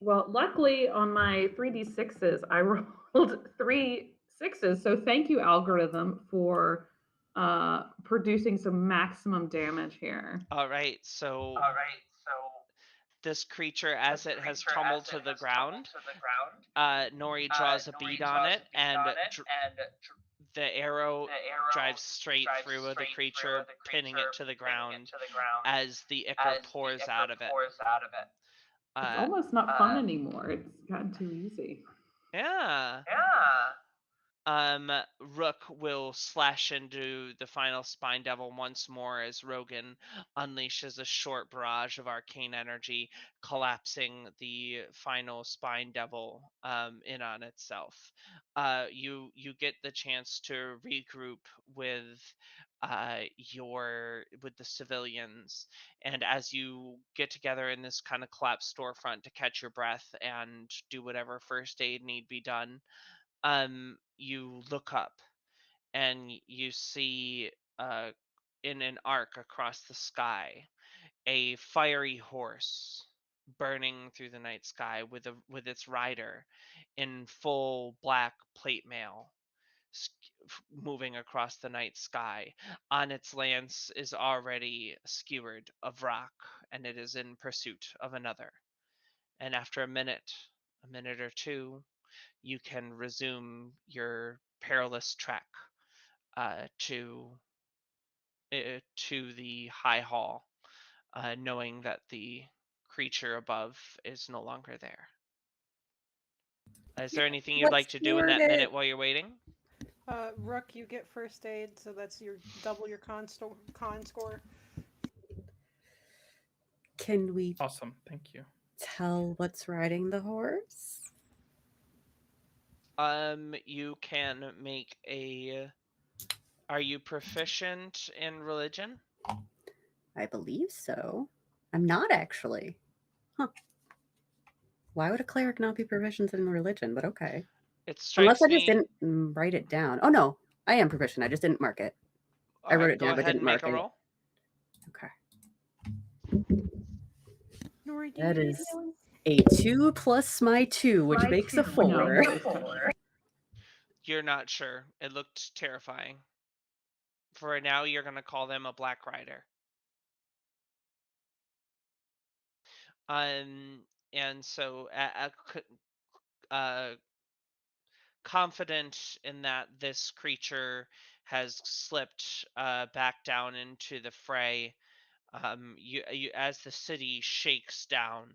Well, luckily on my 3d6s, I rolled 3 6s. So thank you, algorithm, for producing some maximum damage here. All right. So this creature, as it has tumbled to the ground, Nori draws a bead on it, and the arrow drives straight through the creature, pinning it to the ground as the ichor pours out of it. It's almost not fun anymore. It's gotten too easy. Yeah. Rook will slash into the final Spine Devil once more as Rogan unleashes a short barrage of arcane energy, collapsing the final Spine Devil in on itself. You get the chance to regroup with with the civilians, and as you get together in this kind of collapsed storefront to catch your breath and do whatever first aid need be done, you look up and you see in an arc across the sky a fiery horse burning through the night sky with its rider in full black plate mail moving across the night sky. On its lance is already skewered of rock, and it is in pursuit of another. And after a minute or two, you can resume your perilous trek to the high hall, knowing that the creature above is no longer there. Is there anything you'd like to do in that minute while you're waiting? Rook, you get first aid, so that's your double your con score. Can we Awesome. Thank you. tell what's riding the horse? You can make a. Are you proficient in religion? I believe so. I'm not actually. Huh. Why would a cleric not be proficient in religion? But okay. It Unless strikes I just me. didn't write it down. Oh no, I am proficient. I just didn't mark it. I wrote it Go down, but ahead didn't and make mark a it. roll. Okay. Nori, That is a 2 plus my 2, which makes a 4. You're not sure. It looked terrifying. For now, you're going to call them a Black Rider. And so, confident in that this creature has slipped back down into the fray, you as the city shakes down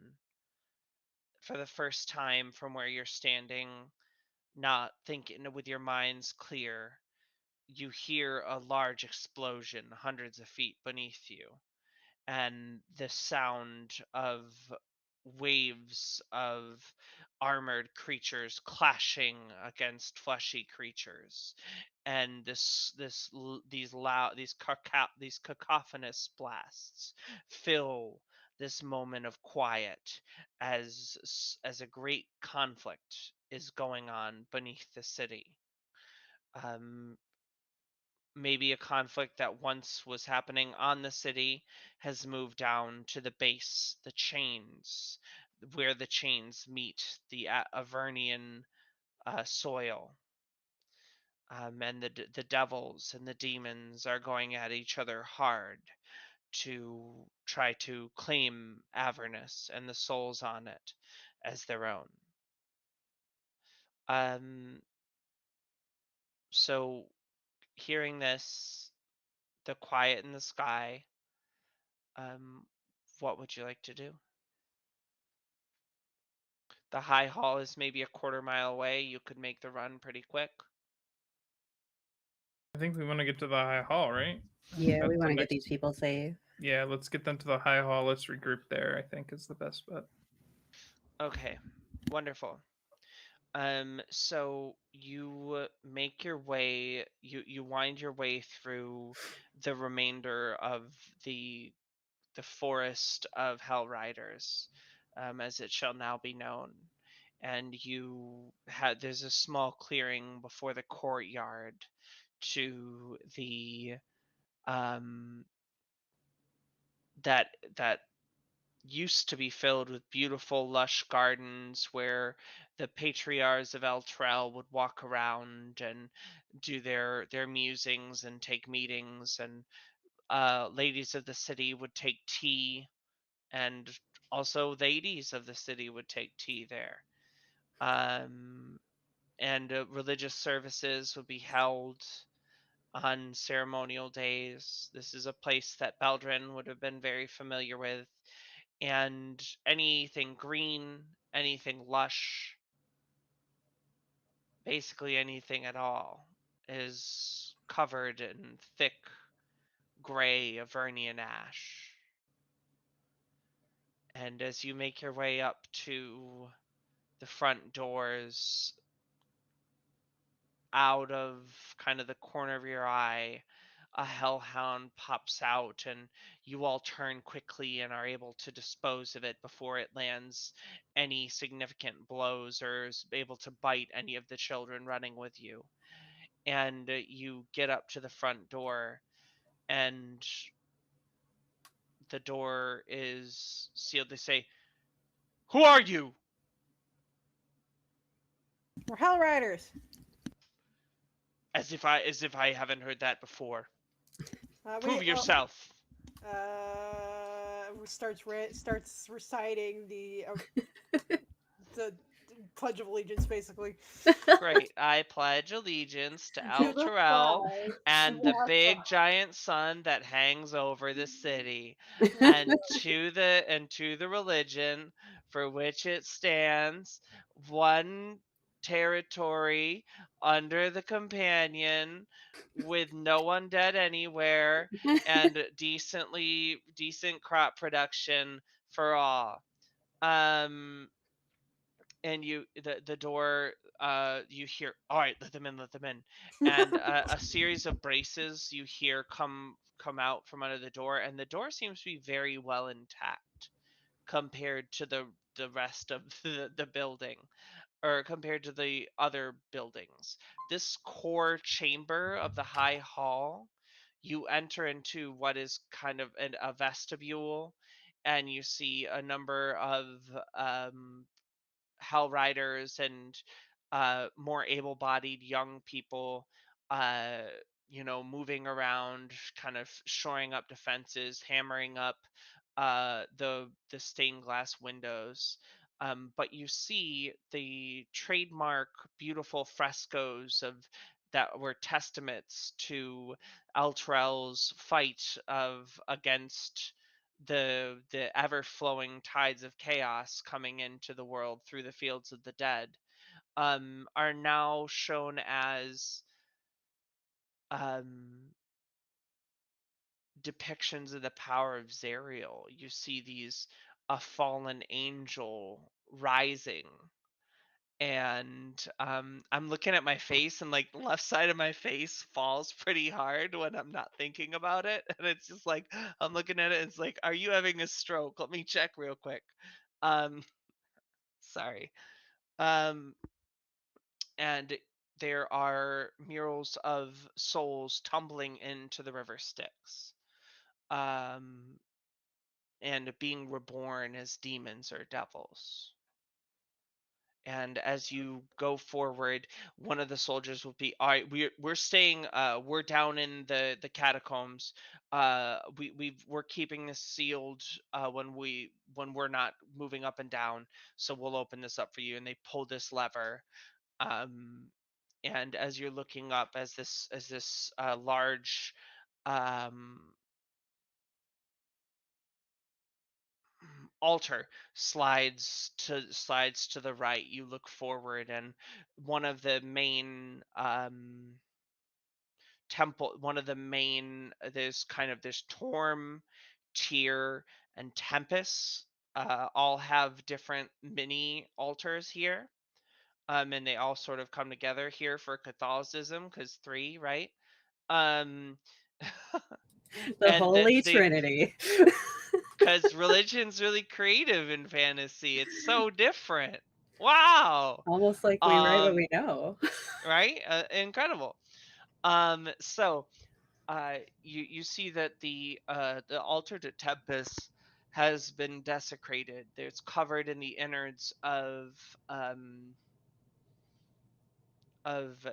for the first time from where you're standing, not thinking with your minds clear, you hear a large explosion hundreds of feet beneath you, and the sound of waves of armored creatures clashing against fleshy creatures, and these cacophonous blasts fill this moment of quiet as a great conflict is going on beneath the city. Um, Maybe a conflict that once was happening on the city has moved down to the base, the chains, where the chains meet the Avernian soil. And the devils and the demons are going at each other hard to try to claim Avernus and the souls on it as their own. Um, so hearing this, the quiet in the sky, um, what would you like to do? The High Hall is maybe a quarter mile away. You could make the run pretty quick. I think we want to get to the High Hall, right? Yeah, we That's want the to get next- these people safe. Yeah, let's get them to the High Hall. Let's regroup there, I think is the best bet. Okay, wonderful. So you make your way, you wind your way through the remainder of the the forest of Hell Riders, as it shall now be known. And you had there's a small clearing before the courtyard to the um that used to be filled with beautiful lush gardens where the patriarchs of Eltrell would walk around and do their musings and take meetings, and ladies of the city would take tea, and also ladies of the city would take tea there. um, and religious services would be held on ceremonial days. This is a place that Beldrin would have been very familiar with, and anything green, anything lush, basically anything at all, is covered in thick gray Avernian ash. And as you make your way up to the front doors, out of kind of the corner of your eye, a hellhound pops out, and you all turn quickly and are able to dispose of it before it lands any significant blows or is able to bite any of the children running with you. And you get up to the front door, and the door is sealed. They say, "Who are you?" We're Hell Riders. As if I haven't heard that before. Prove Oh, yourself. starts reciting the Pledge of Allegiance, basically. Great. I pledge allegiance to To the Elturel flag and of the our big flag. giant sun that hangs over the city, and to the religion for which it stands, one territory under the companion, with no undead anywhere, and decent crop production for all. Um and the door, you hear, all right, let them in, let them in. And a series of braces you hear come out from under the door, and the door seems to be very well intact compared to the rest of the building, or compared to the other buildings. This core chamber of the high hall, you enter into what is kind of a vestibule, and you see a number of um, Hell Riders and more able-bodied young people, uh, moving around, kind of shoring up defenses, hammering up the stained glass windows. But you see the trademark beautiful frescoes of that were testaments to Altrell's fight of against the ever flowing tides of chaos coming into the world through the fields of the dead, are now shown as um, depictions of the power of Zerial. You see these a fallen angel rising and I'm looking at my face, and like the left side of my face falls pretty hard when I'm not thinking about it, and it's just like I'm looking at it, and it's like, are you having a stroke? Let me check real quick. Um, sorry. Um, and there are murals of souls tumbling into the river Styx, um, and being reborn as demons or devils. And as you go forward, one of the soldiers will be, all right, we're staying, we're down in the catacombs. We're keeping this sealed when we're not moving up and down, so we'll open this up for you. And they pull this lever, um and as you're looking up, as this large, um altar slides to the right, you look forward, and one of the main one of the main there's Torm, Tyr, and Tempest, all have different mini altars here. And they all sort of come together here for Catholicism, because three, right? Um, The and that Holy they Trinity. because religion's really creative in fantasy. It's so different. Wow. Almost like we write what Um, we know. right? Incredible. So you see that the altar to Tempest has been desecrated. It's covered in the innards of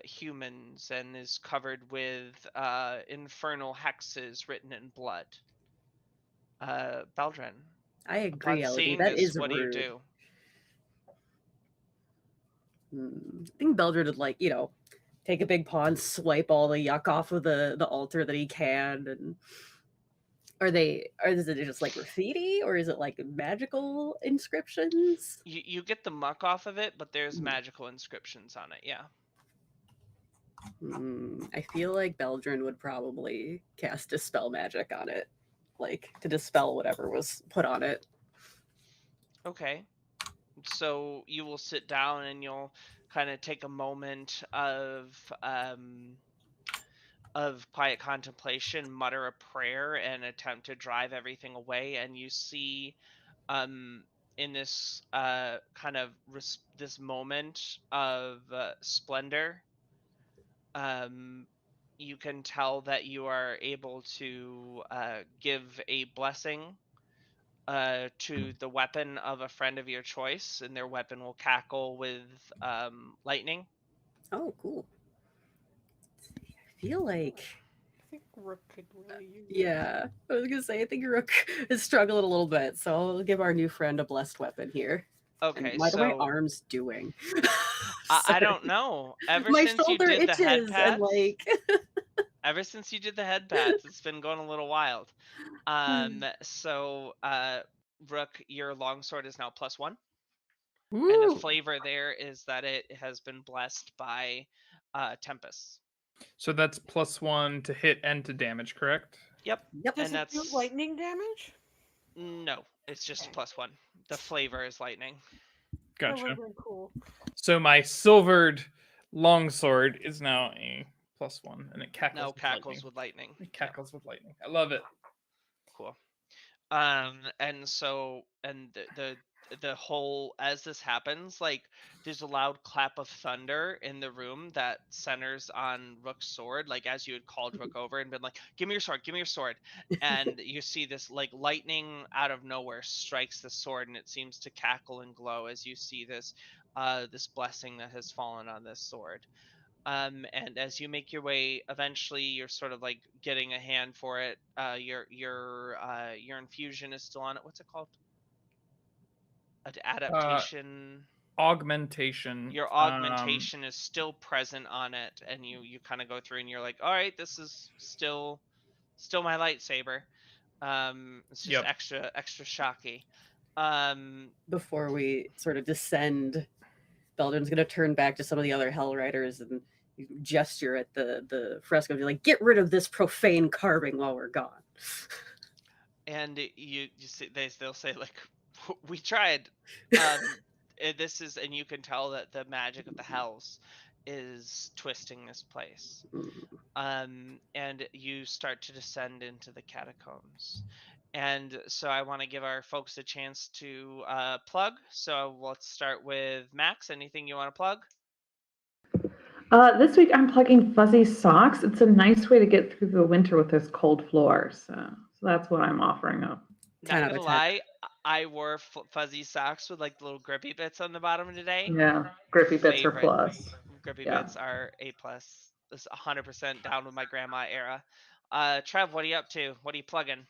humans, and is covered with infernal hexes written in blood. Beldrin, I agree, upon Elodie. seeing That this, is what do you rude. do? I think Beldred would take a big paw and swipe all the yuck off of the altar that he can. And is it just like graffiti, or is it like magical inscriptions? You get the muck off of it, but there's Mm. magical inscriptions on it. Yeah. I feel like Beldrin would probably cast Dispel Magic on it, like to dispel whatever was put on it. Okay. So you will sit down, and you'll kind of take a moment of quiet contemplation, mutter a prayer, and attempt to drive everything away. And you see, in this this moment of splendor, um, you can tell that you are able to give a blessing to the weapon of a friend of your choice, and their weapon will cackle with lightning. Oh, cool. I feel like, I think Rook could really use it. yeah, I was gonna say, I think Rook is struggling a little bit, so I'll give our new friend a blessed weapon here. And Okay, what are my so arms doing? I don't Sorry. know. Ever My since you shoulder did the head itches and pats, like it's been going a little wild. So Rook, your longsword is now +1. And the Woo! flavor there is that it has been blessed by Tempest. So that's +1 to hit and to damage, correct? Yep. Yep. Does And it do that's lightning damage? no, it's just Okay. +1. The flavor is lightning. That Gotcha. would have been cool. So my silvered longsword is now a +1, and it cackles No, with cackles lightning. with lightning. It cackles with lightning. I love it. Cool. And so, and the whole, as this happens, like there's a loud clap of thunder in the room that centers on Rook's sword, like as you had called Rook over and been like, give me your sword, and you see this like lightning out of nowhere strikes the sword, and it seems to cackle and glow as you see this blessing that has fallen on this sword. And as you make your way, eventually you're sort of like getting a hand for it. Your infusion is still on it. What's it called? Adaptation. Augmentation. Your augmentation is still present on it, and you kind of go through, and you're like, all right, this is still my lightsaber. It's just Yep. extra shocky. Before we sort of descend, Beldrin's gonna turn back to some of the other Hell Riders and gesture at the fresco and be like, "Get rid of this profane carving while we're gone." And you see they'll say like, we tried. this is, and you can tell that the magic of the hells is twisting this place. Mm. And you start to descend into the catacombs. And so I want to give our folks a chance to plug. So let's start with Max. Anything you want to plug? This week I'm plugging fuzzy socks. It's a nice way to get through the winter with those cold floors. So that's what I'm offering up. 10 Not out gonna of 10. lie, I wore fuzzy socks with like the little grippy bits on the bottom today. Yeah, grippy bits are Favorite. plus. Grippy Yeah. bits are A plus. This is 100% down with my grandma era. Trev, what are you up to? What are you plugging?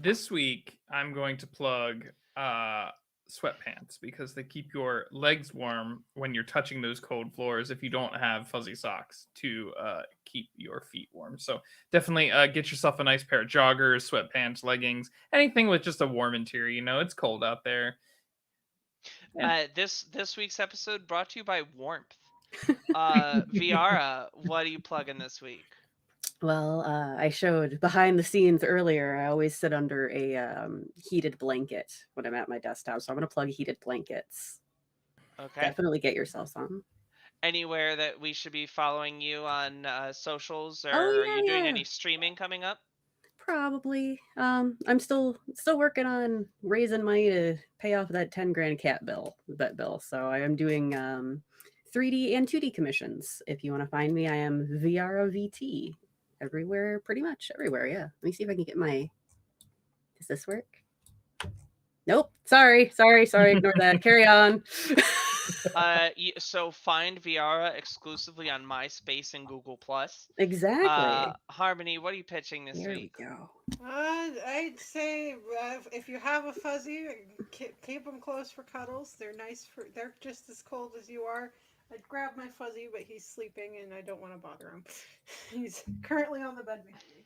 This week I'm going to plug sweatpants because they keep your legs warm when you're touching those cold floors if you don't have fuzzy socks to keep your feet warm. So definitely get yourself a nice pair of joggers, sweatpants, leggings, anything with just a warm interior. You know, it's cold out there. This week's episode brought to you by Warmth. Viara, what are you plugging this week? Well, I showed behind the scenes earlier. I always sit under a heated blanket when I'm at my desktop. So I'm going to plug heated blankets. Okay. Definitely get yourself some. Anywhere that we should be following you on socials, or Oh, are you doing yeah. any streaming coming up? Probably. I'm still working on raising money to pay off that 10 grand vet bill. So I am doing 3D and 2D commissions. If you want to find me, I am VROVT everywhere, pretty much everywhere. Yeah. Let me see if I can get my. Does this work? Nope. Sorry. Ignore that. Carry on. So find Viara exclusively on MySpace and Google Plus. Exactly. Harmony, what are you pitching this There week? we go. I'd say if you have a fuzzy, keep them close for cuddles. They're nice for. They're just as cold as you are. I'd grab my fuzzy, but he's sleeping, and I don't want to bother him. He's currently on the bed with me.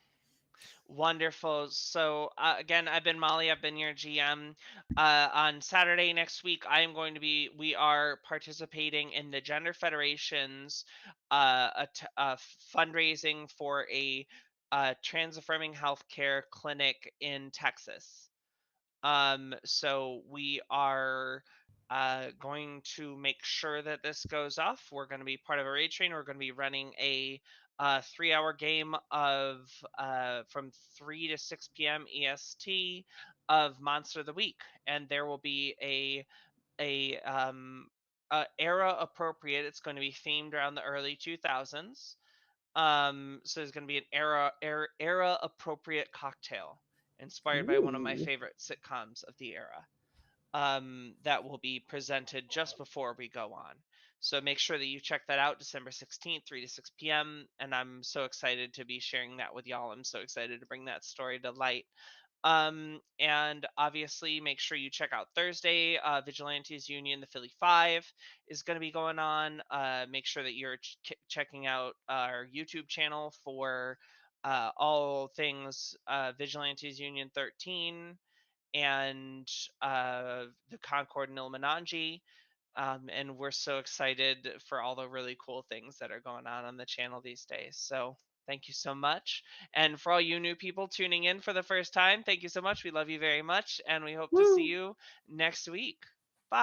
Wonderful. So again, I've been Molly. I've been your GM. On Saturday next week, we are participating in the Gender Federation's fundraising for a trans affirming healthcare clinic in Texas. So we are going to make sure that this goes off. We're going to be part of a raid train. We're going to be running a 3-hour game of from 3 to 6 p.m. EST of Monster of the Week, and there will be a era appropriate. It's going to be themed around the early 2000s. So there's going to be an era appropriate cocktail inspired by one of my Ooh. favorite sitcoms of the era. That will be presented just before we go on. So make sure that you check that out December 16th, 3 to 6 p.m. And I'm so excited to be sharing that with y'all. I'm so excited to bring that story to light. And obviously make sure you check out Thursday. Vigilantes Union, the Philly 5 is going to be going on. Make sure that you're checking out our YouTube channel for all things Vigilantes Union 13 and the Concord and Illuminati. And we're so excited for all the really cool things that are going on the channel these days. So thank you so much. And for all you new people tuning in for the first time, thank you so much. We love you very much. And we hope to see Woo. you next week.